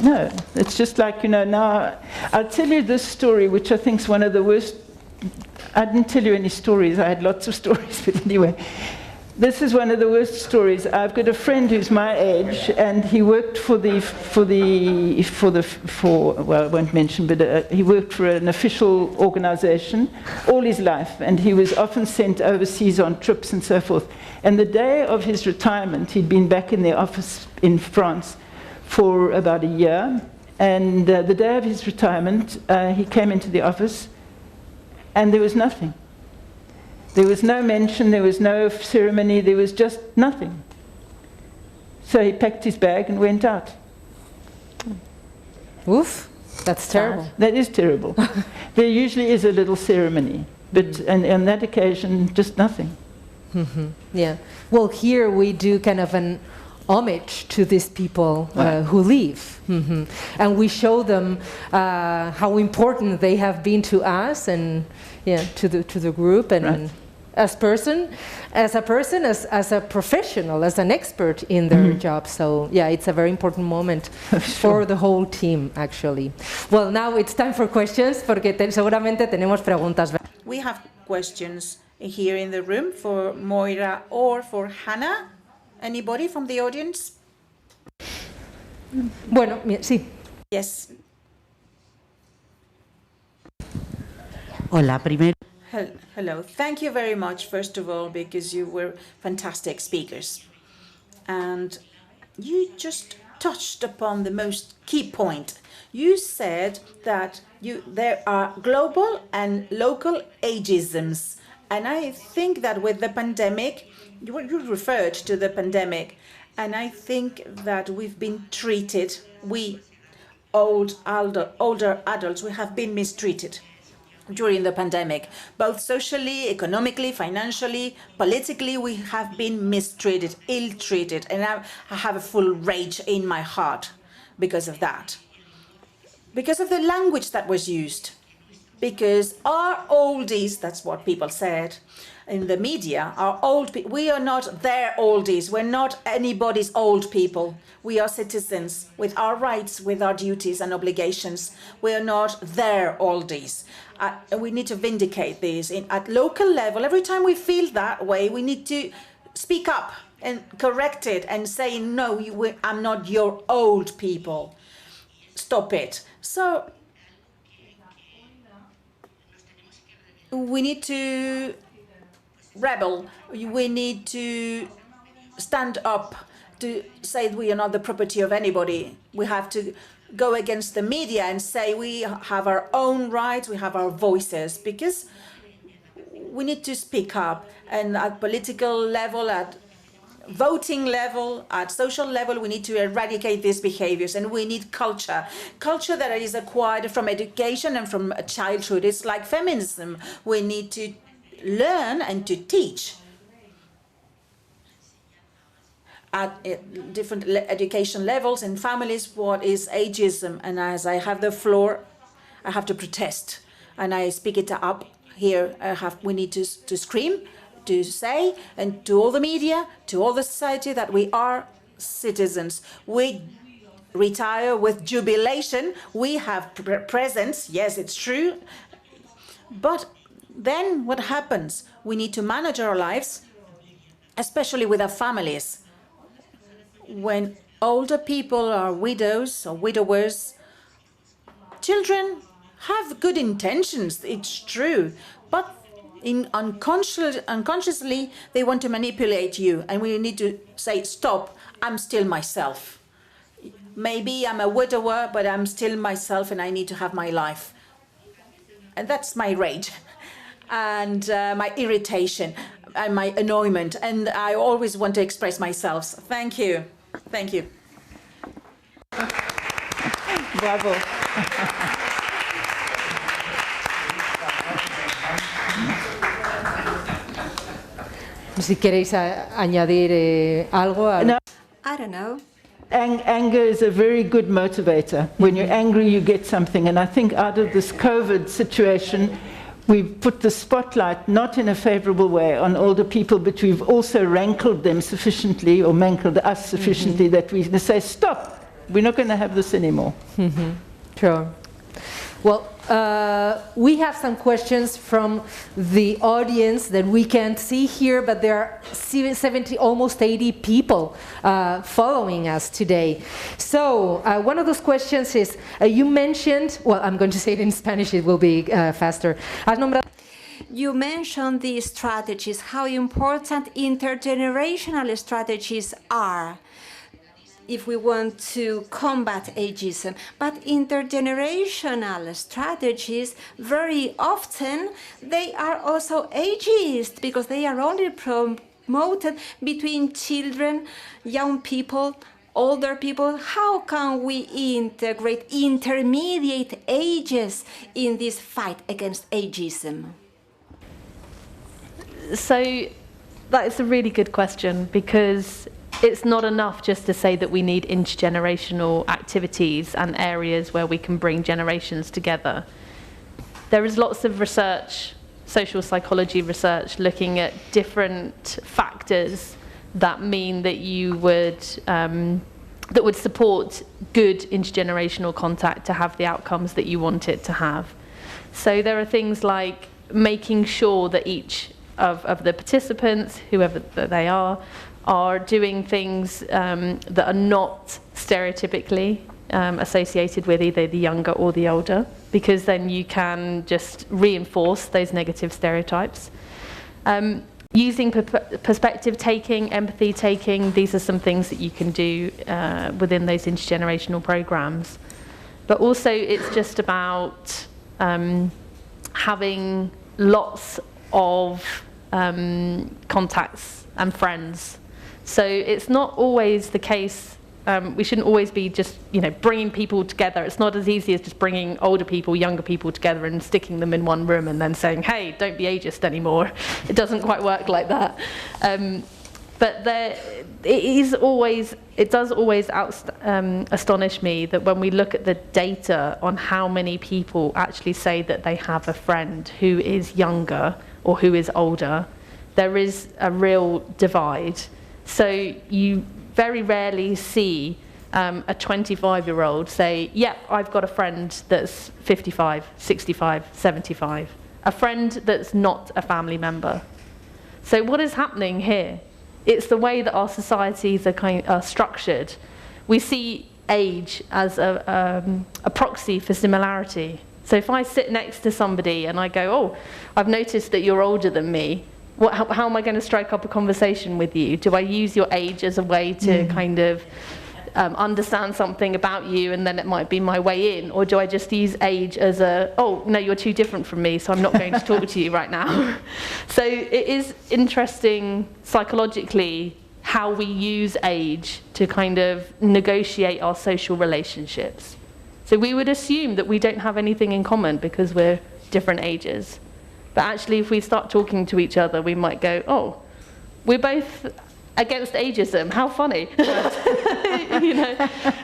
Speaker 5: No, it's just like, now I'll tell you this story, which I think is one of the worst. I didn't tell you any stories. I had lots of stories, but anyway, this is one of the worst stories. I've got a friend who's my age, and he worked well, I won't mention, but he worked for an official organization all his life, and he was often sent overseas on trips and so forth. And the day of his retirement, he'd been back in the office in France for about a year, and the day of his retirement, he came into the office, and there was nothing. There was no mention, there was no ceremony, there was just nothing. So he packed his bag and went out.
Speaker 1: Oof, that's terrible.
Speaker 5: That is terrible. There usually is a little ceremony, but on that occasion, just nothing.
Speaker 1: Mm-hmm. Yeah. Well, here we do kind of an homage to these people who leave. Mm-hmm. And we show them how important they have been to us and to the group and. Right. As a person, as a professional, as an expert in their job. So yeah, it's a very important moment for the whole team, actually. Well, now it's time for questions, porque seguramente tenemos preguntas.
Speaker 2: We have questions here in the room for Moira or for Hannah. Anybody from the audience?
Speaker 1: Bueno, sí.
Speaker 2: Yes.
Speaker 7: Hola, primero.
Speaker 2: Hello. Thank you very much, first of all, because you were fantastic speakers. And you just touched upon the most key point. You said that there are global and local ageisms. And I think that with the pandemic, you referred to the pandemic, and I think that we've been treated, we older adults, we have been mistreated during the pandemic, both socially, economically, financially, politically. We have been mistreated, ill-treated, and I have a full rage in my heart because of that, because of the language that was used, because our oldies, that's what people said in the media, are old people. We are not their oldies. We're not anybody's old people. We are citizens with our rights, with our duties and obligations. We are not their oldies. We need to vindicate this at local level. Every time we feel that way, we need to speak up and correct it and say, no, I'm not your old people. Stop it. So we need to rebel. We need to stand up to say we are not the property of anybody. We have to go against the media and say we have our own rights, we have our voices, because we need to speak up. And at political level, at voting level, at social level, we need to eradicate these behaviors, and we need culture that is acquired from education and from childhood. It's like feminism. We need to learn and to teach at different education levels and families what is ageism. And as I have the floor, I have to protest, and I speak it up here. We need to scream, to say, and to all the media, to all the society, that we are citizens. We retire with jubilation. We have presents. Yes, it's true. But then what happens? We need to manage our lives, especially with our families. When older people are widows or widowers, children have good intentions, it's true, but unconsciously they want to manipulate you, and we need to say, stop, I'm still myself. Maybe I'm a widower, but I'm still myself, and I need to have my life. And that's my rage and my irritation and my annoyment, and I always want to express myself. Thank you. Thank you.
Speaker 5: Bravo.
Speaker 1: Si queréis añadir algo.
Speaker 5: No.
Speaker 4: I don't know.
Speaker 5: Anger is a very good motivator. When you're angry, you get something. And I think out of this COVID situation, we've put the spotlight, not in a favorable way, on older people, but we've also rankled them sufficiently, or mankled us sufficiently, that we can say, stop, we're not going to have this anymore.
Speaker 1: Sure. Well, we have some questions from the audience that we can't see here, but there are 70, almost 80 people following us today. So one of those questions is, you mentioned, well, I'm going to say it in Spanish, it will be faster.
Speaker 4: You mentioned the strategies, how important intergenerational strategies are if we want to combat ageism. But intergenerational strategies, very often, they are also ageist, because they are only promoted between children, young people, older people. How can we integrate intermediate ages in this fight against ageism?
Speaker 6: So that is a really good question, because it's not enough just to say that we need intergenerational activities and areas where we can bring generations together. There is lots of research, social psychology research, looking at different factors that mean that you would that would support good intergenerational contact to have the outcomes that you want it to have. So there are things like making sure that each of the participants, whoever they are doing things that are not stereotypically associated with either the younger or the older, because then you can just reinforce those negative stereotypes. Using perspective taking, empathy taking, these are some things that you can do within those intergenerational programs. But also it's just about having lots of contacts and friends. So it's not always the case, we shouldn't always be just, bringing people together. It's not as easy as just bringing older people, younger people together and sticking them in one room and then saying, hey, don't be ageist anymore. It doesn't quite work like that. But it does always astonish me that when we look at the data on how many people actually say that they have a friend who is younger or who is older, there is a real divide. So you very rarely see a 25-year-old say, yep, I've got a friend that's 55, 65, 75. A friend that's not a family member. So what is happening here? It's the way that our societies are structured. We see age as a proxy for similarity. So if I sit next to somebody and I go, oh, I've noticed that you're older than me, how am I going to strike up a conversation with you? Do I use your age as a way to kind of understand something about you and then it might be my way in? Or do I just use age as oh, no, you're too different from me, so I'm not going to talk to you right now? So it is interesting psychologically how we use age to kind of negotiate our social relationships. So we would assume that we don't have anything in common because we're different ages. But actually, if we start talking to each other, we might go, oh, we're both against ageism. How funny.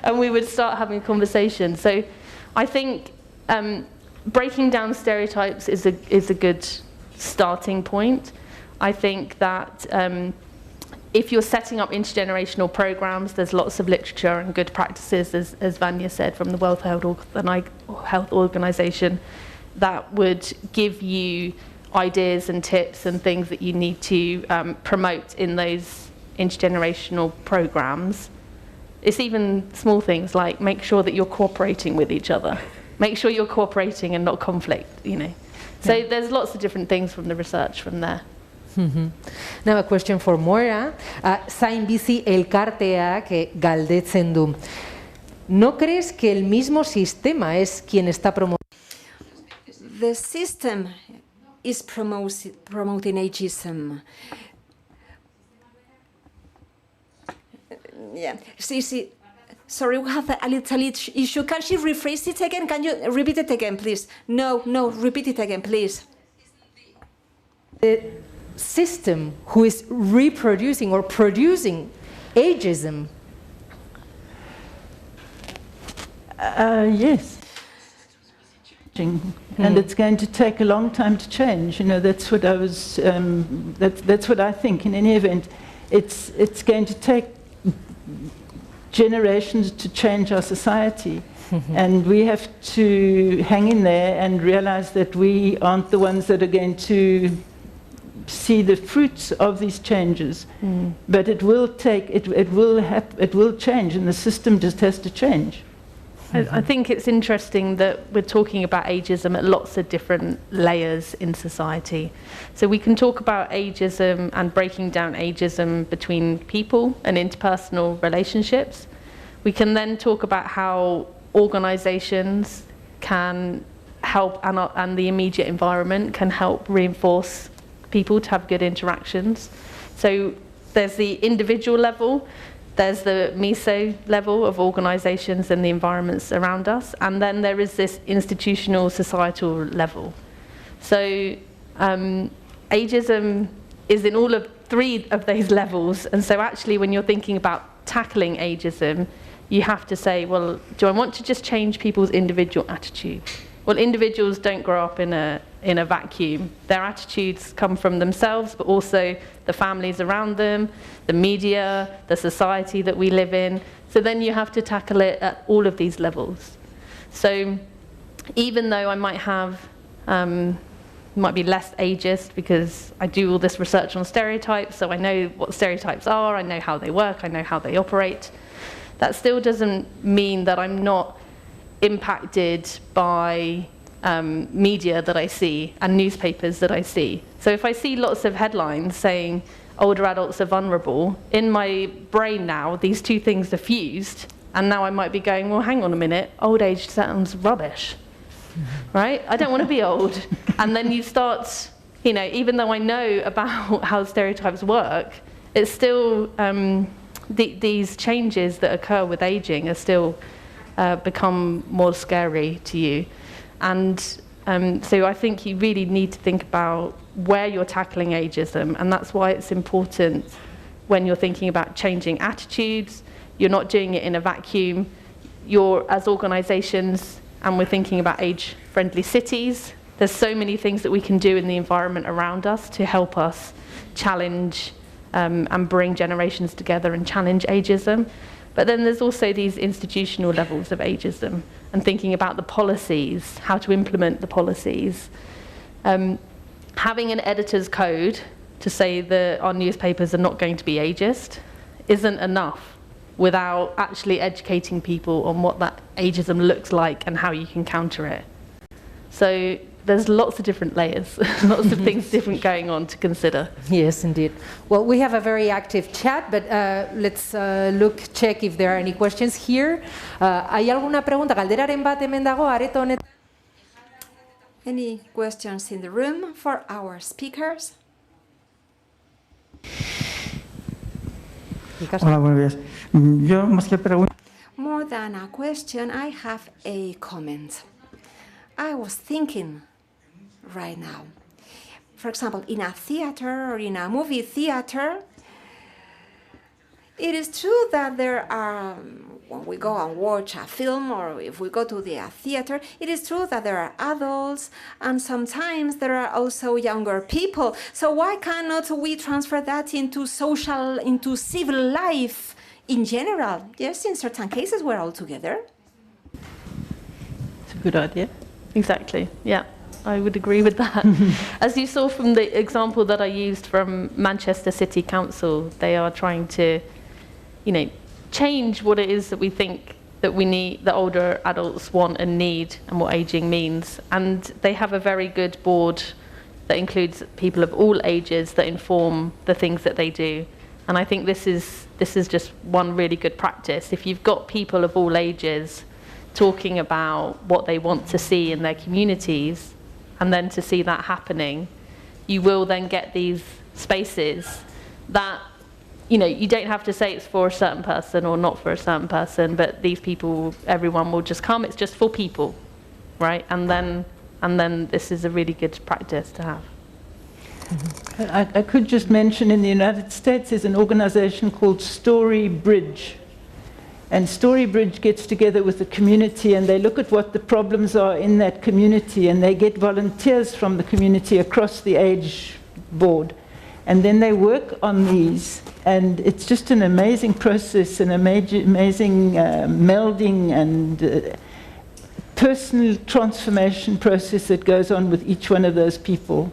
Speaker 6: And we would start having a conversation. So I think breaking down stereotypes is a good starting point. I think that if you're setting up intergenerational programs, there's lots of literature and good practices, as Vanya said, from the World Health Organization, that would give you ideas and tips and things that you need to promote in those intergenerational programs. It's even small things like make sure that you're cooperating with each other. Make sure you're cooperating and not conflict, So there's lots of different things from the research from there.
Speaker 1: Now a question for Moira. Zain bizi elkarteak galdetzen du. ¿No crees que el mismo sistema es quien está promoviendo?
Speaker 4: The system is promoting ageism. Yeah. See, sorry, we have a little issue. Can she rephrase it again? Can you repeat it again, please? No, repeat it again, please.
Speaker 1: The system who is reproducing or producing ageism.
Speaker 5: Yes. And it's going to take a long time to change. That's what I was. That's what I think. In any event, it's going to take generations to change our society, and we have to hang in there and realize that we aren't the ones that are going to see the fruits of these changes. But it will take. It will change, and the system just has to change.
Speaker 6: I think it's interesting that we're talking about ageism at lots of different layers in society. So we can talk about ageism and breaking down ageism between people and interpersonal relationships. We can then talk about how organizations can help and the immediate environment can help reinforce people to have good interactions. So there's the individual level, there's the meso level of organizations and the environments around us, and then there is this institutional societal level. So ageism is in all of three of those levels, and so actually when you're thinking about tackling ageism, you have to say, well, do I want to just change people's individual attitudes? Well, individuals don't grow up in a vacuum. Their attitudes come from themselves, but also the families around them, the media, the society that we live in. So then you have to tackle it at all of these levels. So even though I might have, might be less ageist because I do all this research on stereotypes, so I know what stereotypes are, I know how they work, I know how they operate, that still doesn't mean that I'm not impacted by media that I see and newspapers that I see. So if I see lots of headlines saying older adults are vulnerable, in my brain now, these two things are fused, and now I might be going, well, hang on a minute, old age sounds rubbish, right? I don't want to be old. And then you start, you know, even though I know about how stereotypes work, it's still, these changes that occur with aging are still become more scary to you. And so I think you really need to think about where you're tackling ageism, and that's why it's important when you're thinking about changing attitudes. You're not doing it in a vacuum. You're, as organisations, and we're thinking about age-friendly cities, there's so many things that we can do in the environment around us to help us challenge and bring generations together and challenge ageism. But then there's also these institutional levels of ageism, and thinking about the policies, how to implement the policies. Having an editor's code to say that our newspapers are not going to be ageist isn't enough without actually educating people on what that ageism looks like and how you can counter it. So there's lots of different layers, lots of things different going on to consider.
Speaker 1: Yes, indeed. Well, we have a very active chat, but let's check if there are any questions here. ¿Hay alguna pregunta? Galderaren bat hemen dago, areto honetan.
Speaker 4: Any questions in the room for our speakers?
Speaker 7: Hola, buenos días. Yo, más que pregunta.
Speaker 4: More than a question, I have a comment. I was thinking right now, for example, in a theater or in a movie theater, it is true that there are, when we go and watch a film or if we go to the theater, it is true that there are adults and sometimes there are also younger people. So why cannot we transfer that into civil life in general? Yes, in certain cases we're all together.
Speaker 6: It's a good idea. Exactly, yeah. I would agree with that. As you saw from the example that I used from Manchester City Council, they are trying to, you know, change what it is that we think that we need, that older adults want and need, and what aging means. And they have a very good board that includes people of all ages that inform the things that they do. And I think this is just one really good practice. If you've got people of all ages talking about what they want to see in their communities, and then to see that happening, you will then get these spaces that, you know, you don't have to say it's for a certain person or not for a certain person, but these people, everyone will just come. It's just for people, right? And then this is a really good practice to have.
Speaker 5: I could just mention in the United States there's an organization called Story Bridge. And Story Bridge gets together with the community and they look at what the problems are in that community, and they get volunteers from the community across the age board. And then they work on these, and it's just an amazing process, an amazing melding and personal transformation process that goes on with each one of those people.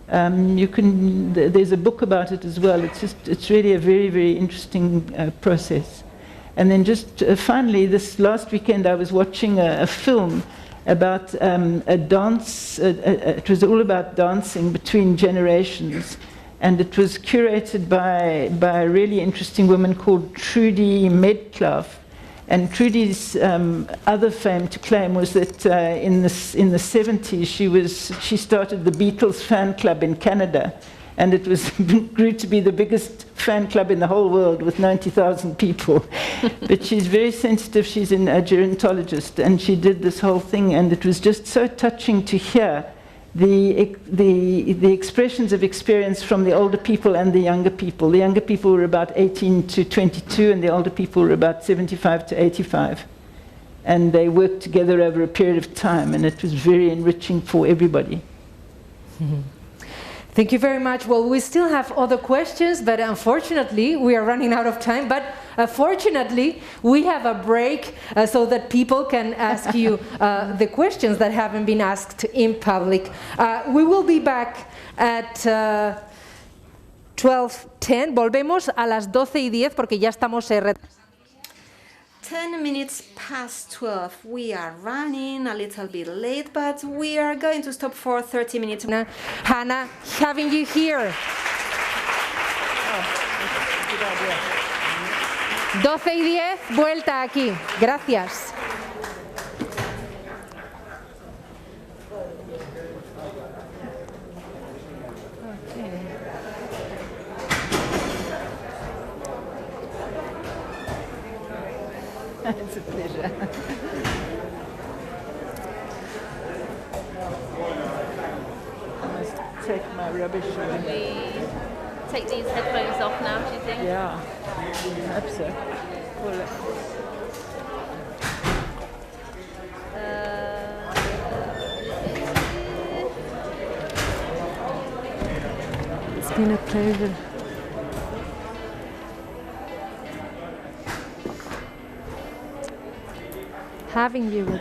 Speaker 5: There's a book about it as well. It's really a very, very interesting process. And then just finally, this last weekend I was watching a film about a dance. It was all about dancing between generations. And it was curated by a really interesting woman called Trudy Metcalf. And Trudy's other fame to claim was that in the 70s she started the Beatles fan club in Canada, and it grew to be the biggest fan club in the whole world with 90,000 people. But she's very sensitive. She's a gerontologist, and she did this whole thing, and it was just so touching to hear the expressions of experience from the older people and the younger people. The younger people were about 18 to 22, and the older people were about 75 to 85. And they worked together over a period of time, and it was very enriching for everybody.
Speaker 1: Mm-hmm. Thank you very much. Well, we still have other questions, but unfortunately, we are running out of time. But fortunately, we have a break so that people can ask you the questions that haven't been asked in public. We will be back at 12:10. Volvemos a las 12:10 porque ya estamos retrasados.
Speaker 4: 10 minutes past 12. We are running a little bit late, but we are going to stop for 30 minutes.
Speaker 1: Hannah, having you here. 12:10, vuelta aquí. Gracias.
Speaker 5: It's a pleasure. I must take my rubbish away.
Speaker 6: Take these headphones off now, do you think?
Speaker 5: Yeah, perhaps so. Pull it.
Speaker 1: It's been a pleasure. Having you.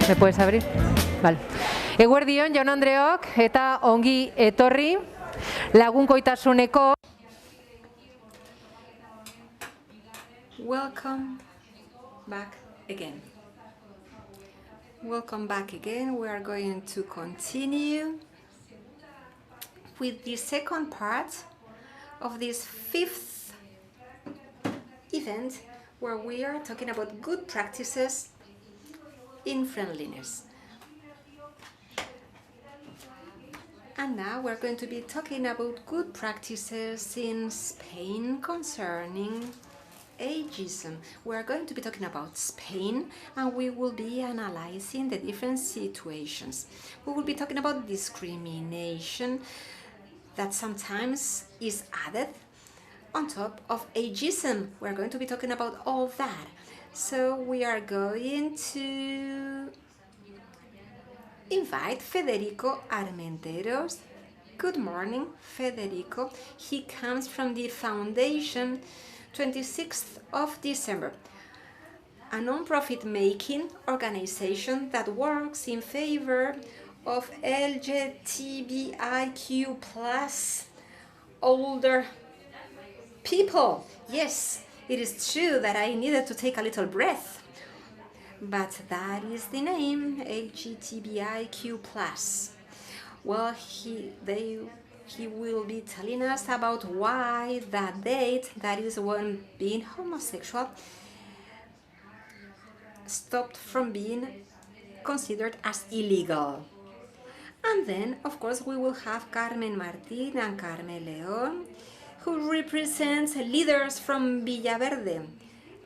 Speaker 1: ¿Me puedes abrir? Vale. Eguerdion, jaun Andreok, eta ongi etorri, lagunkoitasuneko.
Speaker 4: Welcome back again. Welcome back again. We are going to continue with the second part of this fifth event where we are talking about good practices in friendliness. And now we're going to be talking about good practices in Spain concerning ageism. We're going to be talking about Spain, and we will be analyzing the different situations. We will be talking about discrimination that sometimes is added on top of ageism. We're going to be talking about all that. So we are going to invite Federico Armenteros. Good morning, Federico. He comes from the Foundation 26th of December, a non-profit making organization that works in favor of LGBTIQ plus older people. Yes, it is true that I needed to take a little breath, but that is the name, LGBTIQ plus. Well, he will be telling us about why that date, that is when being homosexual, stopped from being considered as illegal. And then, of course, we will have Carmen Martín and Carmen León, who represents leaders from Villaverde,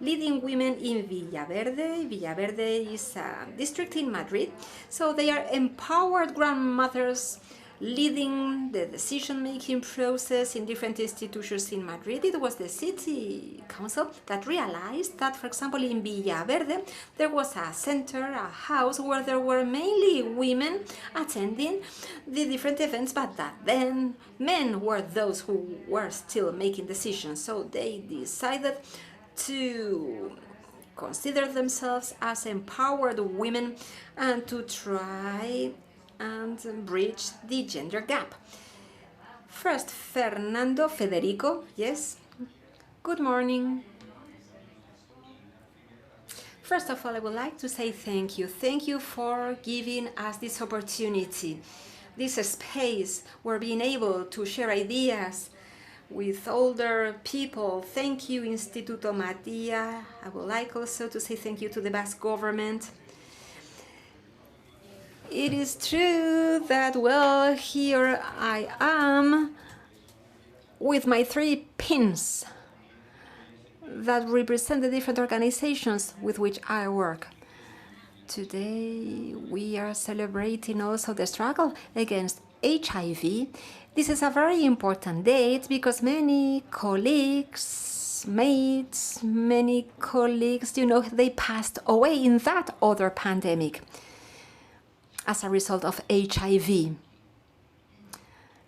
Speaker 4: leading women in Villaverde. Villaverde is a district in Madrid, so they are empowered grandmothers leading the decision-making process in different institutions in Madrid. It was the city council that realized that, for example, in Villaverde, there was a center, a house, where there were mainly women attending the different events, but that then men were those who were still making decisions. So they decided to consider themselves as empowered women and to try and bridge the gender gap. First, Federico, yes? Good morning. First of all, I would like to say thank you. Thank you for giving us this opportunity, this space where being able to share ideas with older people. Thank you, Instituto Matia. I would like also to say thank you to the Basque government. It is true that, well, here I am with my 3 pins that represent the different organizations with which I work. Today we are celebrating also the struggle against HIV. This is a very important date because many colleagues, mates, many colleagues, you know, they passed away in that other pandemic as a result of HIV.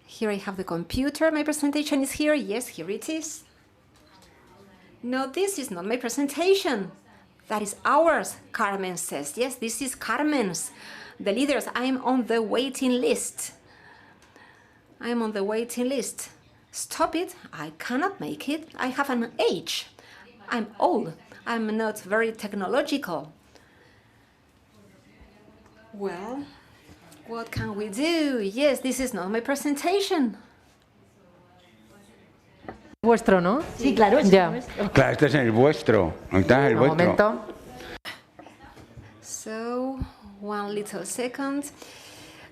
Speaker 4: Here I have the computer. My presentation is here. Yes, here it is. No, this is not my presentation. That is ours, Carmen says. Yes, this is Carmen's. The leaders, I'm on the waiting list. I'm on the waiting list. Stop it. I cannot make it. I have an age. I'm old. I'm not very technological. Well, what can we do? Yes, this is not my presentation.
Speaker 1: Vuestro, ¿no?
Speaker 8: Sí, claro, es
Speaker 1: Ya.
Speaker 8: nuestro.
Speaker 9: Claro, este es el vuestro. Está el
Speaker 1: Un
Speaker 9: vuestro.
Speaker 1: momento.
Speaker 4: So, one little second.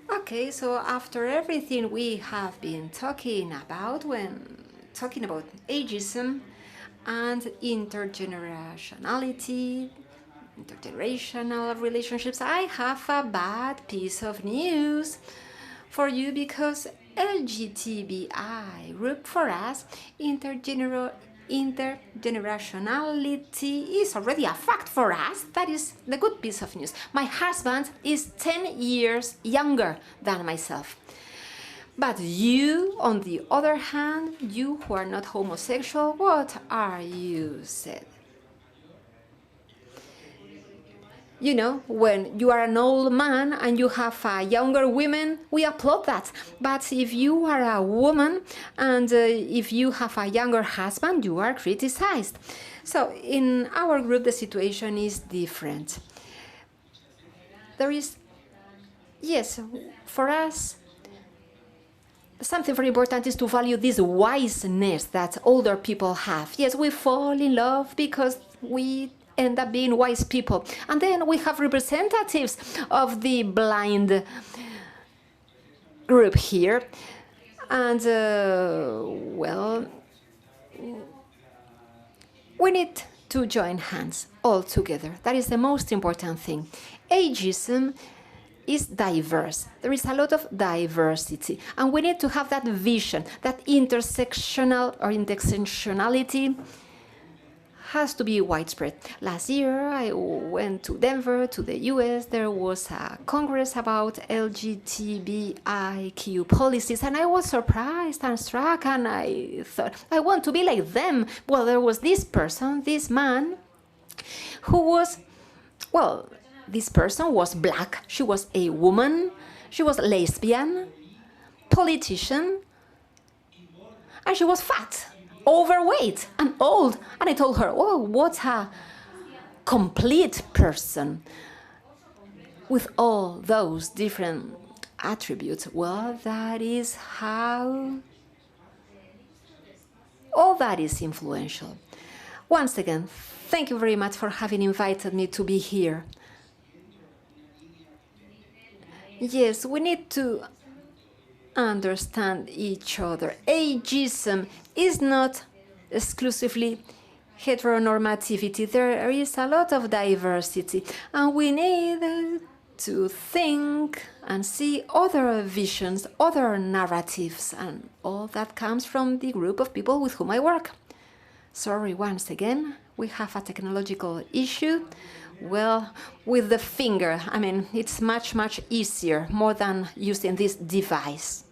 Speaker 4: Okay, so after everything we have been talking about when talking about ageism and intergenerational relationships, I have a bad piece of news for you because LGBTI group for us, intergenerationality is already a fact for us. That is the good piece of news. My husband is 10 years younger than myself. But you, on the other hand, you who are not homosexual, what are you, said? You know, when you are an old man and you have a younger woman, we applaud that. But if you are a woman and if you have a younger husband, you are criticized. So in our group, the situation is different. There is, yes, for us, something very important is to value this wiseness that older people have. Yes, we fall in love because we end up being wise people. And then we have representatives of the blind group here. And, well, we need to join hands all together. That is the most important thing. Ageism is diverse. There is a lot of diversity. And we need to have that vision, that intersectional or intersectionality has to be widespread. Last year, I went to Denver, to the US. There was a congress about LGBTIQ policies, and I was surprised and struck, and I thought, I want to be like them. Well, there was this person, this man, who was, well, this person was black. She was a woman. She was lesbian, politician, and she was fat, overweight, and old. And I told her, oh, what a complete person with all those different attributes. Well, that is how all that is influential. Once again, thank you very much for having invited me to be here. Yes, we need to understand each other. Ageism is not exclusively heteronormativity. There is a lot of diversity, and we need to think and see other visions, other narratives, and all that comes from the group of people with whom I work. Sorry, once again, we have a technological issue. Well, with the finger, I mean, it's much, much easier, more than using this device.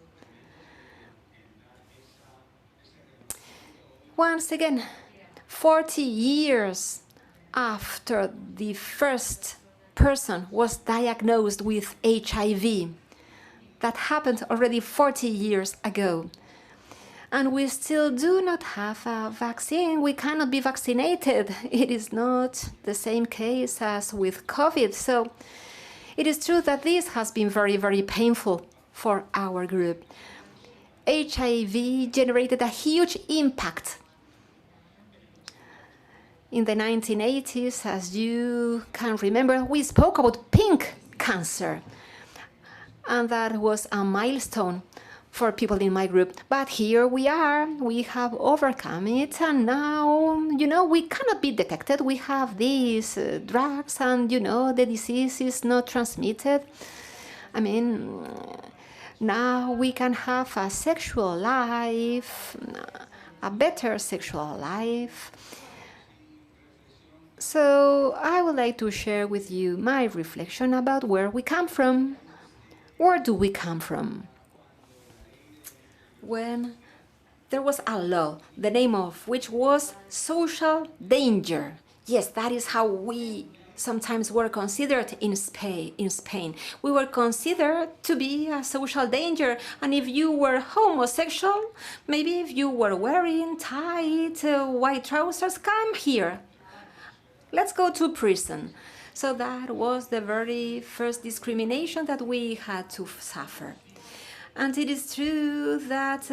Speaker 4: Once again, 40 years after the first person was diagnosed with HIV, that happened already 40 years ago. And we still do not have a vaccine. We cannot be vaccinated. It is not the same case as with COVID. So it is true that this has been very, very painful for our group. HIV generated a huge impact. In the 1980s, as you can remember, we spoke about pink cancer. And that was a milestone for people in my group. But here we are, we have overcome it, and now, you know, we cannot be detected. We have these drugs, and, you know, the disease is not transmitted. I mean, now we can have a sexual life, a better sexual life. So I would like to share with you my reflection about where we come from. Where do we come from? When there was a law, the name of which was social danger. Yes, that is how we sometimes were considered in Spain. We were considered to be a social danger, and if you were homosexual, maybe if you were wearing tight white trousers, come here. Let's go to prison. So that was the very first discrimination that we had to suffer. And it is true that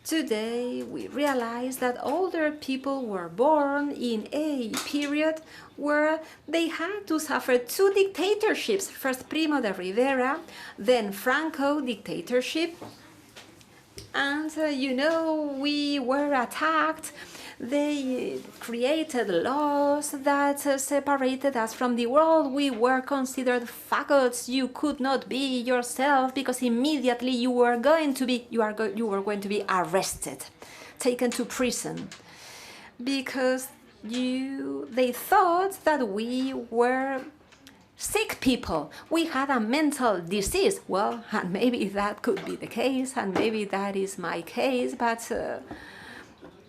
Speaker 4: today we realize that older people were born in a period where they had to suffer two dictatorships. First Primo de Rivera, then Franco dictatorship. And, you know, we were attacked. They created laws that separated us from the world. We were considered faggots. You could not be yourself because immediately you were going to be arrested, taken to prison, because they thought that we were sick people. We had a mental disease. Well, and maybe that could be the case, and maybe that is my case, but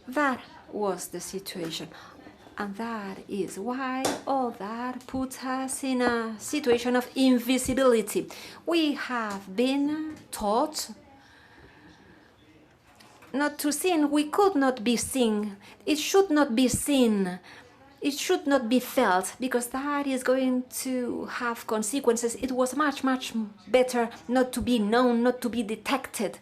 Speaker 4: that was the situation. And that is why all that puts us in a situation of invisibility. We have been taught not to sin. We could not be seen. It should not be seen. It should not be felt, because that is going to have consequences. It was much, much better not to be known, not to be detected.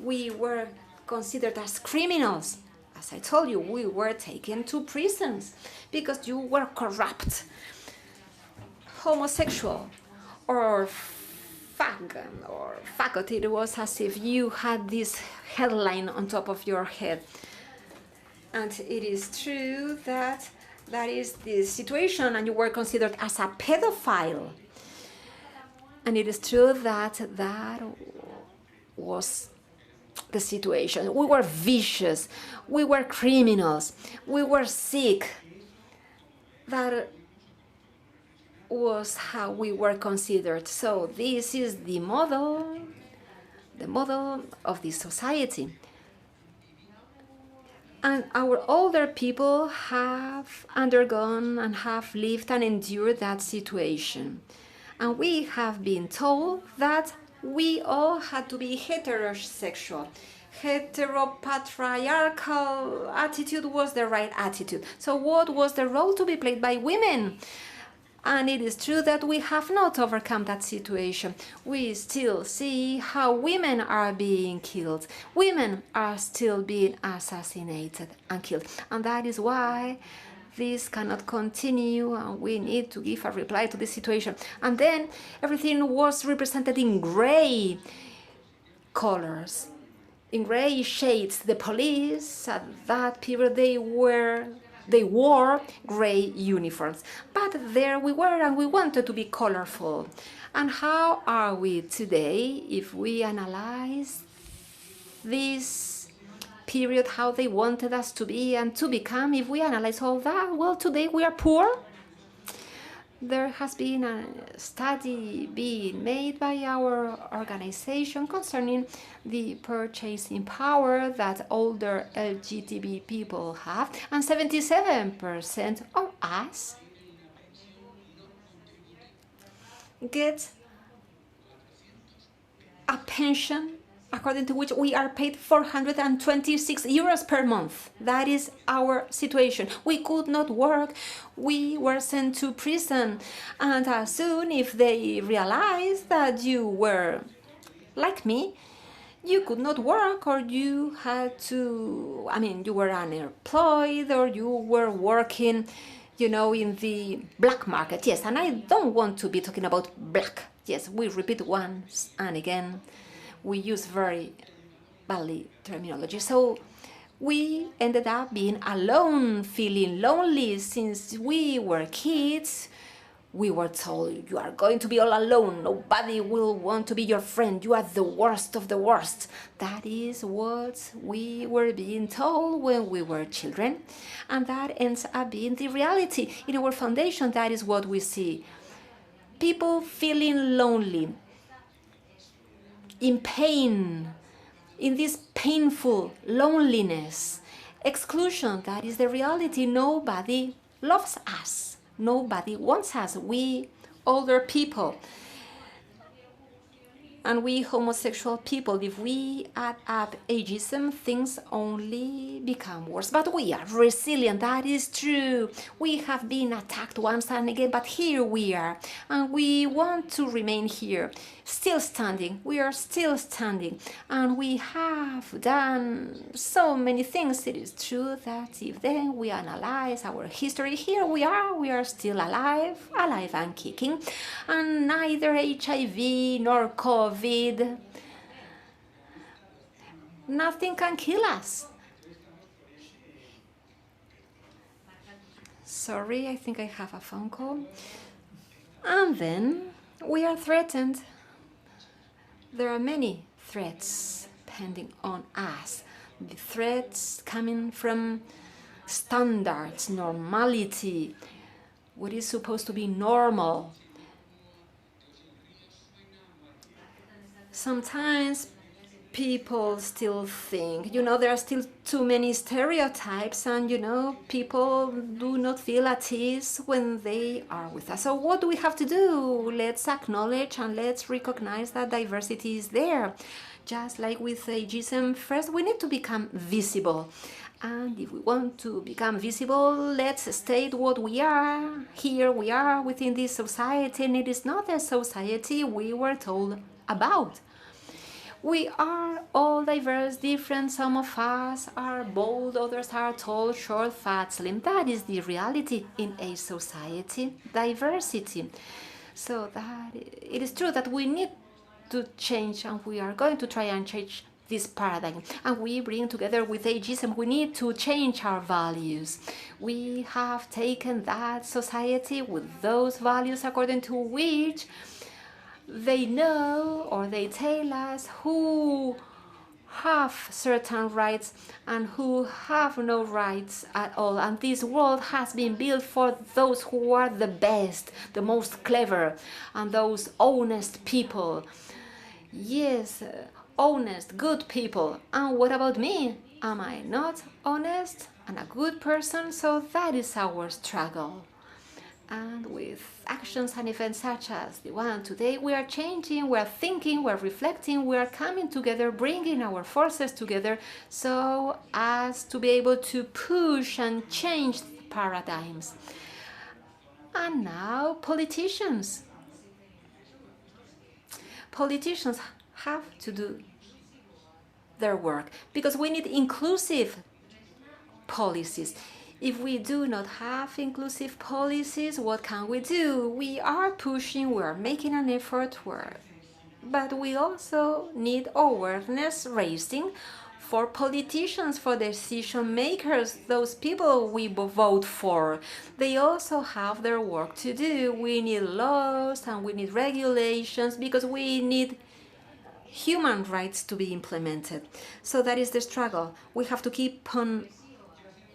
Speaker 4: We were considered as criminals. As I told you, we were taken to prisons because you were corrupt, homosexual, or faggot. It was as if you had this headline on top of your head. And it is true that that is the situation, and you were considered as a pedophile. And it is true that that was the situation. We were vicious, we were criminals, we were sick. That was how we were considered. So this is the model of this society. And our older people have undergone and have lived and endured that situation. And we have been told that we all had to be heterosexual. Heteropatriarchal attitude was the right attitude. So what was the role to be played by women? And it is true that we have not overcome that situation. We still see how women are being killed. Women are still being assassinated and killed. And that is why this cannot continue, and we need to give a reply to this situation. And then everything was represented in gray colors, in gray shades. The police at that period, they wore gray uniforms. But there we were, and we wanted to be colorful. And how are we today if we analyze this period, how they wanted us to be and to become? If we analyze all that, well, today we are poor. There has been a study being made by our organization concerning the purchasing power that older LGTB people have, and 77% of us get a pension according to which we are paid 426 euros per month. That is our situation. We could not work. We were sent to prison. And as soon if they realized that you were like me, you could not work, or you had to, you were unemployed, or you were working, in the black market. Yes, and I don't want to be talking about black. Yes, we repeat once and again. We use very badly terminology. So we ended up being alone, feeling lonely. Since we were kids, we were told, you are going to be all alone. Nobody will want to be your friend. You are the worst of the worst. That is what we were being told when we were children. And that ends up being the reality. In our foundation, that is what we see. People feeling lonely, in pain, in this painful loneliness, exclusion. That is the reality. Nobody loves us. Nobody wants us. We older people and we homosexual people, if we add up ageism, things only become worse. But we are resilient, that is true. We have been attacked once and again, but here we are. And we want to remain here, still standing. We are still standing. And we have done so many things. It is true that if then we analyze our history, here we are still alive and kicking. And neither HIV nor COVID, nothing can kill us. Sorry, I think I have a phone call. And then we are threatened. There are many threats pending on us. The threats coming from standards, normality, what is supposed to be normal. Sometimes people still think, there are still too many stereotypes, and, people do not feel at ease when they are with us. So what do we have to do? Let's acknowledge and let's recognize that diversity is there. Just like with ageism, first we need to become visible. And if we want to become visible, let's state what we are. Here we are within this society, and it is not a society we were told about. We are all diverse, different. Some of us are bold, others are tall, short, fat, slim. That is the reality in a society, diversity. So that it is true that we need to change, and we are going to try and change this paradigm. And we bring together with ageism, we need to change our values. We have taken that society with those values according to which they know, or they tell us, who have certain rights and who have no rights at all. And this world has been built for those who are the best, the most clever, and those honest people. Yes, honest, good people. And what about me? Am I not honest and a good person? So that is our struggle. And with actions and events such as the one today, we are changing, we are thinking, we are reflecting, we are coming together, bringing our forces together so as to be able to push and change paradigms. And now politicians. Politicians have to do their work because we need inclusive policies. If we do not have inclusive policies, what can we do? We are pushing, we are making an effort, but we also need awareness raising for politicians, for decision makers, those people we vote for. They also have their work to do. We need laws and we need regulations because we need human rights to be implemented. So that is the struggle. We have to keep on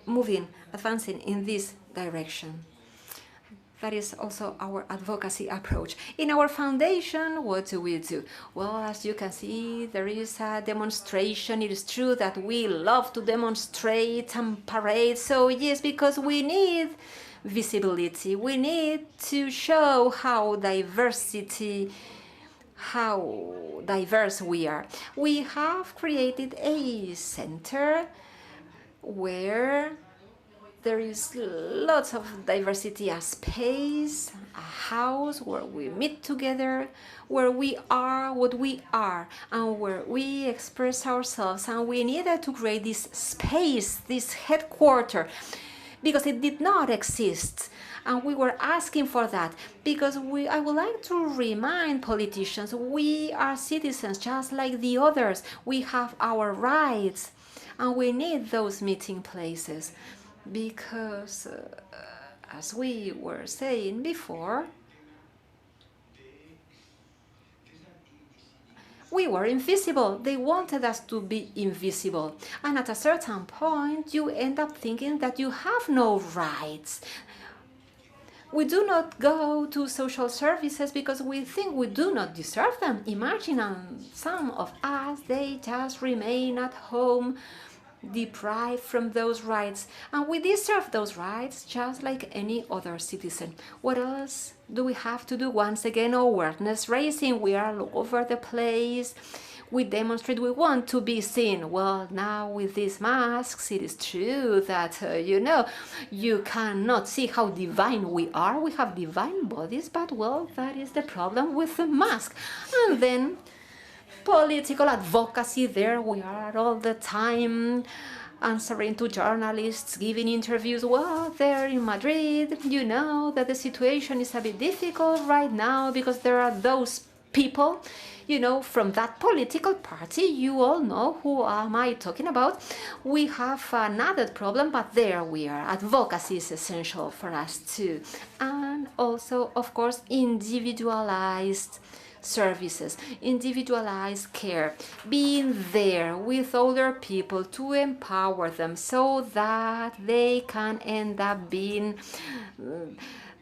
Speaker 4: moving, advancing in this direction. That is also our advocacy approach. In our foundation, what do we do? Well, as you can see, there is a demonstration. It is true that we love to demonstrate and parade. So yes, because we need visibility. We need to show how diverse we are. We have created a center where there is lots of diversity, a space, a house where we meet together, where we are what we are, and where we express ourselves. And we needed to create this space, this headquarters, because it did not exist. And we were asking for that because I would like to remind politicians, we are citizens just like the others. We have our rights and we need those meeting places because, as we were saying before, we were invisible. They wanted us to be invisible. And at a certain point, you end up thinking that you have no rights. We do not go to social services because we think we do not deserve them. Imagine some of us, they just remain at home, deprived from those rights. And we deserve those rights just like any other citizen. What else do we have to do? Once again, awareness raising. We are all over the place. We demonstrate, we want to be seen. Well, now with these masks, it is true that, you cannot see how divine we are. We have divine bodies, but, well, that is the problem with the mask. And then political advocacy, there we are all the time answering to journalists, giving interviews. Well, there in Madrid, you know that the situation is a bit difficult right now because there are those people, from that political party. You all know who am I talking about. We have another problem, but there we are. Advocacy is essential for us too. And also, of course, individualized services, individualized care, being there with older people to empower them so that they can end up being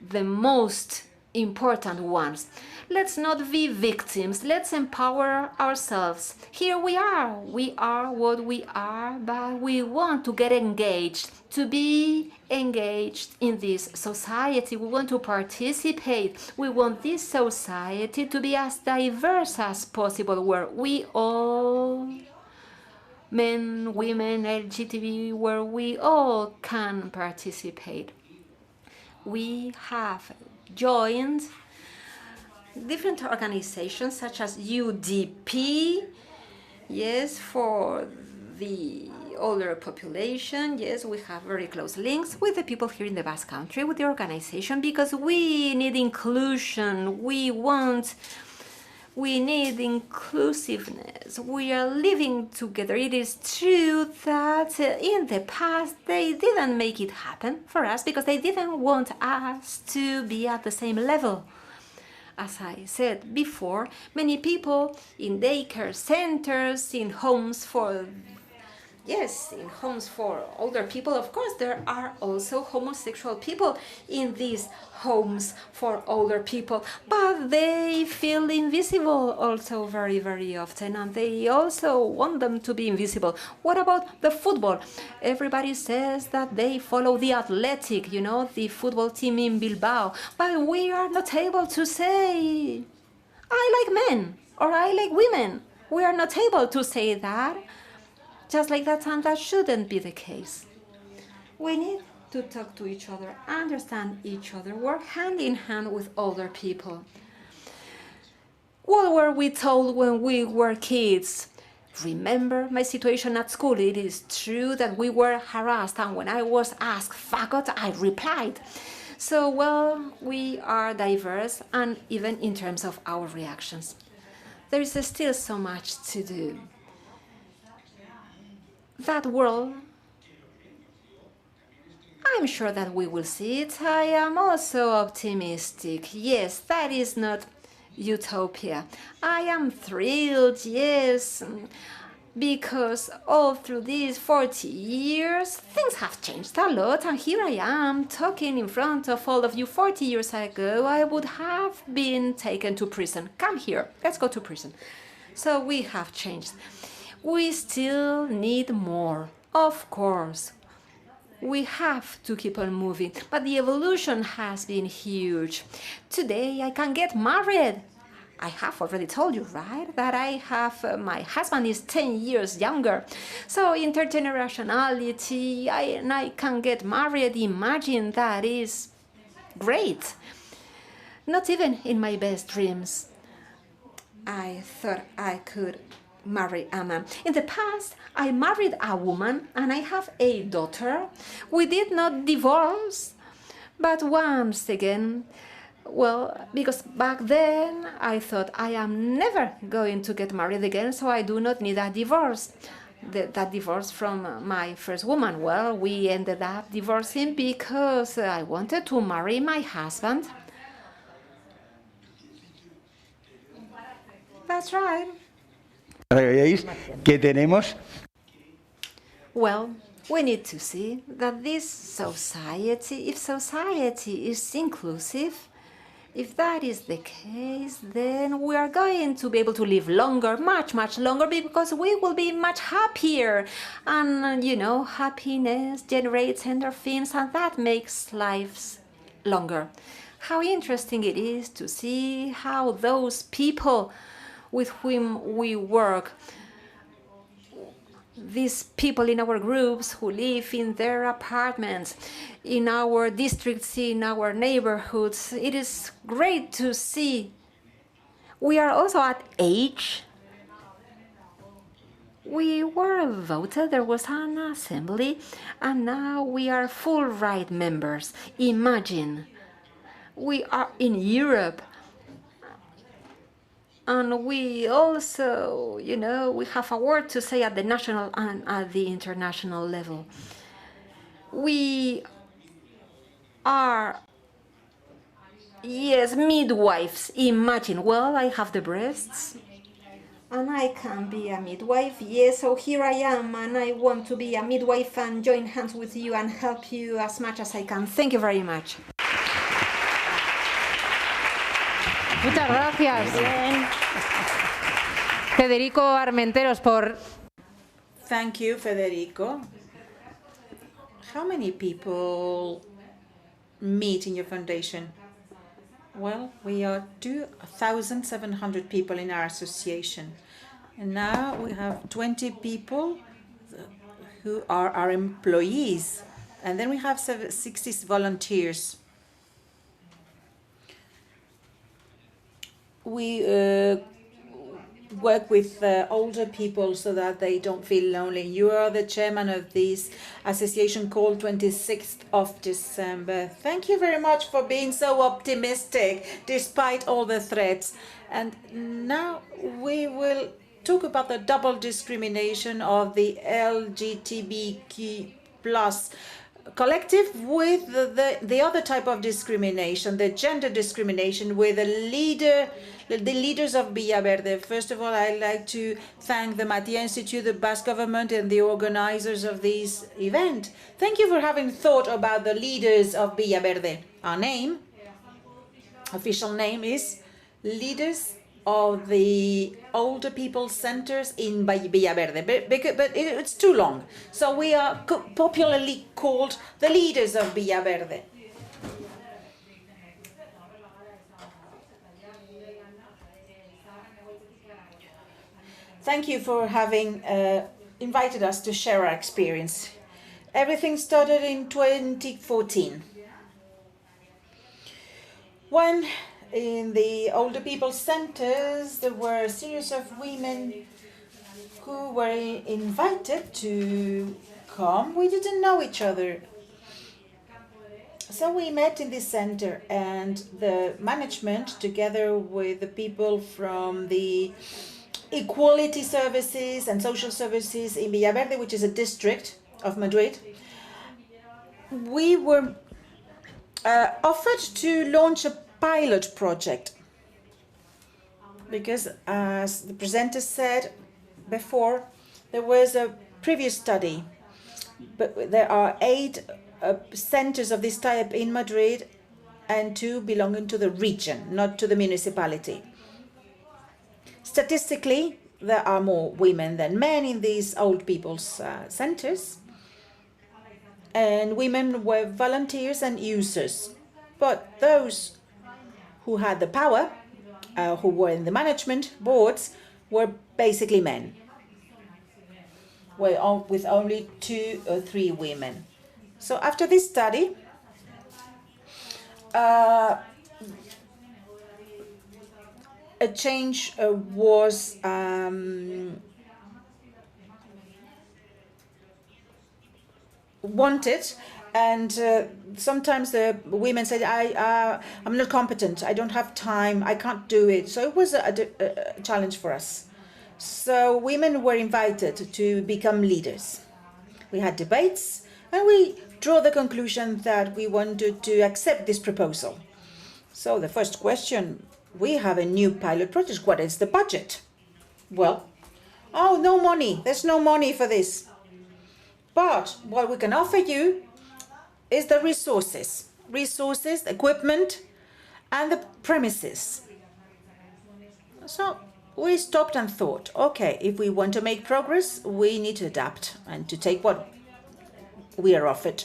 Speaker 4: the most important ones. Let's not be victims. Let's empower ourselves. Here we are what we are, but we want to get engaged, to be engaged in this society. We want to participate. We want this society to be as diverse as possible, where we all, men, women, LGTB, where we all can participate. We have joined different organizations such as UDP, yes, for the older population. Yes, we have very close links with the people here in the Basque Country, with the organization, because we need inclusion. We need inclusiveness. We are living together. It is true that in the past they didn't make it happen for us because they didn't want us to be at the same level. As I said before, many people in daycare centers, in homes for yes, in homes for older people, of course, there are also homosexual people in these homes for older people, but they feel invisible also very, very often, and they also want them to be invisible. What about the football? Everybody says that they follow the Athletic, you know, the football team in Bilbao, but we are not able to say, I like men, or I like women. We are not able to say that. Just like that, and that shouldn't be the case. We need to talk to each other, understand each other, work hand in hand with older people. What were we told when we were kids? Remember my situation at school. It is true that we were harassed, and when I was asked faggot, I replied. So, well, we are diverse, and even in terms of our reactions. There is still so much to do. That world, I'm sure that we will see it. I am also optimistic. Yes, that is not utopia. I am thrilled, yes, because all through these 40 years, things have changed a lot, and here I am talking in front of all of you. 40 years ago, I would have been taken to prison. Come here, let's go to prison. So we have changed. We still need more, of course. We have to keep on moving, but the evolution has been huge. Today I can get married. I have already told you, right, that my husband is 10 years younger. So intergenerationality, and I can get married. Imagine, that is great. Not even in my best dreams I thought I could marry a man. In the past, I married a woman and I have a daughter. We did not divorce, but once again, well, because back then I thought I am never going to get married again, so I do not need a divorce. That divorce from my first woman, well, we ended up divorcing because I wanted to marry my husband. That's right.
Speaker 9: Veis que tenemos.
Speaker 4: Well, we need to see that this society, if society is inclusive, if that is the case, then we are going to be able to live longer, much, much longer, because we will be much happier. And, you know, happiness generates endorphins, and that makes lives longer. How interesting it is to see how those people with whom we work, these people in our groups who live in their apartments, in our districts, in our neighborhoods, it is great to see. We are also at age. We were voted, there was an assembly, and now we are full right members. Imagine, we are in Europe. And we also, you know, we have a word to say at the national and at the international level. We are, yes, midwives. Imagine, well, I have the breasts, and I can be a midwife. Yes, so here I am, and I want to be a midwife and join hands with you and help you as much as I can. Thank you very much.
Speaker 1: Muchas gracias. Federico Armenteros por...
Speaker 2: Thank you, Federico. How many people meet in your foundation? Well, we are 2,700 people in our association. And now we have 20 people who are our employees. And then we have 60 volunteers. We work with older people so that they don't feel lonely. You are the chairman of this association called 26th of December. Thank you very much for being so optimistic despite all the threats. And now we will talk about the double discrimination of the LGBTQ plus collective with the other type of discrimination, the gender discrimination, with the leaders of Villaverde. First of all, I'd like to thank the Matia Institute, the Basque government, and the organizers of this event. Thank you for having thought about the leaders of Villaverde. Our name, official name, is Leaders of the Older People Centers in Villaverde, but it's too long. So we are popularly called the Leaders of Villaverde. Thank you for having invited us to share our experience. Everything started in 2014, when in the older people centers there were a series of women who were invited to come. We didn't know each other. So we met in this center, and the management, together with the people from the equality services and social services in Villaverde, which is a district of Madrid, we were offered to launch a pilot project, because, as the presenter said before, there was a previous study, but there are 8 centers of this type in Madrid, and 2 belonging to the region, not to the municipality. Statistically, there are more women than men in these old people's centers, and women were volunteers and users, but those who had the power, who were in the management boards, were basically men, with only 2 or 3 women. So after this study, a change was wanted. And sometimes the women said, I'm not competent, I don't have time, I can't do it. So it was a challenge for us. So women were invited to become leaders. We had debates, and we drew the conclusion that we wanted to accept this proposal. So the first question, we have a new pilot project, what is the budget? Well, oh, no money, there's no money for this. But what we can offer you is the resources, equipment, and the premises. So we stopped and thought, okay, if we want to make progress, we need to adapt and to take what we are offered.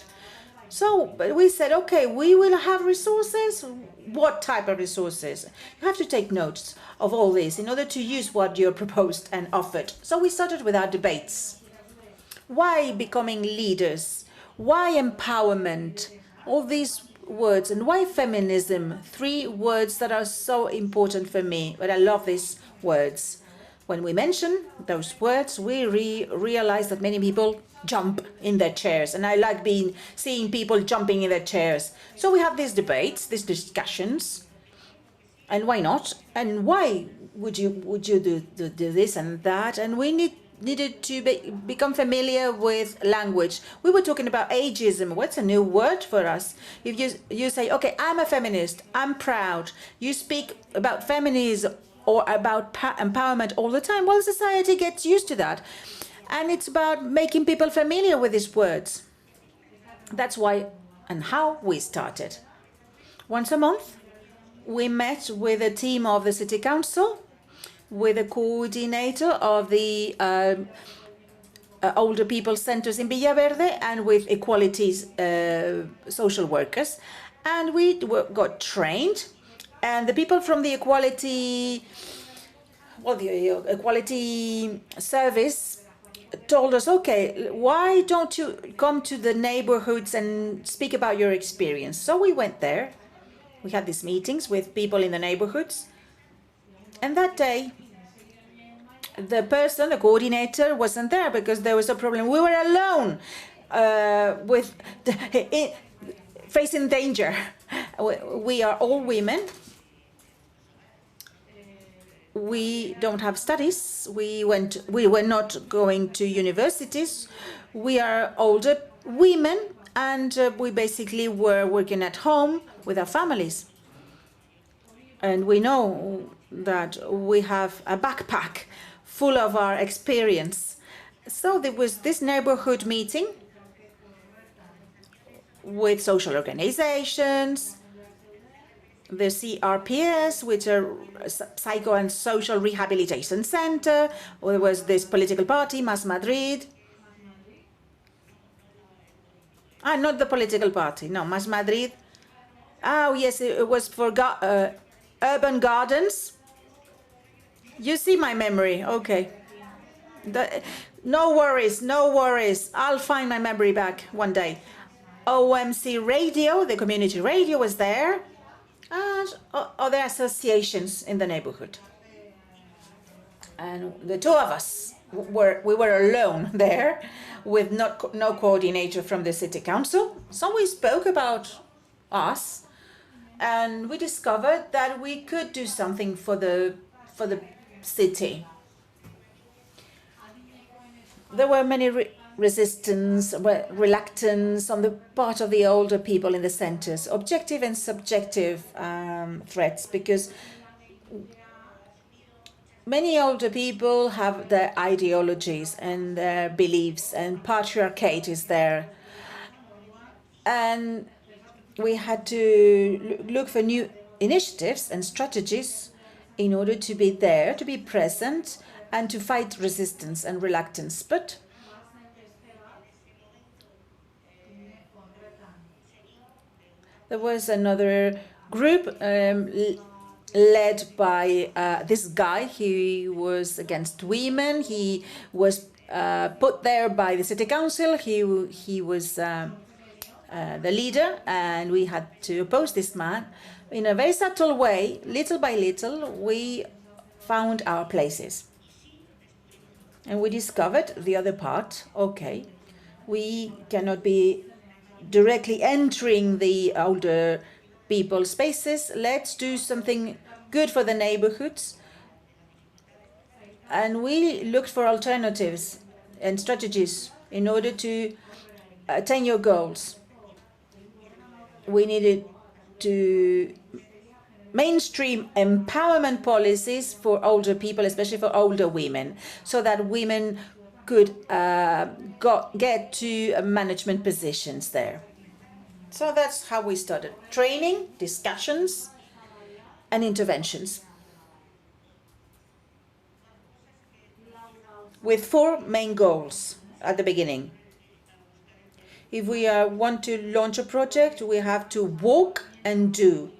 Speaker 2: So we said, okay, we will have resources. What type of resources? You have to take notes of all this in order to use what you're proposed and offered. So we started with our debates. Why becoming leaders? Why empowerment? All these words. And why feminism? 3 words that are so important for me, but I love these words. When we mention those words, we realize that many people jump in their chairs, and I like seeing people jumping in their chairs. So we have these debates, these discussions, and why not? And why would you do this and that? And we needed to become familiar with language. We were talking about ageism. What's a new word for us? If you say, okay, I'm a feminist, I'm proud, you speak about feminism or about empowerment all the time, well, society gets used to that. And it's about making people familiar with these words. That's why and how we started. Once a month, we met with a team of the City Council, with a coordinator of the older people centers in Villaverde, and with equalities social workers. And we got trained, and the people from the equality service told us, okay, why don't you come to the neighborhoods and speak about your experience? So we went there. We had these meetings with people in the neighborhoods. And that day, the coordinator wasn't there because there was a problem. We were alone facing danger. We are all women. we don't have studies. We were not going to universities. We are older women, and we basically were working at home with our families. And we know that we have a backpack full of our experience. So there was this neighborhood meeting with social organizations, the CRPS, which are Psycho and Social Rehabilitation Center, or there was this political party, Mas Madrid. Not the political party, no, Mas Madrid. Oh, yes, it was for urban gardens. You see my memory, okay. No worries, no worries. I'll find my memory back one day. OMC Radio, the community radio was there, and other associations in the neighborhood. And the two of us we were alone there, with no coordinator from the city council. So we spoke about us, and we discovered that we could do something for the city. There were many resistance, reluctance on the part of the older people in the centers, objective and subjective threats, because many older people have their ideologies and their beliefs, and patriarchate is there. And we had to look for new initiatives and strategies in order to be there, to be present, and to fight resistance and reluctance. But there was another group led by this guy. He was against women. He was put there by the city council. He was the leader, and we had to oppose this man. In a very subtle way, little by little, we found our places. And we discovered the other part. Okay, we cannot be directly entering the older people's spaces. Let's do something good for the neighborhoods. And we looked for alternatives and strategies in order to attain your goals. We needed to mainstream empowerment policies for older people, especially for older women, so that women could get to management positions there. So that's how we started. Training, discussions, and interventions. With 4 main goals at the beginning. If we want to launch a project, we have to walk and do.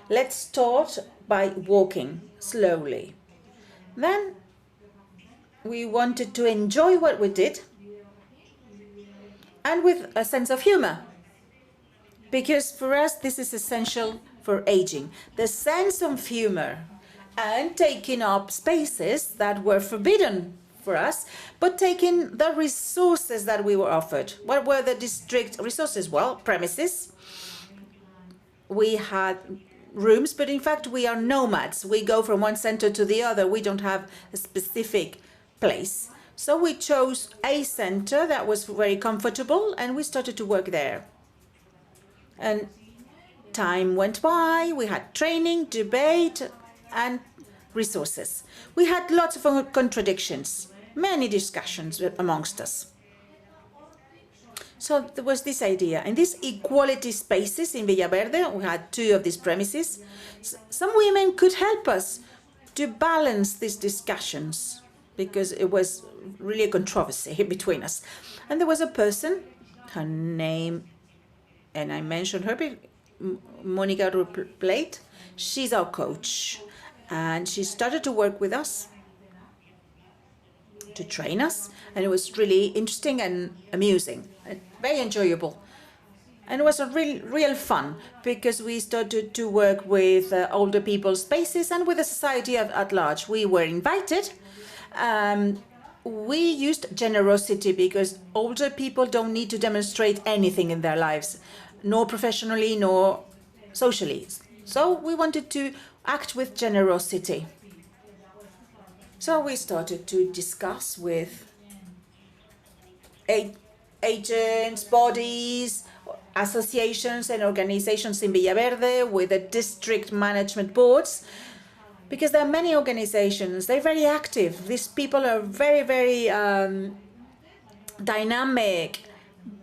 Speaker 2: Let's start by walking slowly. Then we wanted to enjoy what we did, and with a sense of humor. Because for us, this is essential for aging. The sense of humor and taking up spaces that were forbidden for us, but taking the resources that we were offered. What were the district resources? Well, premises. We had rooms, but in fact we are nomads. We go from one center to the other. We don't have a specific place. So we chose a center that was very comfortable, and we started to work there. And time went by. We had training, debate, and resources. We had lots of contradictions, many discussions amongst us. So there was this idea. In these equality spaces in Villaverde, we had 2 of these premises. Some women could help us to balance these discussions, because it was really a controversy between us. And there was a person, her name, and I mentioned her, Monica Ruplate. She's our coach. And she started to work with us, to train us. And it was really interesting and amusing, and very enjoyable. And it was a real fun, because we started to work with older people's spaces and with the society at large. We were invited. We used generosity, because older people don't need to demonstrate anything in their lives, nor professionally, nor socially. So we wanted to act with generosity. So we started to discuss with agents, bodies, associations and organizations in Villaverde, with the district management boards, because there are many organizations, they're very active. These people are very, very dynamic.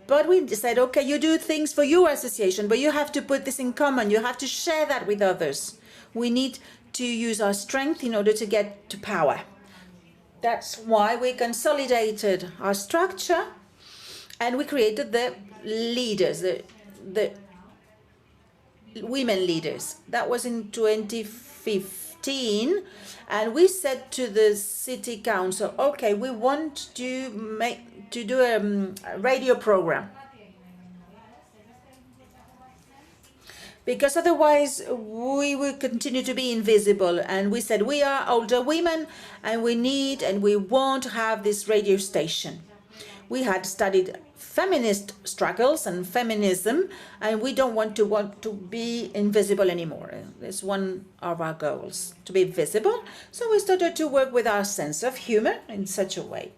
Speaker 2: But we said, okay, you do things for your association, but you have to put this in common. You have to share that with others. We need to use our strength in order to get to power. That's why we consolidated our structure and we created the leaders, the women leaders. That was in 2015. And we said to the city council, okay, we want to do a radio program, because otherwise we will continue to be invisible. And we said, we are older women and we need and we want to have this radio station. We had studied feminist struggles and feminism, and we don't want to be invisible anymore. It's one of our goals, to be visible. So we started to work with our sense of humor in such a way.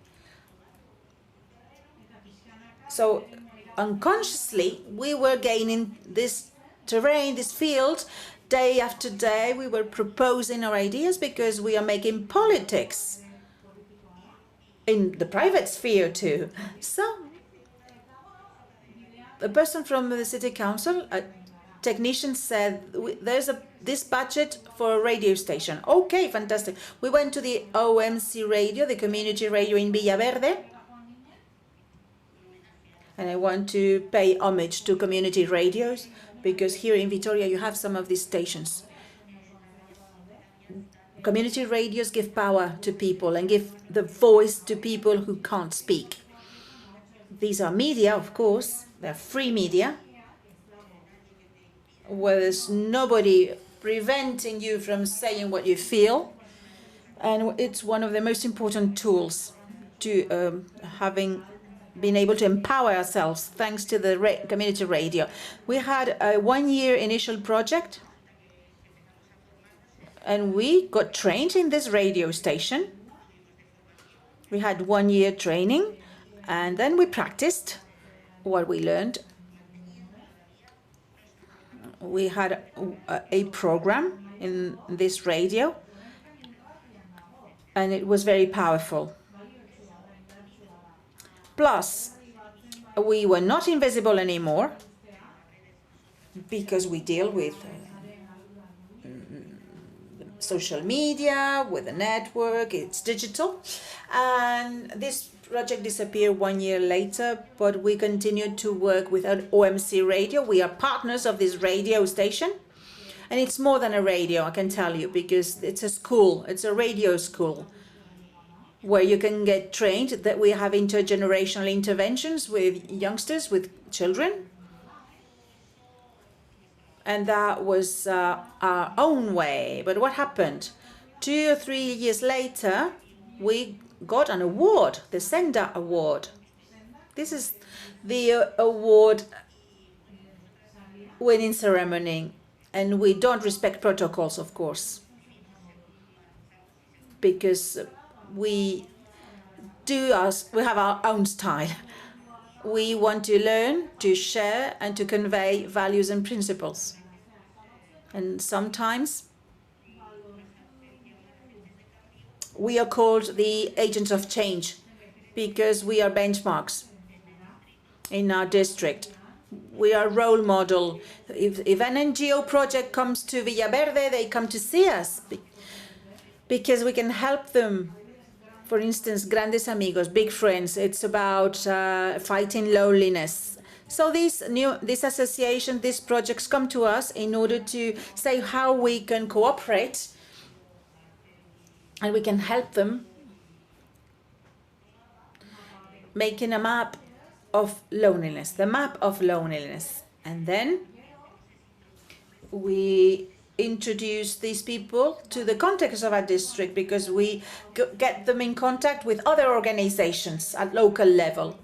Speaker 2: So unconsciously, we were gaining this terrain, this field, day after day. We were proposing our ideas because we are making politics in the private sphere too. So a person from the city council, a technician, said, there's this budget for a radio station. Okay, fantastic. We went to the OMC radio, the community radio in Villaverde. And I want to pay homage to community radios, because here in Vitoria you have some of these stations. Community radios give power to people and give the voice to people who can't speak. These are media, of course. They're free media, where there's nobody preventing you from saying what you feel. And it's one of the most important tools to having been able to empower ourselves thanks to the community radio. We had a 1-year initial project, and we got trained in this radio station. We had 1-year training, and then we practiced what we learned. We had a program in this radio, and it was very powerful. Plus, we were not invisible anymore, because we deal with social media, with the network, it's digital. And this project disappeared 1 year later, but we continued to work with OMC Radio. We are partners of this radio station. And it's more than a radio, I can tell you, because it's a school, it's a radio school, where you can get trained, that we have intergenerational interventions with youngsters, with children. And that was our own way. But what happened? 2 or 3 years later, we got an award, the Senda Award. This is the award winning ceremony. And we don't respect protocols, of course, because we have our own style. We want to learn, to share, and to convey values and principles. And sometimes we are called the agents of change, because we are benchmarks in our district. We are role model. If an NGO project comes to Villaverde, they come to see us because we can help them. For instance, Grandes Amigos, Big Friends, it's about fighting loneliness. So this association, these projects come to us in order to say how we can cooperate and we can help them making a map of loneliness, the map of loneliness. And then we introduce these people to the context of our district, because we get them in contact with other organizations at local level.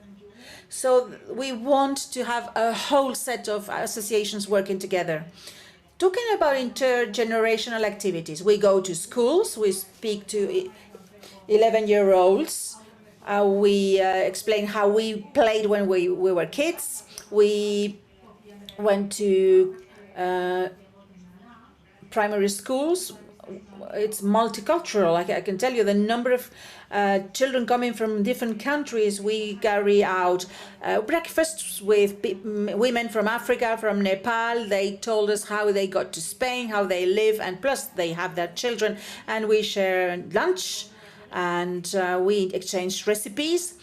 Speaker 2: So we want to have a whole set of associations working together. Talking about intergenerational activities, we go to schools, we speak to 11-year-olds. We explained how we played when we were kids. We went to primary schools. It's multicultural. I can tell you the number of children coming from different countries. We carry out breakfasts with women from Africa, from Nepal. They told us how they got to Spain, how they live, and plus they have their children. And we share lunch, and we exchange recipes.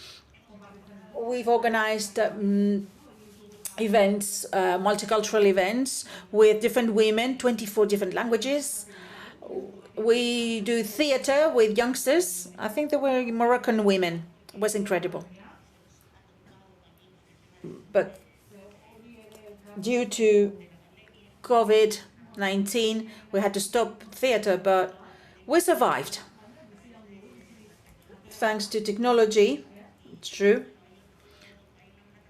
Speaker 2: We've organized events, multicultural events with different women, 24 different languages. We do theater with youngsters. I think there were Moroccan women. It was incredible. But due to COVID-19, we had to stop theater, but we survived. Thanks to technology, it's true.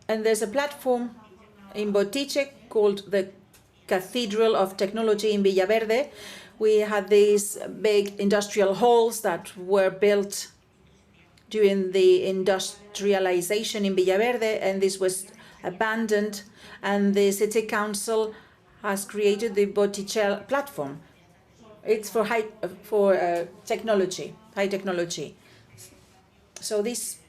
Speaker 2: And there's a platform in Botiche called the Cathedral of Technology in Villaverde. We had these big industrial halls that were built during the industrialization in Villaverde, and this was abandoned, and the city council has created the Botiche platform. It's for high technology. So this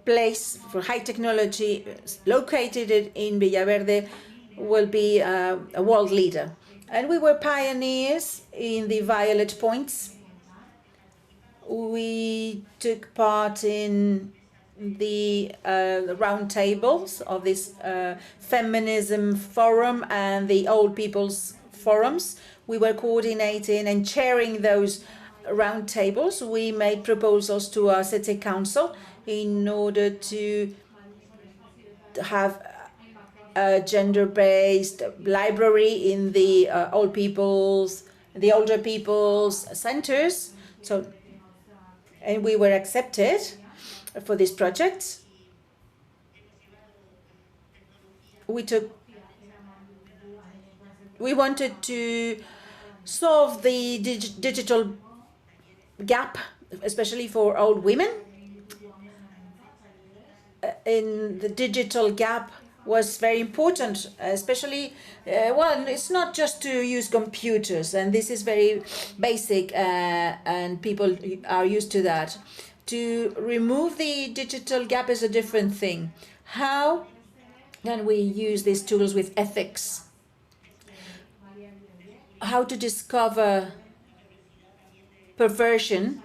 Speaker 2: place for high technology located in Villaverde will be a world leader. And we were pioneers in the Violet Points. We took part in the round tables of this feminism forum and the old people's forums. We were coordinating and chairing those round tables. We made proposals to our city council in order to have a gender-based library in the older people's centers. So, and we were accepted for this project. We wanted to solve the digital gap, especially for old women. In the digital gap was very important, especially, well, it's not just to use computers, and this is very basic, and people are used to that. To remove the digital gap is a different thing. How can we use these tools with ethics? How to discover perversion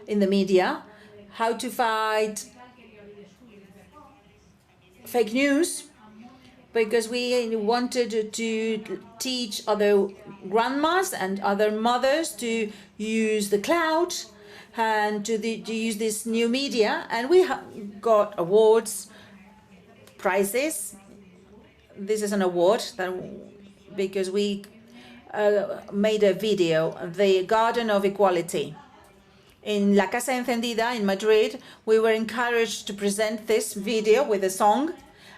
Speaker 2: in the media, how to fight fake news, because we wanted to teach other grandmas and other mothers to use the cloud and to use this new media. And we got awards, prizes. This is an award because we made a video, the Garden of Equality. In La Casa Encendida in Madrid, we were encouraged to present this video with a song,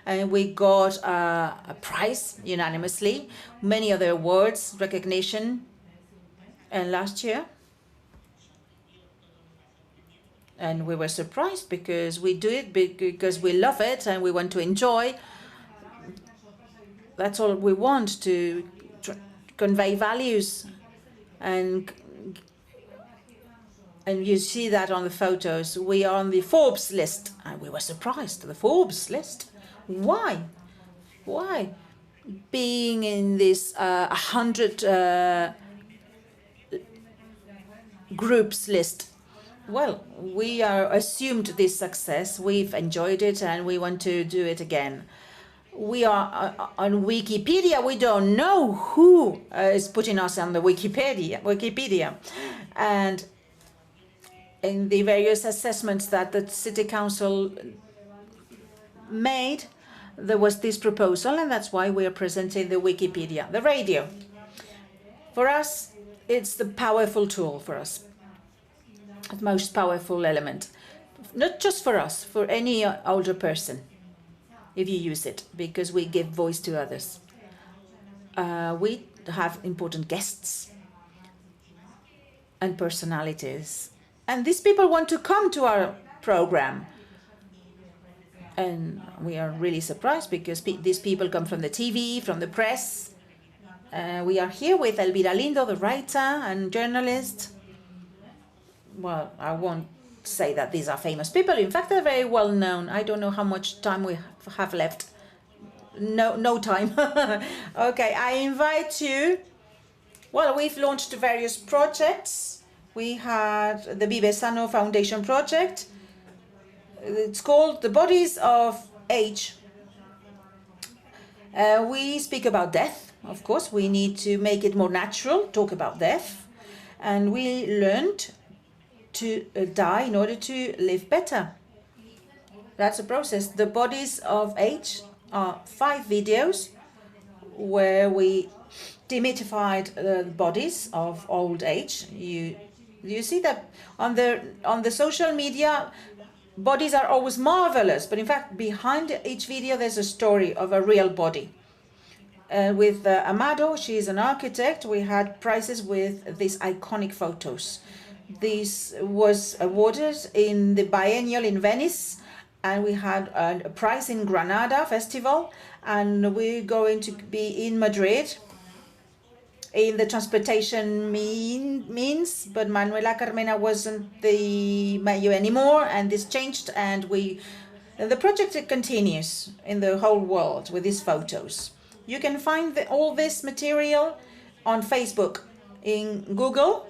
Speaker 2: and we got a prize unanimously, many other awards, recognition. And last year, and we were surprised because we do it because we love it and we want to enjoy. That's all we want, to convey values, and you see that on the photos. We are on the Forbes list, and we were surprised. The Forbes list? Why? Why? Being in this 100 groups list. Well, we are assumed this success. We've enjoyed it, and we want to do it again. We are on Wikipedia. We don't know who is putting us on the Wikipedia. And in the various assessments that the City Council made, there was this proposal, and that's why we are presenting the Wikipedia. The radio, for us, it's the powerful tool for us, the most powerful element. Not just for us, for any older person, if you use it, because we give voice to others. We have important guests. and personalities. And these people want to come to our program. And we are really surprised because these people come from the TV, from the press. We are here with Elvira Lindo, the writer and journalist. Well, I won't say that these are famous people. In fact, they're very well known. I don't know how much time we have left. No time. Okay, I invite you. Well, we've launched various projects. We had the Vive Sano Foundation project. It's called The Bodies of Age. We speak about death, of course. We need to make it more natural, talk about death. And we learned to die in order to live better. That's a process. The Bodies of Age are 5 videos where we demythified the bodies of old age. You see that on the social media, bodies are always marvelous, but in fact, behind each video, there's a story of a real body. With Amado, she's an architect, we had prizes with these iconic photos. This was awarded in the biennial in Venice, and we had a prize in Granada Festival, and we're going to be in Madrid in the transportation means, but Manuela Carmena wasn't the mayor anymore, and this changed, and the project continues in the whole world with these photos. You can find all this material on Facebook, in Google,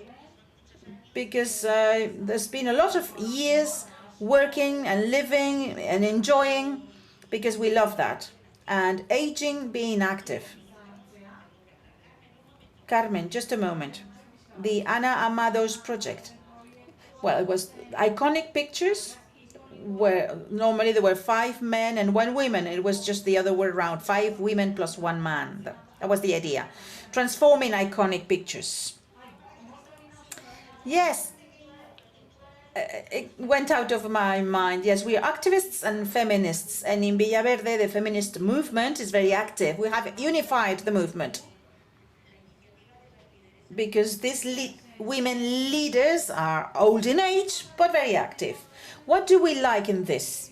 Speaker 2: because there's been a lot of years working and living and enjoying, because we love that, and aging, being active. Carmen, just a moment. The Ana Amado's project. Well, it was iconic pictures where normally there were 5 men and 1 woman. It was just the other way around, 5 women plus 1 man. That was the idea. Transforming iconic pictures. Yes, it went out of my mind. Yes, we are activists and feminists. And in Villaverde, the feminist movement is very active. We have unified the movement, because these women leaders are old in age, but very active. What do we like in this?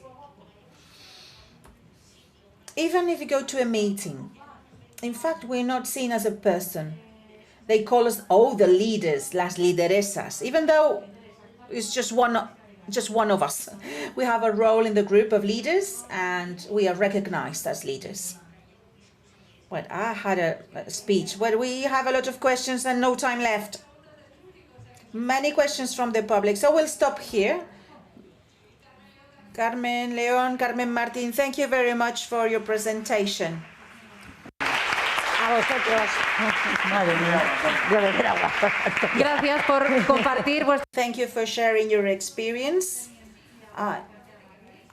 Speaker 2: Even if you go to a meeting, in fact, we're not seen as a person. They call us, oh, the leaders, las lideresas, even though it's just one of us. We have a role in the group of leaders, and we are recognized as leaders. Well, I had a speech where we have a lot of questions and no time left. Many questions from the public, so we'll stop here. Carmen León, Carmen Martín, thank you very much for your presentation.
Speaker 1: Gracias por compartir vuestra.
Speaker 2: Thank you for sharing your experience.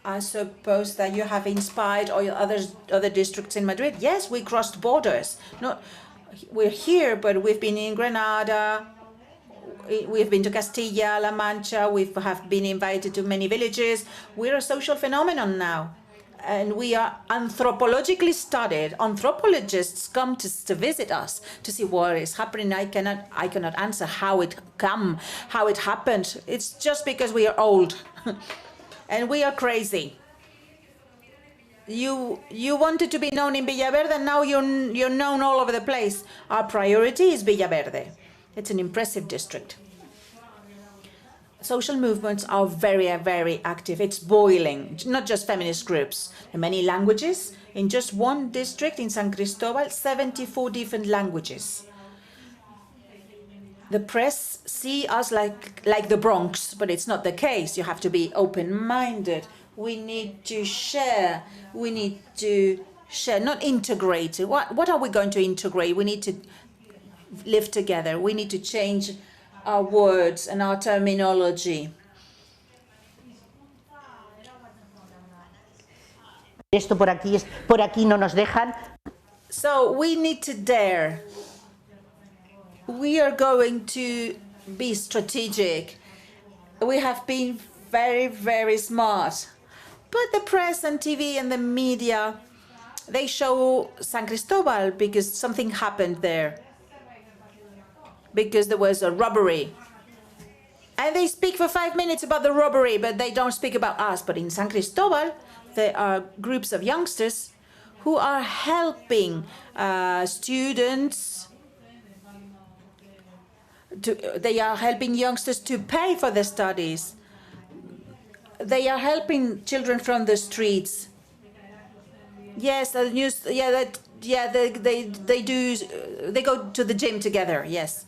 Speaker 2: I suppose that you have inspired all other districts in Madrid. Yes, we crossed borders. No, we're here, but we've been in Granada. We've been to Castilla-La Mancha. We have been invited to many villages. We're a social phenomenon now, and we are anthropologically studied. Anthropologists come to visit us to see what is happening. I cannot answer how it happened. It's just because we are old. And we are crazy. You wanted to be known in Villaverde, and now you're known all over the place. Our priority is Villaverde. It's an impressive district. Social movements are very, very active. It's boiling, not just feminist groups. There are many languages. In just one district in San Cristobal, 74 different languages. The press see us like the Bronx, but it's not the case. You have to be open-minded. We need to share. We need to share, not integrate. What are we going to integrate? We need to live together. We need to change our words and our terminology.
Speaker 8: Esto por aquí no nos dejan.
Speaker 2: So we need to dare. We are going to be strategic. We have been very, very smart. But the press and TV and the media, they show San Cristobal because something happened there. Because there was a robbery. And they speak for 5 minutes about the robbery, but they don't speak about us. But in San Cristobal, there are groups of youngsters who are helping students. They are helping youngsters to pay for their studies. They are helping children from the streets. Yes, the news. Yeah, they do. They go to the gym together. Yes.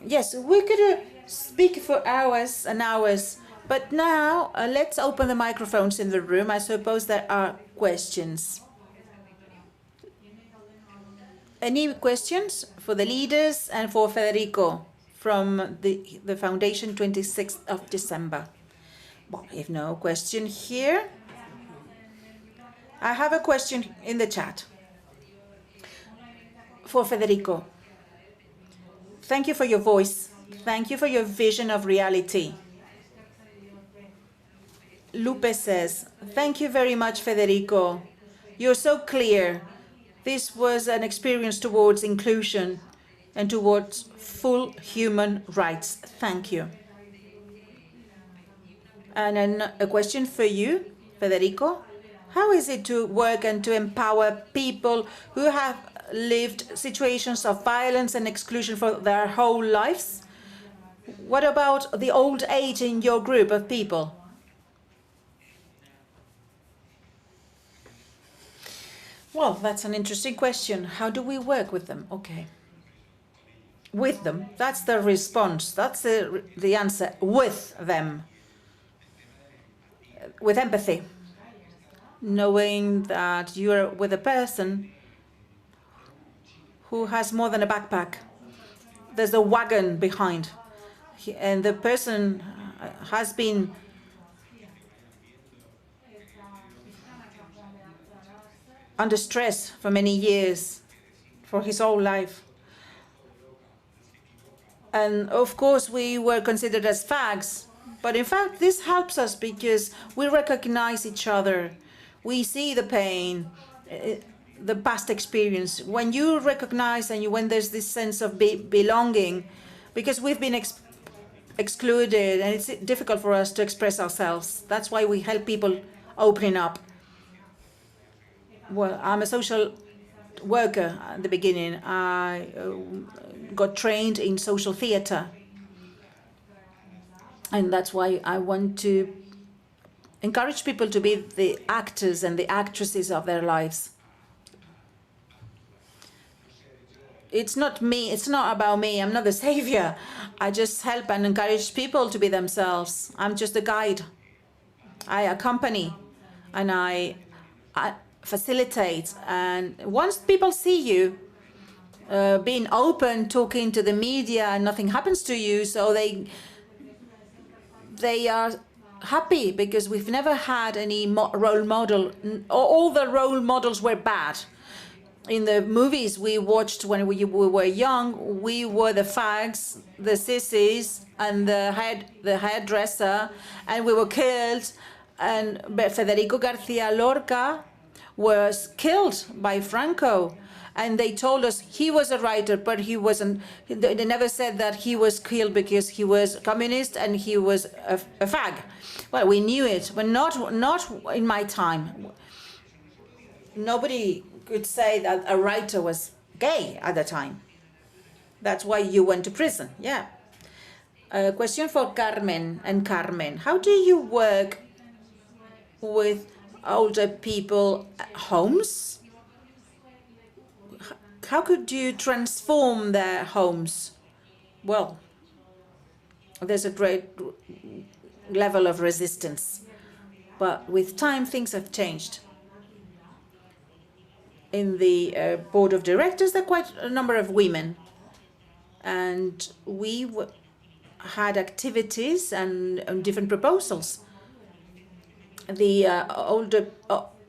Speaker 2: Yes, we could speak for hours and hours, but now let's open the microphones in the room. I suppose there are questions. Any questions for the leaders and for Federico from the Foundation 26th of December? Well, if no question here, I have a question in the chat for Federico. Thank you for your voice. Thank you for your vision of reality. Lupe says, thank you very much, Federico. You're so clear. This was an experience towards inclusion and towards full human rights. Thank you. And then a question for you, Federico. How is it to work and to empower people who have lived situations of violence and exclusion for their whole lives? What about the old age in your group of people? Well, that's an interesting question. How do we work with them? Okay. With them. That's the response. That's the answer. With them. With empathy. Knowing that you're with a person who has more than a backpack. There's a wagon behind. And the person has been under stress for many years, for his whole life. And of course, we were considered as fags. But in fact, this helps us because we recognize each other. We see the pain, the past experience. When you recognize and when there's this sense of belonging, because we've been excluded and it's difficult for us to express ourselves. That's why we help people opening up. Well, I'm a social worker at the beginning. I got trained in social theater. And that's why I want to encourage people to be the actors and the actresses of their lives. It's not me, it's not about me, I'm not the savior. I just help and encourage people to be themselves. I'm just a guide. I accompany and I facilitate. And once people see you being open, talking to the media, and nothing happens to you, so they are happy because we've never had any role model. All the role models were bad. In the movies we watched when we were young, we were the fags, the sissies, and the hairdresser, and we were killed. And Federico García Lorca was killed by Franco. And they told us he was a writer, but he wasn't. They never said that he was killed because he was communist and he was a fag. Well, we knew it, but not in my time. Nobody could say that a writer was gay at the time. That's why you went to prison. Yeah. A question for Carmen and Carmen. How do you work with older people at homes? How could you transform their homes? Well, there's a great level of resistance, but with time things have changed. In the board of directors, there are quite a number of women, and we had activities and different proposals. The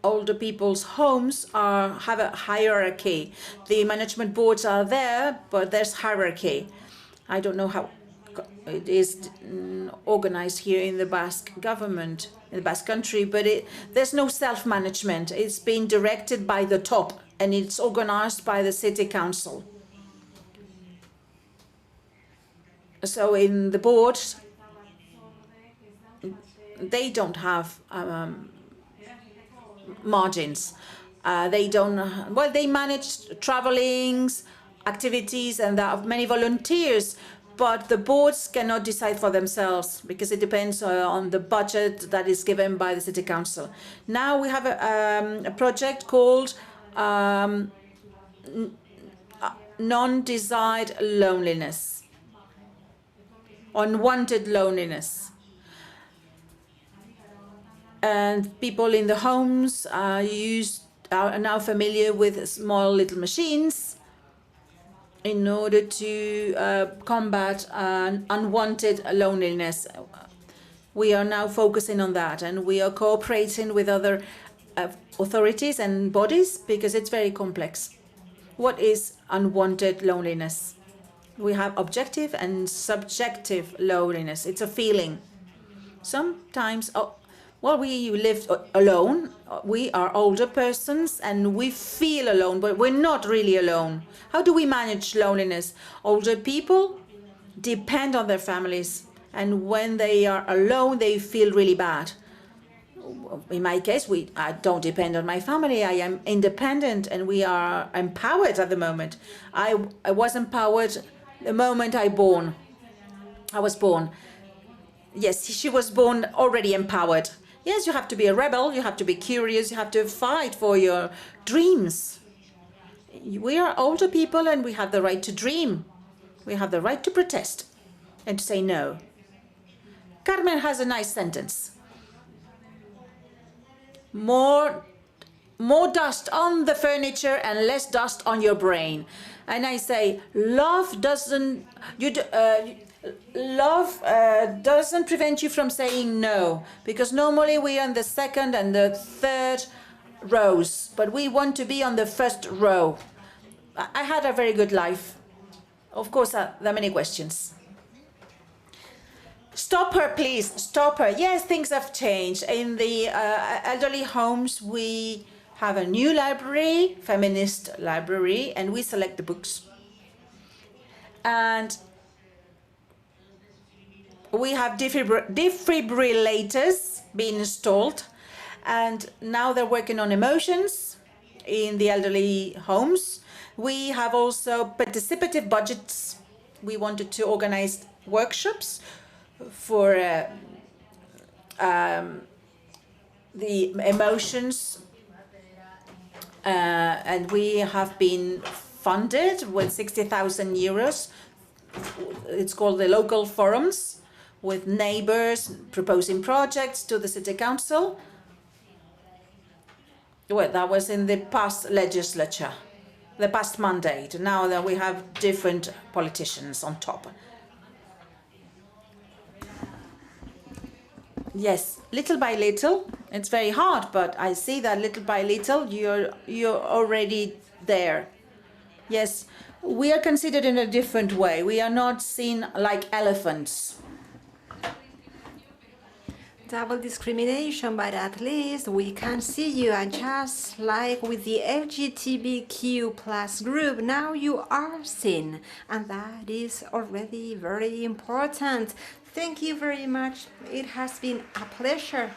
Speaker 2: older people's homes have a hierarchy. The management boards are there, but there's hierarchy. I don't know how it is organized here in the Basque government, in the Basque country, but there's no self-management. It's being directed by the top, and it's organized by the city council. So in the board, they don't have margins. They don't, well, they manage travelings, activities, and there are many volunteers, but the boards cannot decide for themselves because it depends on the budget that is given by the City Council. Now we have a project called non-desired loneliness, unwanted loneliness. And people in the homes are now familiar with small little machines in order to combat unwanted loneliness. We are now focusing on that, and we are cooperating with other authorities and bodies because it's very complex. What is unwanted loneliness? We have objective and subjective loneliness. It's a feeling. Sometimes, well, we live alone. We are older persons and we feel alone, but we're not really alone. How do we manage loneliness? Older people depend on their families, and when they are alone, they feel really bad. In my case, I don't depend on my family. I am independent, and we are empowered at the moment. I was empowered the moment I was born. Yes, she was born already empowered. Yes, you have to be a rebel, you have to be curious, you have to fight for your dreams. We are older people and we have the right to dream. We have the right to protest and to say no. Carmen has a nice sentence. More dust on the furniture and less dust on your brain. And I say, love doesn't prevent you from saying no, because normally we are on the second and the third rows, but we want to be on the first row. I had a very good life. Of course, there are many questions. Stop her, please. Stop her. Yes, things have changed. In the elderly homes, we have a new library, feminist library, and we select the books. And we have defibrillators being installed, and now they're working on emotions in the elderly homes. We have also participative budgets. We wanted to organize workshops for the emotions, and we have been funded with 60,000 euros. It's called the local forums, with neighbors proposing projects to the City Council. Well, that was in the past legislature, the past mandate. Now that we have different politicians on top. Yes, little by little, it's very hard, but I see that little by little you're already there. Yes, we are considered in a different way. We are not seen like elephants.
Speaker 4: Double discrimination, but at least we can see you, and just like with the LGBTQ plus group, now you are seen, and that is already very important. Thank you very much. It has been a pleasure.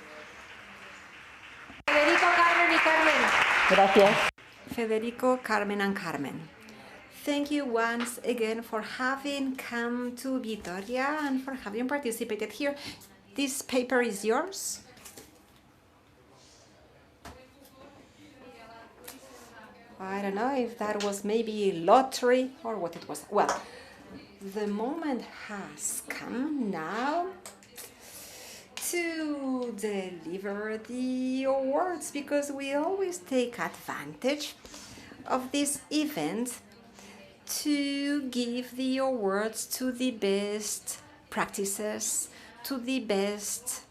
Speaker 1: Federico, Carmen y Carmen.
Speaker 8: Gracias.
Speaker 4: Federico, Carmen, and Carmen. Thank you once again for having come to Vitoria and for having participated here. This paper is yours. I don't know if that was maybe lottery or what it was. Well, the moment has come now to deliver the awards, because we always take advantage of this event to give the awards to the best practices, to the best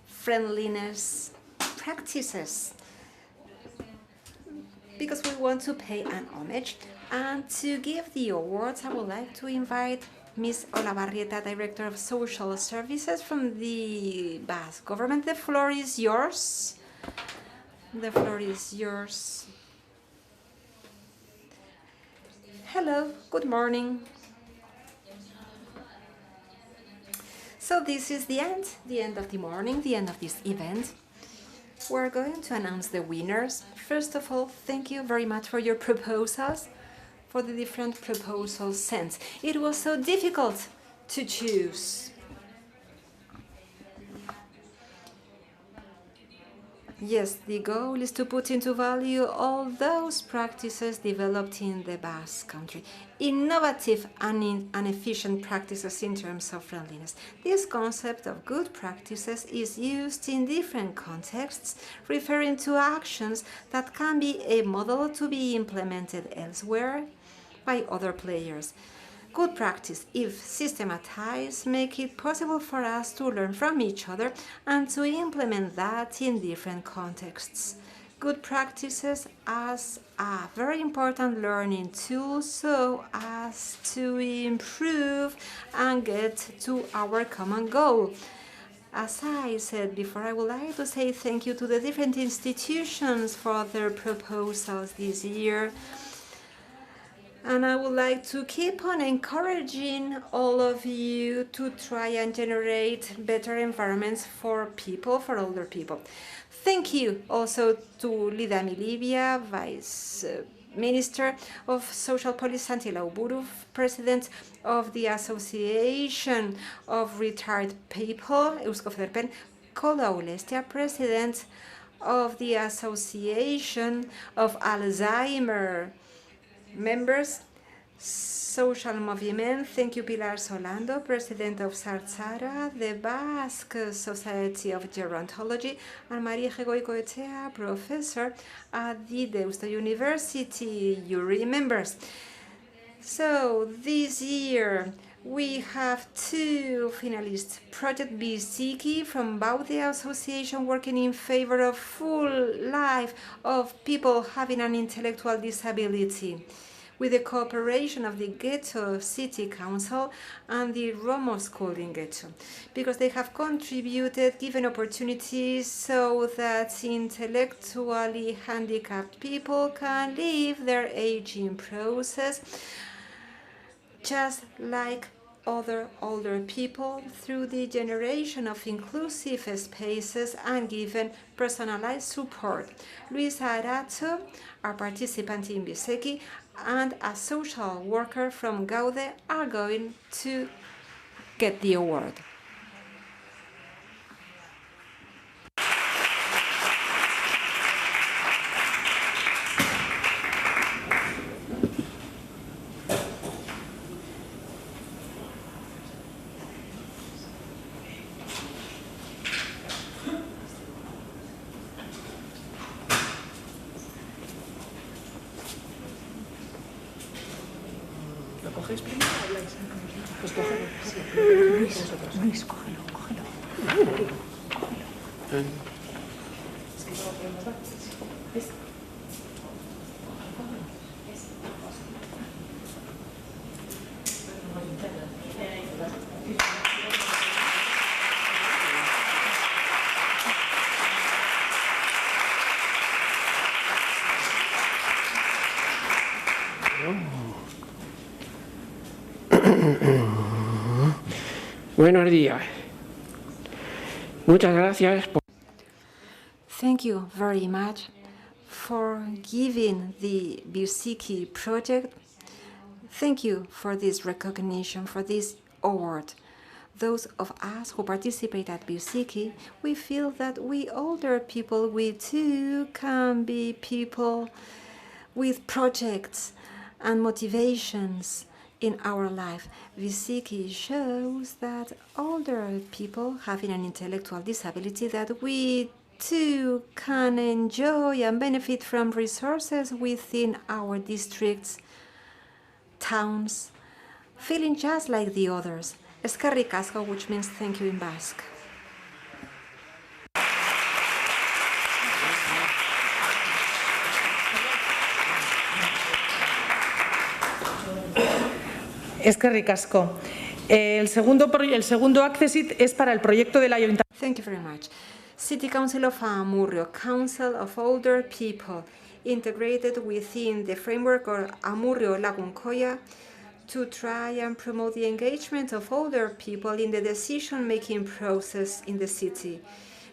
Speaker 4: friendliness practices, because we want to pay an homage. And to give the awards, I would like to invite Ms. Olavarrieta, Director of Social Services from the Basque Government. The floor is yours. The floor is yours. Hello, good morning. So this is the end of the morning, the end of this event. We're going to announce the winners. First of all, thank you very much for your proposals, for the different proposals sent. It was so difficult to choose. Yes, the goal is to put into value all those practices developed in the Basque Country, innovative and efficient practices in terms of friendliness. This concept of good practices is used in different contexts, referring to actions that can be a model to be implemented elsewhere by other players. Good practice, if systematized, make it possible for us to learn from each other and to implement that in different contexts. Good practices as a very important learning tool so as to improve and get to our common goal. As I said before, I would like to say thank you to the different institutions for their proposals this year. And I would like to keep on encouraging all of you to try and generate better environments for people, for older people. Thank you also to Lida Milibia, Vice Minister of Social Policy, Santi Lauburu, President of the Association of Retired People, Eusko Federpen, Kola Ulestia, President of the Association of Alzheimer members, Social Movement. Thank you, Pilar Solando, President of Sartzara, the Basque Society of Gerontology, and Maria Goicoechea, Professor at the Deusto University. You remembers. So this year we have two finalists. Project Biziki from Baude Association, working in favor of full life of people having an intellectual disability, with the cooperation of the Ghetto City Council and the Romo School in Ghetto, because they have contributed, given opportunities so that intellectually handicapped people can live their aging process just like other older people through the generation of inclusive spaces and given personalized support. Luisa Arato, our participant in Biziki, and a social worker from Gaude are going to get the award.
Speaker 10: Buenos días. Muchas gracias por...
Speaker 4: Thank you very much for giving the Biziki project. Thank you for this recognition, for this award. Those of us who participate at Biziki, we feel that we older people, we too can be people with projects and motivations in our life. Biziki shows that older people having an intellectual disability, that we too can enjoy and benefit from resources within our districts, towns, feeling just like the others. Eskerrik asko, which means thank you in Basque.
Speaker 11: Eskerrik asko. El segundo accessit es para el proyecto del Ayuntamiento.
Speaker 4: Thank you very much. City Council of Amurrio, Council of Older People, integrated within the framework of Amurrio Lagunkoya to try and promote the engagement of older people in the decision-making process in the city,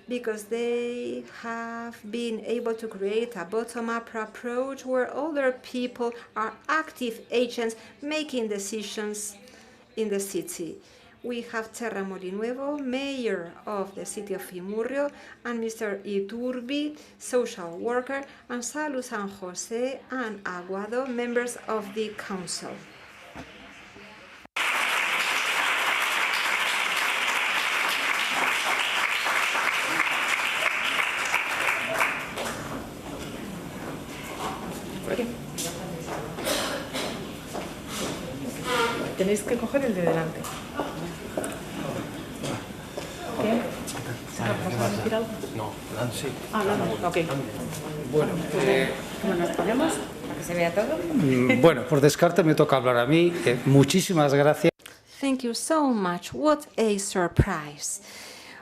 Speaker 4: because they have been able to create a bottom-up approach where older people are active agents making decisions in the city. We have Terra Molinuevo, mayor of the city of Imurrio, and Mr. Iturbi, social worker, and Salu San Jose and Aguado, members of the council.
Speaker 11: Tenéis que coger el de delante. ¿Qué? ¿Vas a decir algo?
Speaker 12: No, sí.
Speaker 11: Ah, no, ok.
Speaker 12: Bueno,
Speaker 11: ¿Cómo nos ponemos? Para que se vea todo.
Speaker 12: bueno, por descarte me toca hablar a mí. Muchísimas gracias.
Speaker 4: Thank you so much. What a surprise.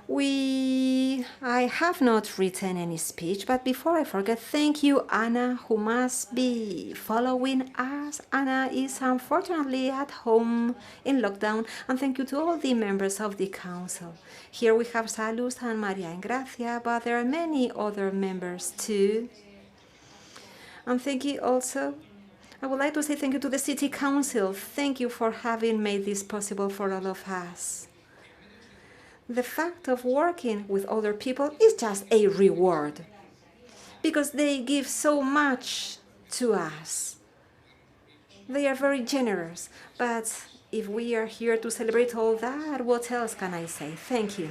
Speaker 4: I have not written any speech, but before I forget, thank you, Anna, who must be following us. Anna is unfortunately at home in lockdown, and thank you to all the members of the council. Here we have Salus and Maria Engracia, but there are many other members too. And thank you also. I would like to say thank you to the City Council. Thank you for having made this possible for all of us. The fact of working with other people is just a reward, because they give so much to us. They are very generous, but if we are here to celebrate all that, what else can I say? Thank you.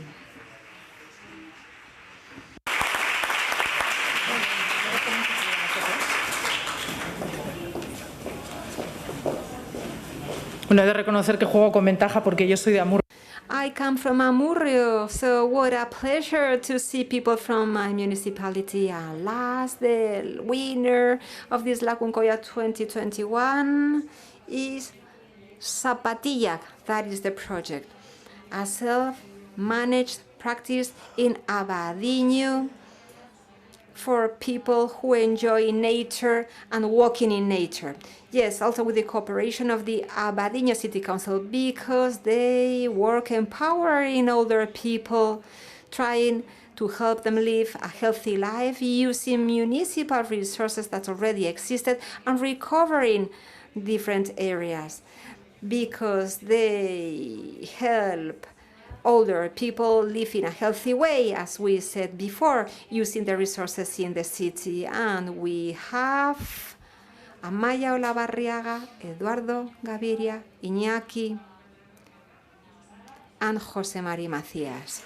Speaker 11: Bueno, he de reconocer que juego con ventaja porque yo soy de Amurrio.
Speaker 4: I come from Amurrio, so what a pleasure to see people from my municipality. And last, the winner of this Lacuncoya 2021 is Zapatilla. That is the project. A self-managed practice in Abadiño for people who enjoy nature and walking in nature. Yes, also with the cooperation of the Abadiño City Council, because they work empowering older people, trying to help them live a healthy life using municipal resources that already existed and recovering different areas, because they help older people live in a healthy way, as we said before, using the resources in the city. And we have Amaya Olavarriaga, Eduardo Gaviria, Iñaki, and José Mari Macías.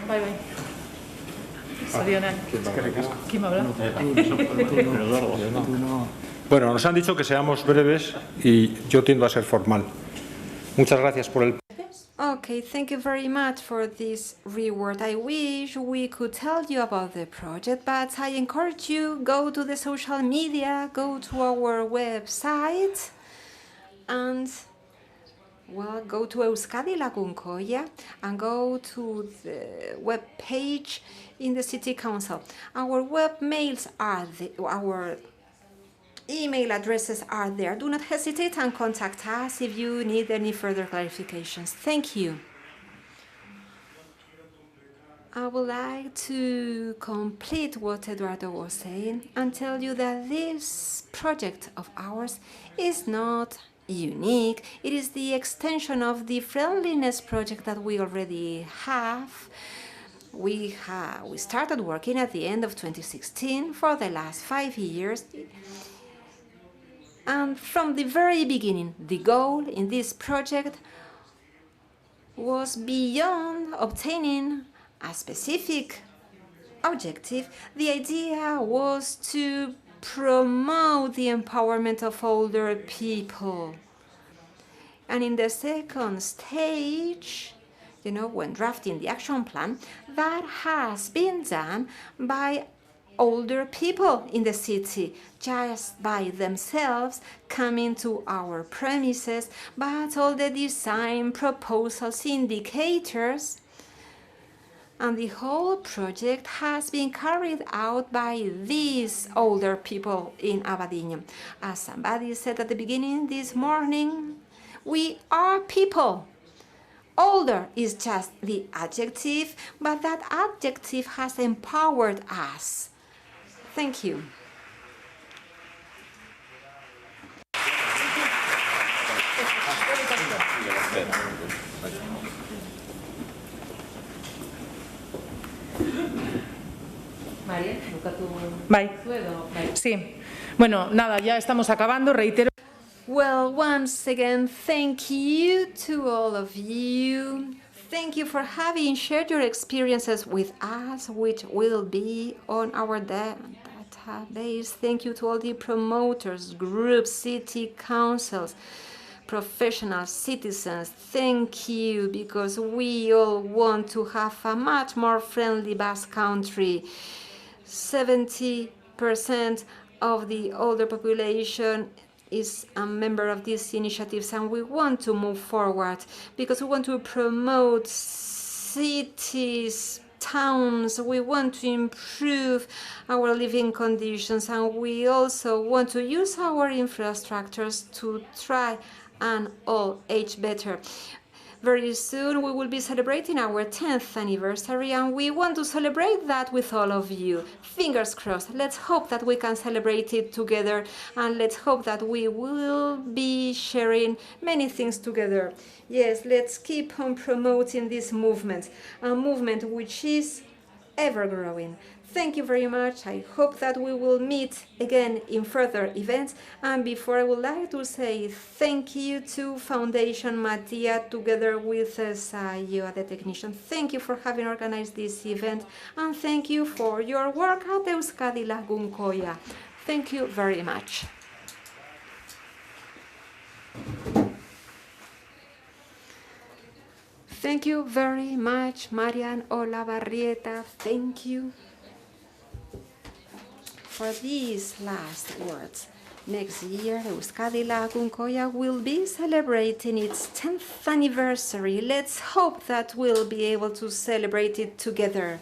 Speaker 11: Bye, bye. ¿Quién habla?
Speaker 13: Bueno, nos han dicho que seamos breves y yo tiendo a ser formal. Muchas gracias por el...
Speaker 4: Okay, thank you very much for this reward. I wish we could tell you about the project, but I encourage you, go to the social media, go to our website, and well, go to Euskadi Lacuncoya and go to the web page in the City Council. Our web mails are our email addresses are there. Do not hesitate and contact us if you need any further clarifications. Thank you. I would like to complete what Eduardo was saying and tell you that this project of ours is not unique. It is the extension of the friendliness project that we already have. We started working at the end of 2016 for the last 5 years. And from the very beginning, the goal in this project was beyond obtaining a specific objective. The idea was to promote the empowerment of older people. And in the second stage, when drafting the action plan, that has been done by older people in the city, just by themselves, coming to our premises, but all the design proposals, indicators, And the whole project has been carried out by these older people in Abadiño. As somebody said at the beginning this morning, we are people. Older is just the adjective, but that adjective has empowered us. Thank you.
Speaker 11: María, bye. Sí. Bueno, nada, ya estamos acabando. Reitero.
Speaker 4: Well, once again, thank you to all of you. Thank you for having shared your experiences with us, which will be on our database. Thank you to all the promoters, groups, city councils, professionals, citizens. Thank you, because we all want to have a much more friendly Basque Country. 70% of the older population is a member of these initiatives, and we want to move forward because we want to promote cities, towns, we want to improve our living conditions, and we also want to use our infrastructures to try and all age better. Very soon we will be celebrating our 10th anniversary, and we want to celebrate that with all of you. Fingers crossed. Let's hope that we can celebrate it together, and let's hope that we will be sharing many things together. Yes, let's keep on promoting this movement, a movement which is ever growing. Thank you very much. I hope that we will meet again in further events. And before, I would like to say thank you to Foundation Matia together with Sayo, the technician. Thank you for having organized this event, and thank you for your work at Euskadi Lagunkoia. Thank you very much. Thank you very much, Marian Olavarrieta. Thank you for these last words. Next year, Euskadi Lagunkoia will be celebrating its 10th anniversary. Let's hope that we'll be able to celebrate it together,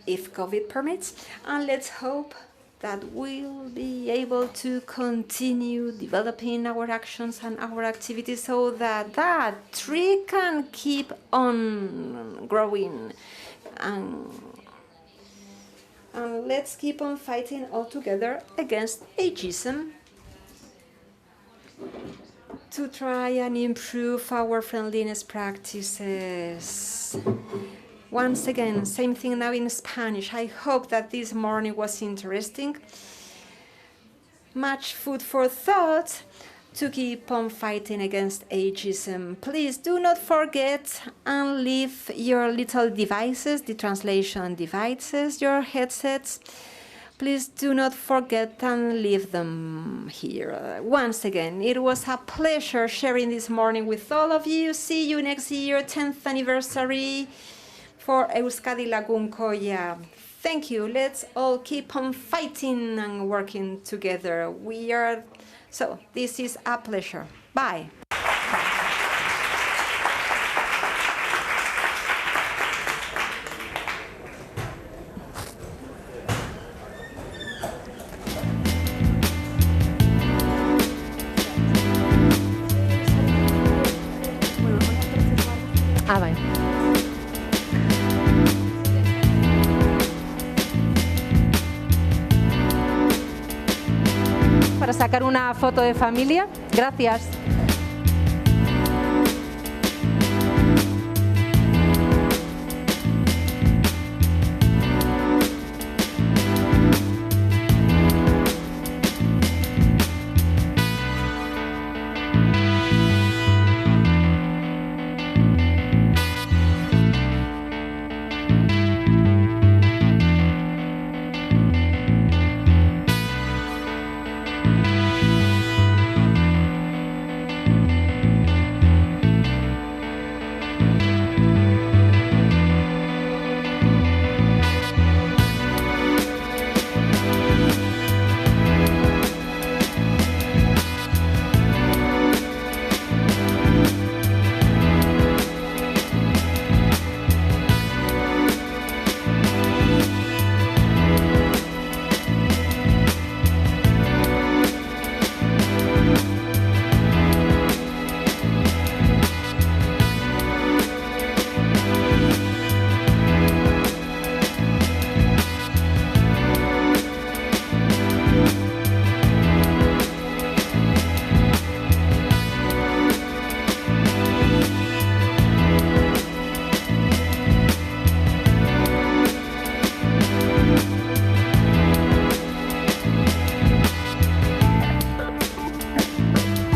Speaker 4: if COVID permits, and let's hope that we'll be able to continue developing our actions and our activities so that that tree can keep on growing. And let's keep on fighting all together against ageism to try and improve our friendliness practices. Once again, same thing now in Spanish. I hope that this morning was interesting. Much food for thought to keep on fighting against ageism. Please do not forget and leave your little devices, the translation devices, your headsets. Please do not forget and leave them here. Once again, it was a pleasure sharing this morning with all of you. See you next year, 10th anniversary for Euskadi Lagunkoia. Thank you. Let's all keep on fighting and working together. So this is a pleasure. Bye.
Speaker 1: Bye. Para sacar una foto de familia. Gracias.